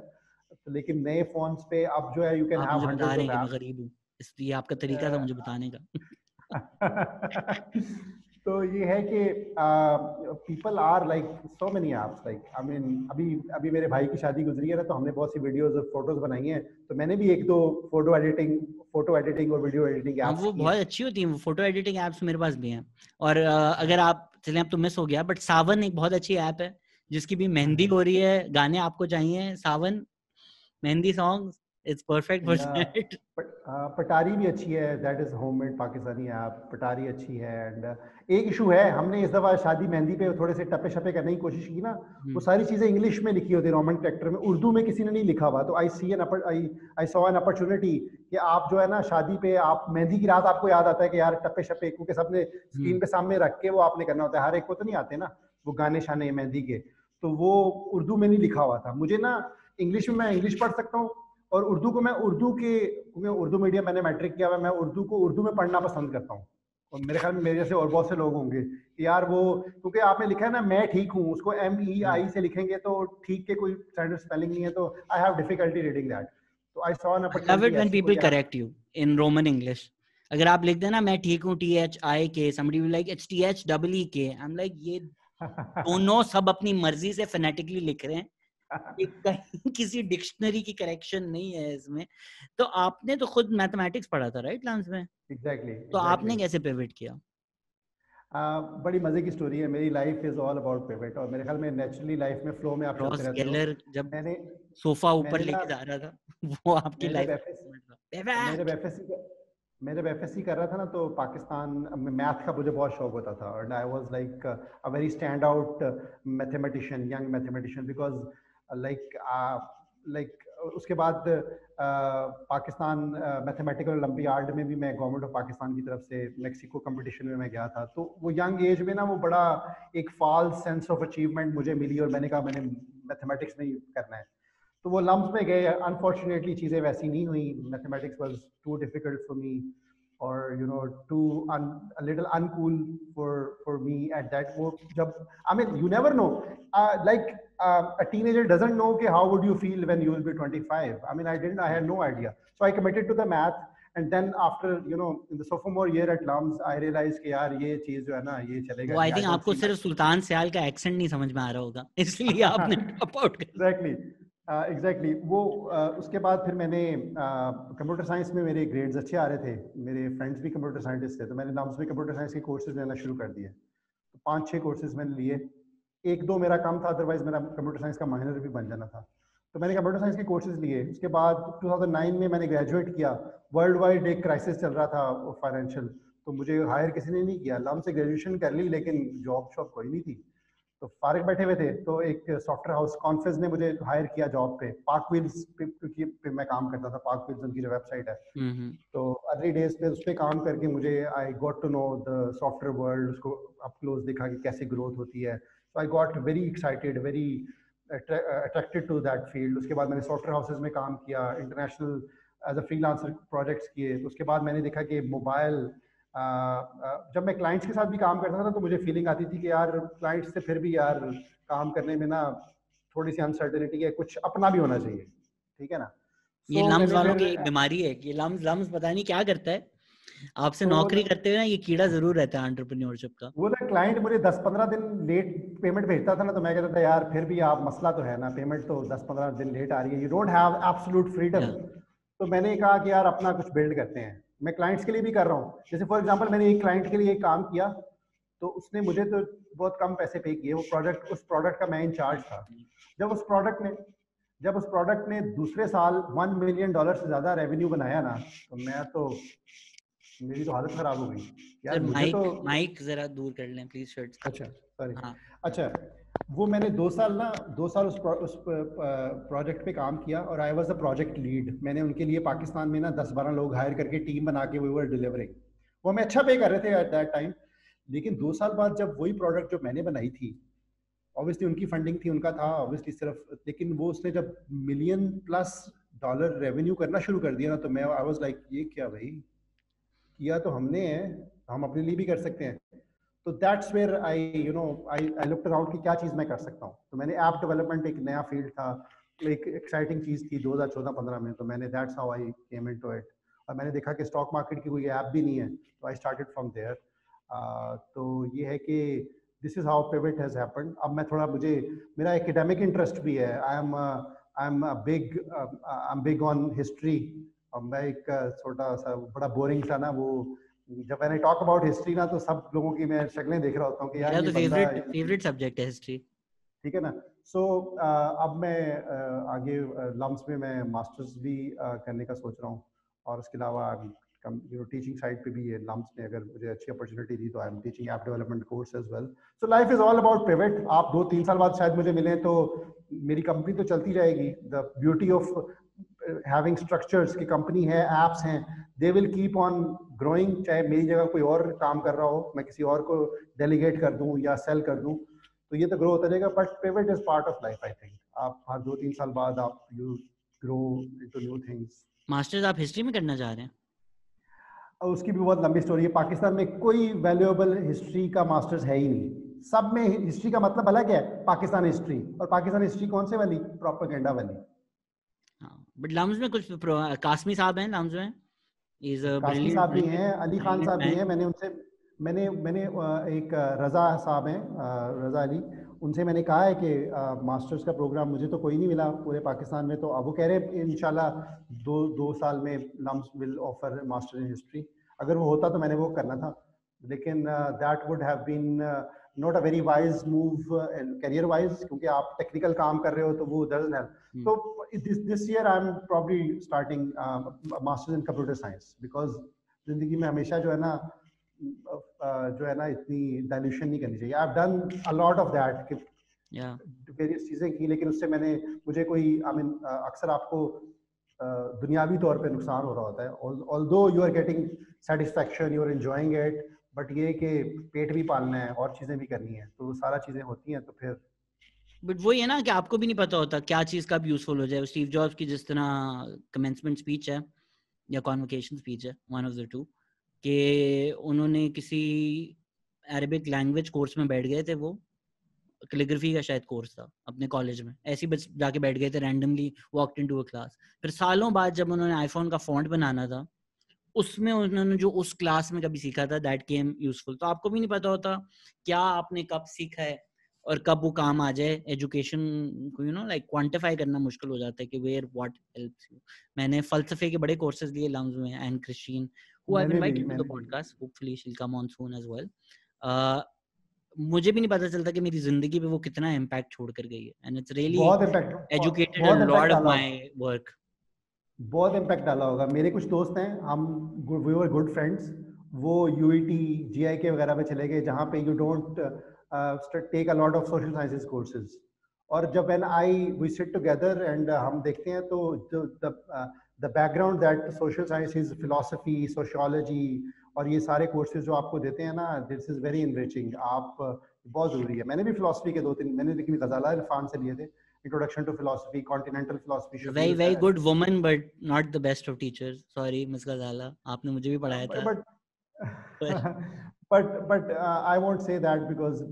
तो लेकिन नए फोन्स पे अब जो है यू कैन आप हैव मुझे बता हंड्रेड्स रहे ऑफ हैं कि मैं एप्स। गरीब हूँ, इसलिए आपका तरीका था मुझे बताने का। तो ये है कि people are like so many apps, like I mean अभी अभी मेरे भाई की शादी गुजरी है ना, तो हमने बहुत सी वीडियोस और फोटोज बनाई हैं, तो मैंने भी एक दो फोटो एडिटिंग और वीडियो एडिटिंग हाँ एप्स वो की हैं। बहुत अच्छी होती है, वो फोटो एडिटिंग एप्स मेरे पास भी हैं। और अगर आप चलें, अब तो मिस हो गया, बट सावन एक बहुत अच्छी ऐप है जिसकी भी मेहंदी हो रही है, गाने आपको चाहिए, Saavn mehndi songs, it's perfect for या दैट। पटारी भी अच्छी है, that is homemade Pakistani app, Patari अच्छी है। एंड एक इशू है, हमने इस दफ़ा शादी मेहंदी पे थोड़े से टप्पे शप्पे करने की कोशिश की ना, वो सारी चीज़ें इंग्लिश में लिखी होती है, रोमन कैरेक्टर में, उर्दू में किसी ने नहीं लिखा हुआ। तो आई सॉ एन अपॉर्चुनिटी कि आप जो है ना शादी पे, आप मेहंदी की रात आपको याद आता है कि यार टप्पे शप्पे, क्योंकि सबने स्क्रीन पे सामने रख के वो आपने करना होता है, हर एक को तो नहीं आते ना वो गाने शाने मेहंदी के, तो वो उर्दू में नहीं लिखा हुआ था। मुझे ना इंग्लिश में, मैं इंग्लिश पढ़ सकता हूँ, और उर्दू को मैं उर्दू मीडियम मैंने मैट्रिक किया हुआ है, मैं उर्दू को उर्दू में पढ़ना पसंद करता हूँ। और मेरे ख्याल में मेरे जैसे और बहुत से लोग होंगे कि यार वो, क्योंकि आपने लिखा है ना मैं ठीक हूँ, उसको MEI से लिखेंगे तो ठीक के कोई स्टैंडर्ड स्पेलिंग नहीं है, तो I have difficulty reading that. तो I saw an I love opportunity, it when ऐसी पीपल कोई app. Correct you in Roman English. अगर आप लिख देना मैं ठीक हूँ THIK, somebody will like it's THEEK, I'm like ये दोनों सब अपनी मर्जी से फोनेटिकली लिख रहे हैं, ये कहीं किसी डिक्शनरी की करेक्शन नहीं है इसमें। तो आपने तो खुद मैथमेटिक्स पढ़ा था राइट लांस में, एग्जैक्टली तो एग्जैक्टली। आपने कैसे पिवट किया? बड़ी मजे की स्टोरी है, मेरी life is all about pivot, और मेरे ख्याल में नेचुरली लाइफ में फ्लो में आप चलते रॉस रहते हो। गेलर जब मैंने सोफा ऊपर मैंने ना लेके जा रहा था वो आपकी मैं जब लाइफ एफएस मैं जब पिवट। एफएससी मैं जब एफएससी कर रहा था ना, तो पाकिस्तान में मैथ का मुझे बहुत शौक होता था, and I was like a very stand out mathematician, young mathematician, because like like उसके बाद पाकिस्तान मैथमेटिकल ओलंपियाड में भी मैं गवर्नमेंट ऑफ पाकिस्तान की तरफ से मैक्सिको कंपटीशन में मैं गया था। तो वो यंग एज में ना वो बड़ा एक फॉल्स सेंस ऑफ अचीवमेंट मुझे मिली, और मैंने कहा मैंने मैथमेटिक्स में ही करना है, तो वो लम्स में गए। अनफॉर्चुनेटली चीज़ें वैसी नहीं हुई, mathematics was too difficult for me, और you know too little uncool for me at that. वो जब I mean you never know, like a teenager doesn't know कि how would you feel when you will be 25. I mean I had no idea, so I committed to the math, and then after you know in the sophomore year at LUMS I realized कि यार ये चीज़ जो है ना ये चलेगा वो आई नहीं, I थिंक don't आपको see my सिर्फ सुल्तान सियाल का एक्सेंट नहीं समझ में आ रहा होगा इसलिए आपने ड्रॉप आउट कर। Exactly exactly. वो उसके बाद फिर मैंने कंप्यूटर साइंस में मेरे ग्रेड्स अच्छे आ रहे थे, मेरे फ्रेंड्स भी कंप्यूटर साइंटिस्ट थे, तो मैंने लम्स में कंप्यूटर साइंस के कोर्सेज लेना शुरू कर दिए। तो 5-6 कोर्सेज मैंने लिए, एक दो मेरा कम था, अदरवाइज मेरा कंप्यूटर साइंस का माइनर भी बन जाना था। तो मैंने कंप्यूटर साइंस के कोर्सेज लिए। उसके बाद 2009 में मैंने ग्रेजुएट किया। वर्ल्ड वाइड एक क्राइसिस चल रहा था फाइनेंशियल, तो मुझे हायर किसी ने नहीं किया। लम से ग्रेजुएशन कर ली, लेकिन जॉब शॉब कोई नहीं थी, तो फारिग बैठे हुए थे। तो एक सॉफ्टवेयर हाउस कॉन्फ्रेंस ने मुझे हायर किया जॉब पे, पार्क व्हील्स पे, क्योंकि पे मैं काम करता था, पार्क व्हील्स उनकी जो वेबसाइट है। तो अर्ली डेज पे उस पर काम करके मुझे I got to know the software world, उसको अप क्लोज देखा कि कैसे ग्रोथ होती है। So I got very excited, very attracted to that field. उसके बाद मैंने सॉफ्टवेयर हाउसेज में काम किया, international as a freelancer projects किए। तो उसके बाद मैंने देखा कि मोबाइल जब मैं क्लाइंट्स के साथ भी काम करता था तो मुझे फीलिंग आती थी कि यार क्लाइंट्स से फिर भी यार काम करने में ना थोड़ी सी अनसर्टेनिटी है, कुछ अपना भी होना चाहिए, ठीक है ना। ये सो लम्स मैंने वालों फिर की एक बीमारी है कि लम्स पता नहीं क्या करता है, आपसे तो नौकरी करते हुए ना ये कीड़ा जरूर रहता है एंटरप्रेन्योरशिप का। वो ना क्लाइंट मुझे 10-15 दिन लेट पेमेंट भेजता था ना, तो मैं कहता था यार फिर भी आप मसला तो है ना, पेमेंट तो 10-15 दिन लेट आ रही है, you don't have absolute freedom. या तो मैंने कहा कि यार अपना कुछ बिल्ड करते हैं। मैं क्लाइंट्स के लिए भी कर रहा हूँ, जैसे फॉर एग्जांपल मैंने एक क्लाइंट के लिए एक काम किया तो उसने मुझे तो बहुत कम पैसे पे किए, वो प्रोडक्ट, उस प्रोडक्ट का मैं इंचार्ज था। जब उस प्रोडक्ट ने जब उस प्रोडक्ट ने दूसरे साल $1 मिलियन से ज्यादा रेवेन्यू बनाया ना, तो मेरी तो हालत खराब हो गई यार। सर मुझे तो माइक माइक जरा दूर कर लें प्लीज शर्ट से। अच्छा सॉरी। हाँ अच्छा, वो मैंने 2 साल उस प्रोजेक्ट पे काम किया और I was the project lead. मैंने उनके लिए पाकिस्तान में ना 10-12 लोग हायर करके टीम बना के वी वर डिलीवरिंग। वो हमें अच्छा पे कर रहे थे एट दैट टाइम। लेकिन 2 साल बाद जब वही प्रोडक्ट जो मैंने बनाई थी, ऑब्वियसली उनकी फंडिंग थी, उनका था ऑब्वियसली सिर्फ, लेकिन वो उसने जब $1 मिलियन रेवेन्यू करना शुरू कर दिया ना, तो मैं आई वाज लाइक ये क्या भाई, किया तो हमने है, हम अपने लिए भी कर सकते हैं। तो that's where I looked around कि क्या चीज़ मैं कर सकता हूँ। तो मैंने ऐप डेवलपमेंट, एक नया फील्ड था, एक एक्साइटिंग चीज़ थी 2014-15 में, तो मैंने that's how I came into it. और मैंने देखा कि स्टॉक मार्केट की कोई ऐप भी नहीं है, तो आई स्टार्टेड फ्रॉम देयर। तो ये है कि this is how pivot has happened. अब मैं थोड़ा, मुझे मेरा एकेडमिक इंटरेस्ट भी है, I am big on history. और मैं एक छोटा सा बड़ा बोरिंग सा ना, वो जब मैंने टॉक अबाउट हिस्ट्री ना, तो सब लोगों की मैं शक्लें देख रहा होता हूँ कि यार मेरा ये तो बंदा, फेवरेट सब्जेक्ट है हिस्ट्री। ठीक है ना। सो अब मैं आगे लम्स में मैं मास्टर्स भी करने का सोच रहा हूँ, और उसके अलावा टीचिंग साइड पे भी है लम्स में, अगर मुझे अच्छी अपॉर्चुनिटी दी तो I am teaching app development course as well. So life is all about pivot. आप 2-3 साल बाद शायद मुझे मिलें तो मेरी कंपनी तो चलती रहेगी। The beauty of having structures की कंपनी है, एप्स हैं, they will keep on growing. चाहे मेरी जगह कोई और काम कर रहा हो, मैं किसी और को डेलीगेट कर दूं या सेल कर दूं, तो ये तो ग्रो होता रहेगा। But pivot is part of life. I think आप हर 2-3 साल बाद आप you grow into new things. Masters आप हिस्ट्री में करना चाह रहे हैं? और उसकी भी बहुत लंबी स्टोरी है। पाकिस्तान में कोई वैल्यूएबल हिस्ट्री का मास्टर्स है ही नहीं। सब में हिस्ट्री का मतलब अलग है, पाकिस्तान हिस्ट्री, और पाकिस्तान हिस्ट्री कौन से वाली, प्रोपेगेंडा वाली। हाँ बट लम्स में कुछ कासमी साहब हैं लम्स में, इज अ कासमी साहब भी हैं, अली खान ब्रिलियंट साहब भी मैन। हैं। मैंने उनसे मैंने एक रज़ा साहब हैं, रज़ा अली, उनसे मैंने कहा है कि मास्टर्स का प्रोग्राम मुझे तो कोई नहीं मिला पूरे पाकिस्तान में, तो अब वो कह रहे हैं इंशाल्लाह 2 साल में LUMS will offer master in history. अगर वो होता तो मैंने वो करना था, लेकिन that would have been not a very wise move career wise, क्योंकि आप टेक्निकल काम कर रहे हो तो वो डजंट हेल्प। तो this year I'm probably starting masters in computer science, because जिंदगी में हमेशा जो है ना इतनी डाइल्यूशन नहीं करनी चाहिए। I've done a lot of that कि वेरियस चीजें की, लेकिन उससे मुझे कोई अक्सर आपको दुनियावी तौर पे नुकसान हो रहा होता है। although you are getting satisfaction, you are enjoying it, but ये कि पेट भी पालना है और चीजें भी करनी है, तो सारा चीजें होती हैं, तो फिर बट वही है ना कि आपको भी नहीं पता होता क्या चीज कब यूजफुल हो जाए। स्टीव जॉब्स की जिस तरह कमेंसमेंट स्पीच है या कॉन्वोकेशन स्पीच है, वन ऑफ द टू, कि उन्होंने किसी अरेबिक लैंग्वेज कोर्स में बैठ गए थे, वो कैलीग्राफी का शायद कोर्स था अपने कॉलेज में, ऐसे ही बस जाके बैठ गए थे randomly, walked into a class. फिर सालों बाद जब उन्होंने आईफोन का फॉन्ट बनाना था, उसमें उन्होंने जो उस क्लास में कभी सीखा था दैट केम यूजफुल। तो आपको भी नहीं पता होता क्या आपने कब सीखा है और कब वो काम आ जाए। एजुकेशन को लाइक क्वांटिफाई करना मुश्किल हो जाता है कि वेयर व्हाट हेल्प्स यू। मैंने फलसफे के बड़े कोर्सेज लिए लम्स में, and Christine who I have invited to the podcast, hopefully she will come on soon as well. मुझे भी नहीं पता चलता कि मेरी जिंदगी पे वो कितना इम्पैक्ट छोड़ कर गई है, and it's really educated a lot of my work. बहुत इम्पैक्ट डाला होगा। मेरे कुछ दोस्त हैं, हम वी वर गुड फ्रेंड्स, वो यूईटी जीआईके वगैरह में चले गए, जहाँ पे you don't take a lot of social sciences courses. और जब when we sit together and हम देखते हैं, तो the background that social sciences, philosophy, sociology और ये सारे कोर्सेज जो आपको देते हैं ना, दिस इज वेरी इनरिचिंग। आप बहुत ज़रूरी है। मैंने भी फिलोसफी के 2-3 मैंने, लेकिन ग़ज़ाला इरफान से लिए थे, introduction to philosophy, continental philosophy, very good woman but not the best of teachers, sorry miss Ghazala, आपने मुझे भी पढ़ाया था। But but I won't say that because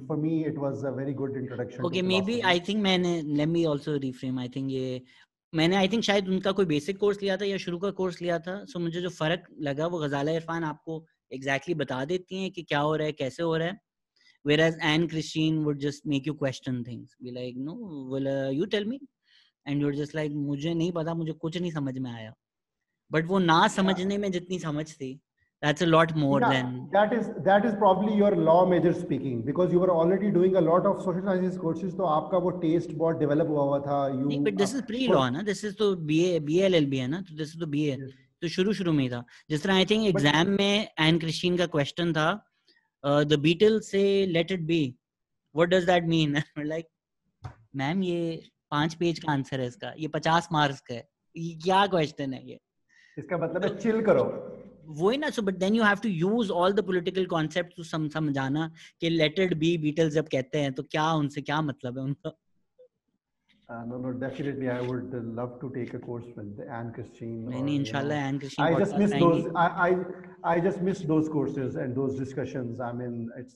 for me it was a very good introduction Okay, to maybe philosophy. I think मैंने let me also reframe. I think ये मैंने I think शायद उनका कोई बेसिक कोर्स लिया था या शुरू का कोर्स लिया था. So मुझे जो फर्क लगा वो गजाला इरफान आपको exactly बता देती हैं कि क्या हो रहा है, कैसे हो रहा है. Whereas Anne Christine would just make you question things. Be like, no, well, you tell me. And you're just like, मुझे नहीं पता, मुझे कुछ नहीं समझ में आया. But वो ना समझने में जितनी समझ थी, that's a lot more Yeah, than. that is probably your law major speaking because you were already doing a lot of social sciences courses. तो आपका वो taste बहुत develop हुआ था. नहीं, but this is pre-law ना, this is तो BA LLB है ना, तो this is तो BA. Yes. तो शुरू में ही था. जिस तरह I think exam में Anne Christine का question था, the Beatles say let it be. What does that mean? Like, ma'am ये 5 पेज का आंसर है इसका, ये 50 मार्क्स का है, ये क्या क्वेश्चन है ये? इसका मतलब है chill करो. वही ना. So but then you have to use all the political concepts to समझाना कि let it be Beatles जब कहते हैं तो क्या उनसे क्या मतलब है उनका. No, definitely I would love to take a course with Anne Christine. नहीं, इंशाल्लाह Anne Christine I just podcast miss आएंगी. those. I just miss those courses and those discussions. I mean, it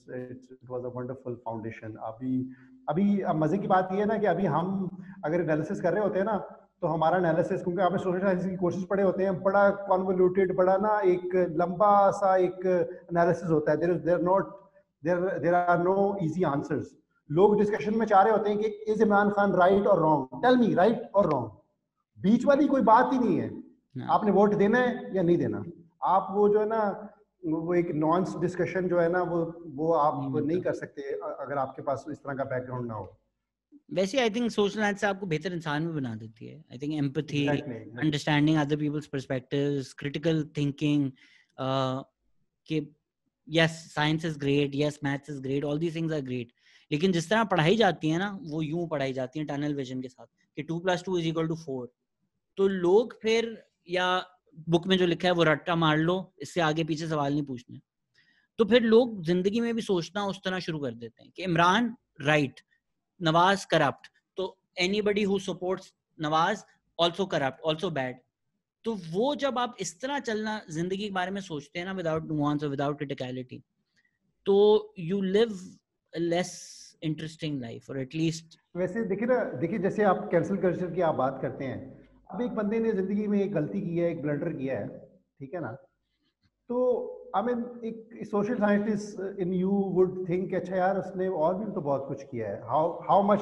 was a wonderful foundation. अभी मजे की बात ये है ना कि अभी हम अगर एनालिसिस कर रहे होते हैं ना तो हमारा एनालिसिस, क्योंकि आपने सोशल साइंस की कोर्सेज पढ़े होते हैं, बड़ा कॉन्वोल्यूटेड, बड़ा ना एक लंबा सा एक एनालिसिस होता है. There are no easy answers. लोग डिस्कशन में चाह रहे होते हैं कि इज इमरान खान राइट और रॉन्ग, टेल मी राइट और रॉन्ग. बीच वाली कोई बात ही नहीं है. आपने वोट देना है या नहीं देना. आप वो जो है ना वो एक नॉन्स डिस्कशन जो है ना वो आप नहीं कर सकते अगर आपके पास इस तरह का बैकग्राउंड ना हो. वैसे आई थिंक सोशल साइंस से आपको बेहतर इंसान भी बना देती है. I think empathy, understanding other people's perspectives, critical thinking, कि yes science is great, yes maths is great, all these things are great, लेकिन जिस तरह पढ़ाई जाती है ना वो यूं पढ़ाई जाती है टनल विजन के साथ कि 2+2 = 4. तो लोग फिर या बुक में जो लिखा है वो रट्टा मार लो, इससे आगे पीछे सवाल नहीं पूछने. तो फिर लोग जिंदगी में भी सोचना उस तरह शुरू कर देते हैं कि इमरान राइट, नवाज करप्ट, तो anybody who supports Nawaz also corrupt, also bad. तो वो जब आप इस तरह चलना जिंदगी के बारे में सोचते हैं ना विदाउट नुआंस और विदाउट क्रिटिकलिटी, तो you live less interesting life, और एटलीस्ट. वैसे देखिए जैसे आप कैंसिल कल्चर की आप बात करते हैं. अब एक बंदे ने जिंदगी में एक गलती की है, एक ब्लंडर किया है, ठीक है ना, तो आई मीन एक social scientist in you would think अच्छा यार उसने और भी तो बहुत कुछ किया है. हाउ मच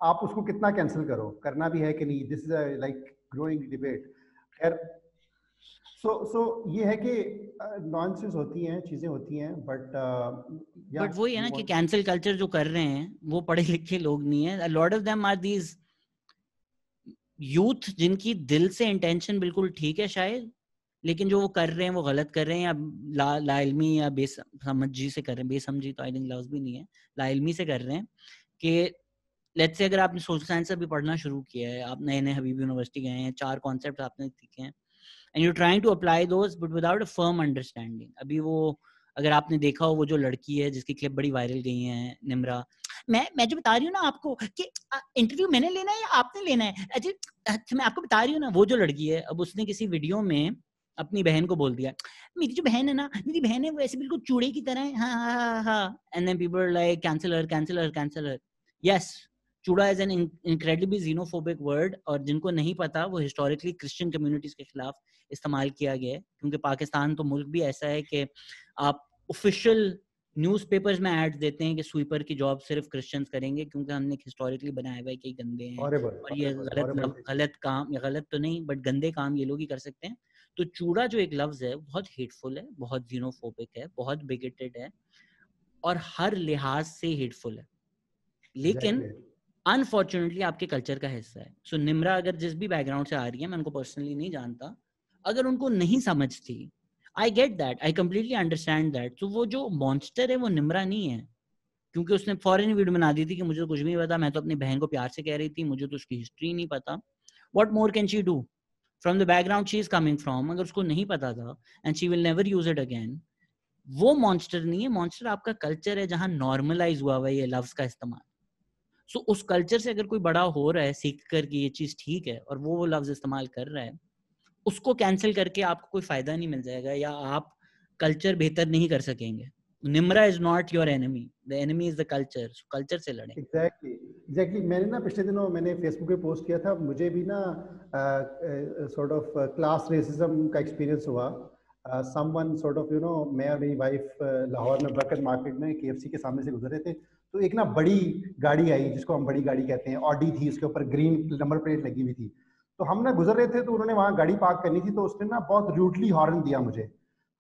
आप उसको कितना कैंसिल करो, करना भी है कि नहीं. This is like growing debate. खैर सो ये है कि नॉनसेंस होती हैं, चीजें होती हैं, बट वही है ना कि कैंसिल कल्चर जो कर रहे हैं वो पढ़े लिखे लोग नहीं है. A lot of them are these youth जिनकी दिल से इंटेंशन बिल्कुल ठीक है शायद, लेकिन जो वो कर रहे हैं वो गलत कर रहे हैं, या लाइल्मी या बेसमझी से कर रहे हैं. बेसमझी तो आई थिंक लफ्ज भी नहीं है, लाइल्मी से कर रहे हैं. कि लेट्स से अगर आपने सोशल साइंस अभी पढ़ना शुरू किया है, आप नए नए हबीब यूनिवर्सिटी गए हैं, 4 कॉन्सेप्ट आपने सीखे हैं, and you trying to apply those but without a firm understanding. अभी वो अगर आपने देखा हो वो जो लड़की है जिसकी क्लिप बड़ी वायरल गई है, निम्रा, मैं जो बता रही हूँ ना आपको कि इंटरव्यू मैंने लेना है या आपने लेना है, अच्छा मैं आपको बता रही हूँ ना, वो जो लड़की है, अब उसने किसी वीडियो में अपनी बहन को बोल दिया मेरी जो बहन है ना, मेरी बहन है वो ऐसे बिल्कुल चूड़े की तरह है, हाँ हाँ हाँ हाँ, and then people like cancel her cancel her cancel her. Yes, chura is an incredibly xenophobic word, और जिनको नहीं पता वो हिस्टोरिकली क्रिश्चियन कम्युनिटीज के खिलाफ इस्तेमाल किया गया है, क्योंकि पाकिस्तान तो मुल्क भी ऐसा है कि आप ऑफिशियल न्यूज़पेपर्स में एड्स देते हैं कि स्वीपर की जॉब सिर्फ क्रिश्चियंस करेंगे, क्योंकि हमने हिस्टोरिकली बनाया हुआ है कि गंदे हैं और ये गलत काम, या गलत तो नहीं बट गंदे काम ये लोग ही कर सकते हैं. तो चूड़ा जो एक लफ्ज है बहुत हेटफुल है, बहुत xenophobic है, बहुत बिगेटेड है और हर लिहाज से हेटफुल है, लेकिन अनफॉर्चुनेटली आपके कल्चर का हिस्सा है. सो निम्रा अगर जिस भी बैकग्राउंड से आ रही है, मैं उनको पर्सनली नहीं जानता, अगर उनको नहीं समझती, I get that, I completely understand that. तो वो जो मॉन्स्टर है वो निम्रा नहीं है, क्योंकि उसने फॉरन वीडियो बना दी थी कि मुझे तो कुछ भी नहीं पता, मैं तो अपनी बहन को प्यार से कह रही थी, मुझे तो उसकी हिस्ट्री नहीं पता. What more can she do from the background she is coming from? अगर उसको नहीं पता था and she will never use it again, वो मॉन्स्टर नहीं है. मॉन्स्टर आपका कल्चर है जहां नॉर्मलाइज हुआ हुआ है ये लफ्ज का इस्तेमाल. सो उस कल्चर से अगर कोई बड़ा हो रहा है सीख कर कि ये चीज ठीक है और वो लफ्ज इस्तेमाल कर रहा है, उसको कैंसिल करके आपको कोई फायदा नहीं मिल जाएगा, या आप कल्चर बेहतर नहीं कर सकेंगे। Nimra is not your enemy, the enemy is the culture, culture से लड़ें। एग्जैक्टली मैंने ना पिछले दिनों मैंने फेसबुक पे पोस्ट किया था, मुझे भी ना सॉर्ट ऑफ क्लास रेसिज्म का एक्सपीरियंस हुआ। समवन सॉर्ट ऑफ मैं और मेरी वाइफ लाहौर में बरकत मार्केट में KFC के सामने से गुजर रहे थे, तो एक ना बड़ी गाड़ी आई जिसको हम बड़ी गाड़ी कहते हैं, ऑडी थी, उसके ऊपर ग्रीन नंबर प्लेट लगी हुई थी। तो हम ना गुजर रहे थे, तो उन्होंने वहाँ गाड़ी पार्क करनी थी, तो उसने ना बहुत रूडली हॉर्न दिया मुझे,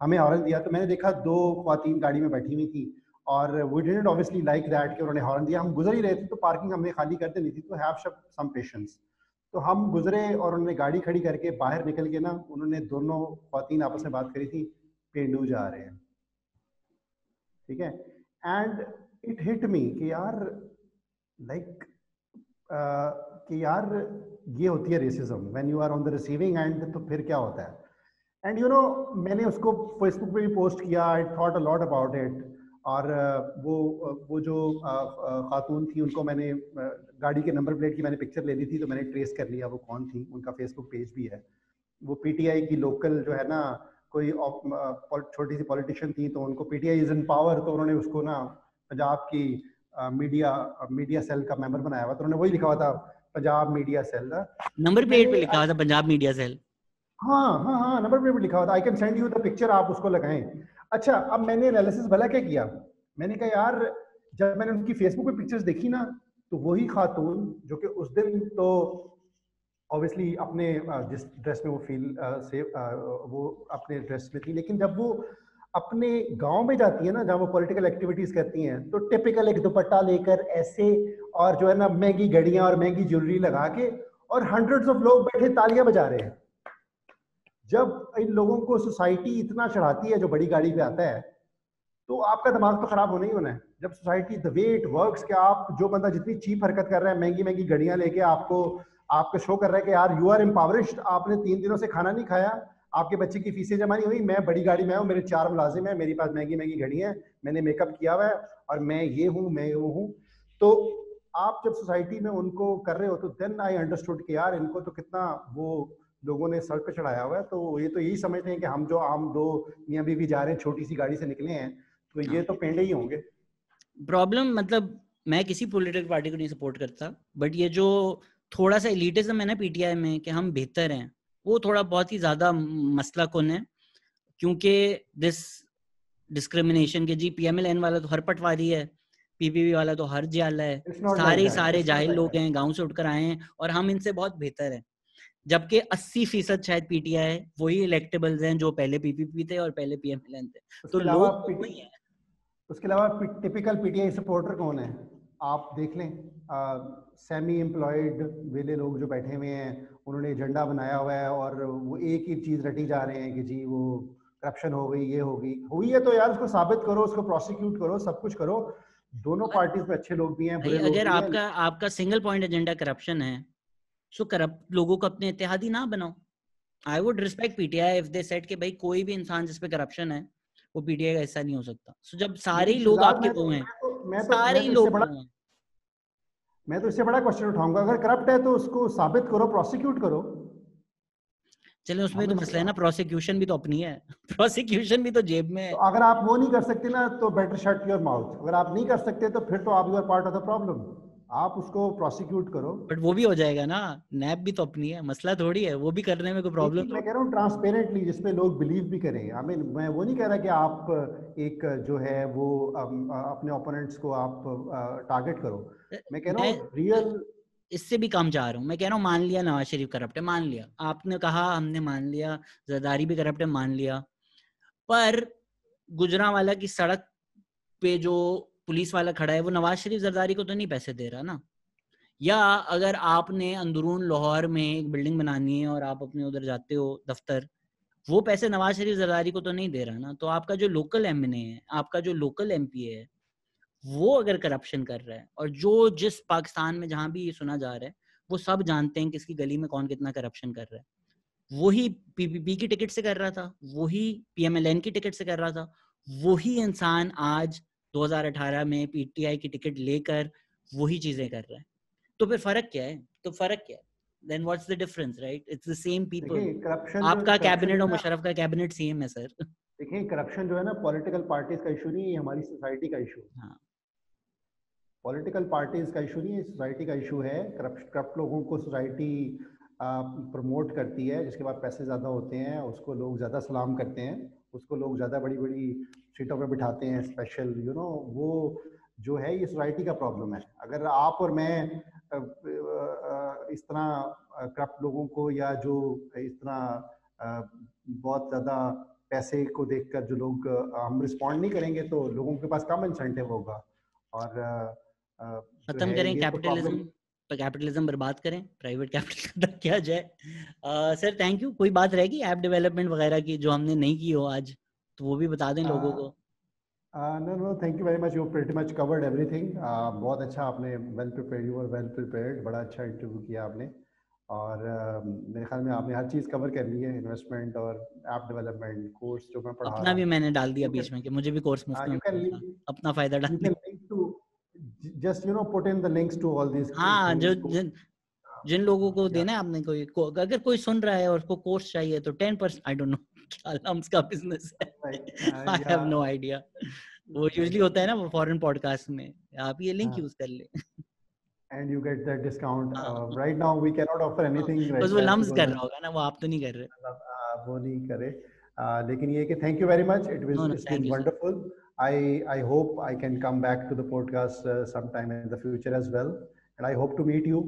हमें हॉर्न दिया। तो मैंने देखा 2 ख्वातीन गाड़ी में बैठी हुई थी और we didn't obviously like that कि उन्होंने हॉर्न दिया। हम गुजर ही रहे थे, तो पार्किंग हमने खाली कर देनी थी, तो हैव सम पेशेंस। तो हम गुजरे और उन्होंने गाड़ी खड़ी करके बाहर निकल के ना, उन्होंने दोनों ख्वातीन आपस में बात करी थी, पेंडू जा रहे हैं, ठीक है। एंड इट हिट मी कि यार लाइक कि यार ये होती है racism when you are on the receiving end, तो फिर क्या होता है। एंड मैंने उसको फेसबुक पे भी पोस्ट किया, I thought a lot about it. और वो जो खातून थी, उनको मैंने गाड़ी के नंबर प्लेट की मैंने पिक्चर ले ली थी, तो मैंने ट्रेस कर लिया वो कौन थी, उनका फेसबुक पेज भी है। वो PTI की लोकल जो है ना, कोई छोटी सी पॉलिटिशियन थी, तो उनको PTI इज इन पावर, तो उन्होंने उसको ना पंजाब की मीडिया सेल का मेंबर बनाया हुआ, तो उन्होंने वही लिखा हुआ था, Punjab media cell. Number plate पे लिखा हुआ था पंजाब मीडिया सेल। हाँ, नंबर प्लेट पे लिखा हुआ था। I can send you the picture, आप उसको लगाएं। अच्छा, अब मैंने एनालिसिस भला क्या किया, मैंने कहा यार जब मैंने उनकी फेसबुक पे पिक्चर्स देखी ना, तो वही खातून जो कि उस दिन तो ऑब्वियसली अपने जिस ड्रेस में वो वो अपने ड्रेस में थी, लेकिन जब वो अपने गांव में जाती है ना, जहाँ वो पॉलिटिकल एक्टिविटीज करती हैं, तो टिपिकल एक दुपट्टा लेकर ऐसे, और जो है ना महंगी घड़ियां और महंगी ज्वेलरी लगा के, और हंड्रेड्स ऑफ लोग बैठे तालियां बजा रहे हैं। जब इन लोगों को सोसाइटी इतना चढ़ाती है जो बड़ी गाड़ी पे आता है, तो आपका दिमाग तो खराब होना ही होना है। जब society the way it works कि आप जो बंदा जितनी चीप हरकत कर रहा है, महंगी महंगी घड़ियां लेके आपको शो कर रहा है कि यार यू आर एम्पावरिश्ड, आपने 3 दिनों से खाना नहीं खाया, आपके बच्चे की फीसें जमा नहीं हुई, मैं बड़ी गाड़ी में हूँ, मेरे 4 मुलाजिम है, मेरे पास महंगी महंगी घड़ी है, मैंने मेकअप किया हुआ है, और मैं ये हूँ, मैं वो हूँ। तो आप जब सोसाइटी में उनको कर रहे हो, तो देन आई अंडरस्टूड कि यार इनको तो कितना वो लोगों ने सर पे चढ़ाया हुआ है। तो ये तो यही समझते हैं कि हम जो आम 2 मियाँ बीवी जा रहे हैं, छोटी सी गाड़ी से निकले हैं, तो ये तो पेंडे ही होंगे। प्रॉब्लम मतलब मैं किसी पॉलिटिकल पार्टी को नहीं सपोर्ट करता, बट ये जो थोड़ा सा एलिटिज्म है ना PTI में कि हम बेहतर हैं, वो थोड़ा बहुत ही ज्यादा मसला कुन है। क्योंकि दिस डिस्क्रिमिनेशन के जी PMLN वाला तो हर पटवारी है, PPP वाला तो हर जियाला है, सारे जाहिल लोग हैं, गांव से उठकर आए हैं, और हम इनसे बहुत बेहतर हैं। जबकि 80% शायद PTI है, वही इलेक्टेबल्स हैं जो पहले PPP थे और पहले PMLN थे। तो लोग वही हैं। उसके अलावा टिपिकल PTI सपोर्टर कौन है, आप देख लें, सेमी एम्प्लॉयड वेले लोग जो बैठे हुए हैं, उन्होंने एजेंडा बनाया हुआ है, और वो एक ही चीज रटी जा रहे हैं कि जी वो करप्शन हो गई, ये हो गई, हुई है तो यार उसको साबित करो, उसको प्रोसिक्यूट करो, सब कुछ करो। दोनों पार्टीज में अच्छे लोग भी हैं, बुरे लोग अगर भी हैं। आपका सिंगल पॉइंट एजेंडा करप्शन है, सो करप्ट लोगों को अपने इत्तेहादी ना बनाओ। I would respect PTI if they said कि भाई कोई भी इंसान जिस पे करप्शन है वो PTI का हिस्सा नहीं हो सकता। सो जब सारे ही लोग आपके वो हैं, सारे ही लोग वो हैं। मैं तो इससे बड़ा क्वेश्चन उठाऊंगा, अगर करप्ट है तो उसको साबित करो, प्रोसिक्यूट करो। चलो उसमें तो मसला है ना, प्रोसिक्यूशन भी तो अपनी है प्रोसिक्यूशन भी तो जेब में है। तो अगर आप वो नहीं कर सकते ना, तो बेटर शट योर माउथ। अगर आप नहीं कर सकते तो फिर तो आप you are part of the problem, आप उसको प्रोसिक्यूट करो। बट वो भी हो जाएगा ना, नैप भी तो अपनी है, मसला थोड़ी है, वो भी करने में कोई प्रॉब्लम मैं कह रहा हूँ ट्रांसपेरेंटली, जिसमें लोग बिलीव भी करें। आई मीन मैं वो नहीं कह रहा कि आप एक जो है वो अपने ओपोनेंट्स को आप टारगेट करो। मैं कह रहा हूँ रियल, इससे भी कम जा रहा हूँ। मैं कह रहा हूँ मान लिया नवाज शरीफ करप्ट है, मान लिया, आपने कहा, हमने मान लिया, जरदारी भी करप्ट है, मान लिया, पर गुजरांवाला की सड़क पे जो पुलिस वाला खड़ा है वो नवाज शरीफ जरदारी को तो नहीं पैसे दे रहा ना। या अगर आपने अंदरून लाहौर में एक बिल्डिंग बनानी है और आप अपने उधर जाते हो दफ्तर, वो पैसे नवाज शरीफ जरदारी को तो नहीं दे रहा ना। तो आपका जो लोकल MNA है, आपका जो लोकल MP है, वो अगर करप्शन कर रहा है, और जो जिस पाकिस्तान में जहां भी ये सुना जा रहा है, वो सब जानते हैं किसकी गली में कौन कितना करप्शन कर रहा है। वही PPP की टिकट से कर रहा था, वही PMLN की टिकट से कर रहा था, वही इंसान आज 2018 में PTI की टिकट लेकर वही चीजें कर रहा है। तो फिर फर्क क्या है? तो फर्क क्या है? Then what's the difference, right? It's the same people. देखिए आपका कैबिनेट और करप्शन मुशर्रफ का कैबिनेट सेम है सर। देखें करप्शन जो है ना पॉलिटिकल पार्टीज का इशू नहीं है, हमारी सोसाइटी का इशू है। हाँ पॉलिटिकल पार्टीज का इशू नहीं है, सोसाइटी का इशू है। करप्ट लोगों को सोसाइटी प्रमोट करती है, जिसके बाद पैसे ज़्यादा होते हैं उसको लोग ज़्यादा सलाम करते हैं, उसको लोग ज़्यादा बड़ी बड़ी सीटों पर बिठाते हैं स्पेशल, यू नो, वो जो है ये सोसाइटी का प्रॉब्लम है। अगर आप और मैं इस तरह करप्ट लोगों को या जो इस तरह बहुत ज़्यादा पैसे को देखकर जो लोग हम रिस्पॉन्ड नहीं करेंगे तो लोगों के पास कम इंसेंटिव होगा। और जो खत्म है करें ये तो कैपिटलिज्म, प्रॉब्लम। पर कैपिटलिज्म बर्बाद करें, प्राइवेट कैपिटल तक किया जाए। Sir thank you. कोई बात रहेगी ऐप डेवलपमेंट वगैरह की जो हमने नहीं की हो आज, तो वो भी बता दें लोगों को। No no, thank you very much, you pretty much covered everything. बहुत अच्छा आपने, well prepared, you are well prepared, बड़ा अच्छा इंटरव्यू किया आपने। और मेरे ख्याल में आपने हर चीज़ कवर कर ली है, इन्वेस्टमेंट और ऐप डेवलपमेंट कोर्स जो मैं पढ़ा अपना रहा भी हूँ। मैंने डाल दिया यू बीच में कि मुझे भी कोर्स मुफ्त में कैन मिल रहा था, अपना फायदा डाल you दिया। can link to just put in the links to all these हाँ जो things. जिन लोगों को Yeah. देना है आपने अगर कोई सुन रहा है और उसको कोर्स चाहिए तो 10%, आई डोंट नो क्या लम्स का बिजनेस है, आई हैव नो आइडिया। वो यूजुअली होता है ना वो फॉरेन पॉडकास्ट में, आप ये लिंक यूज कर ले। And you get that discount. हाँ Right now we cannot offer anything बस right वो now लम्स because कर रहा होगा ना, वो आप तो नहीं कर रहे। वो नहीं करे। लेकिन ये कि thank you very much. No no It's thank been you sir. wonderful. I hope I can come back to the podcast sometime in the future as well. And I hope to meet you.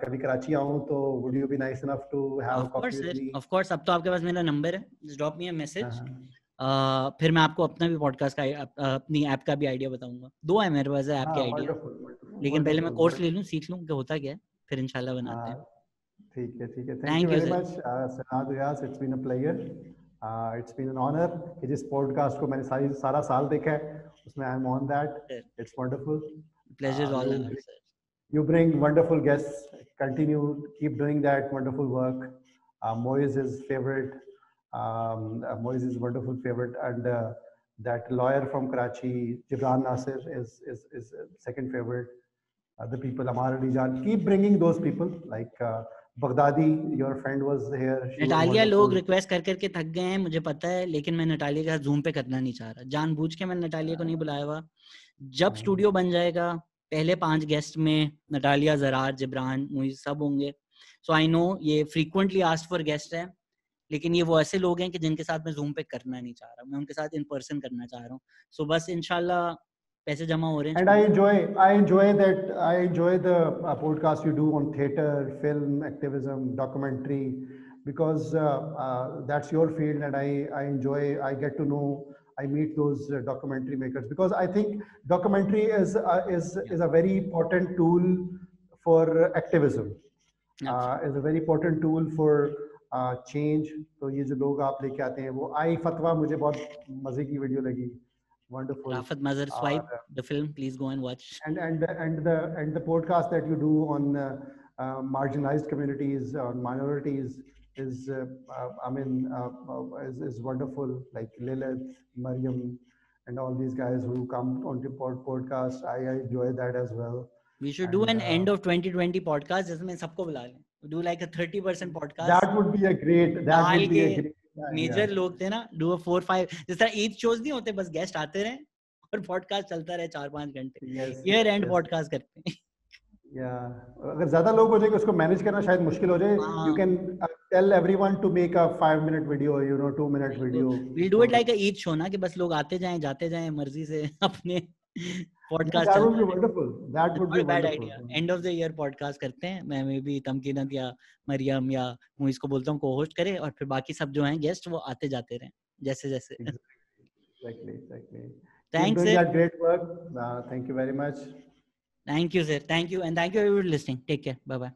कभी कराची आऊँ तो would you be nice enough to have a of coffee course with sir, me? Of course. अब तो आपके पास मेरा number है, just drop me a message. हाँ फिर मैं आपको अपना भी पॉडकास्ट का अपनी ऐप का भी आइडिया बताऊंगा। दो है मेरे पास ऐप के आइडिया, wonderful, लेकिन पहले मैं wonderful, कोर्स ले wonderful. लूँ, सीख लूँ कि होता क्या है, फिर इंशाल्लाह बनाते हैं। ठीक है ठीक है, thank you thank you very sir. Much Sanad Riyaz, it's been a pleasure, it's been an honour कि जिस पॉडकास्ट को मैंने सारा साल देखा है उसमें I am on that, it's wonderful. Pleasure is all you hours sir. you bring wonderful guests, continue, keep doing that wonderful work. Moiz is favorite, Moiz is wonderful favorite, and that lawyer from Karachi, Jibran Nasir, is second favorite. The people, Amar Ali Jan, keep bringing those people like Baghdadi, your friend was here, she was Natalia लोग wonderful. Request कर करके थक गए हैं, मुझे पता है, लेकिन मैं नटालिया के साथ जूम पे करना नहीं चाह रहा। जानबूझ के मैंने नटालिया को नहीं बुलाया हुआ। जब स्टूडियो बन जाएगा पहले 5 गेस्ट में नटालिया, जरार, जिब्रान, मुझे सब होंगे। सो आई नो ये फ्रीक्वेंटली आस्क्ड फॉर गेस्ट है, लेकिन ये वो ऐसे लोग हैं कि जिनके साथ मैं जूम पे करना नहीं चाह रहा, मैं उनके साथ इन पर्सन करना चाह रहा हूँ। सो बस इंशाल्लाह पैसे जमा हो रहे हैं। And I enjoy the podcast you do on theater, film, activism, documentary, because that's your field, and I enjoy. I get to know. I meet those documentary makers because I think documentary is a very important tool for activism. Is a very important tool for change. तो ये जो लोग आप लेके आते हैं, वो आई फतवा मुझे बहुत मजे की वीडियो लगी, wonderful. Rafat Mazhar Swipe, the film, please go and watch. And the podcast that you do on marginalized communities, on minorities, is is wonderful. Like Lilith, Mariam, and all these guys who come on the podcast, I enjoy that as well. We should do an end of 2020 podcast जिसमें सबको बुला लें. Do like a 30% podcast. That would be a great. That would be a great. Major लोग थे ना, do a 4-5 जिस तरह Eid shows नहीं होते, बस गेस्ट आते रहे और पॉडकास्ट चलता रहे 4-5 घंटे। ईयर एंड पॉडकास्ट करते हैं। अगर ज्यादा लोग हो जाए उसको मैनेज करना शायद मुश्किल हो जाए। You can tell everyone to make a 5-minute video, 2-minute video. We'll do it like a Eid show ना, कि बस लोग आते जाएं जाते जाएं मर्जी से अपने podcast. That would be wonderful. That would be bad wonderful. idea. End of the year podcast करते हैं, मैं मे भी तमकीनत या मरियम या मुइस को बोलता हूँ को होस्ट करे, और फिर बाकी सब जो हैं गेस्ट वो आते जाते रहें जैसे जैसे। Exactly. Thanks Keep doing sir. that great work. Thank you very much. Thank you sir. Thank you, and thank you everyone listening. Take care. Bye bye.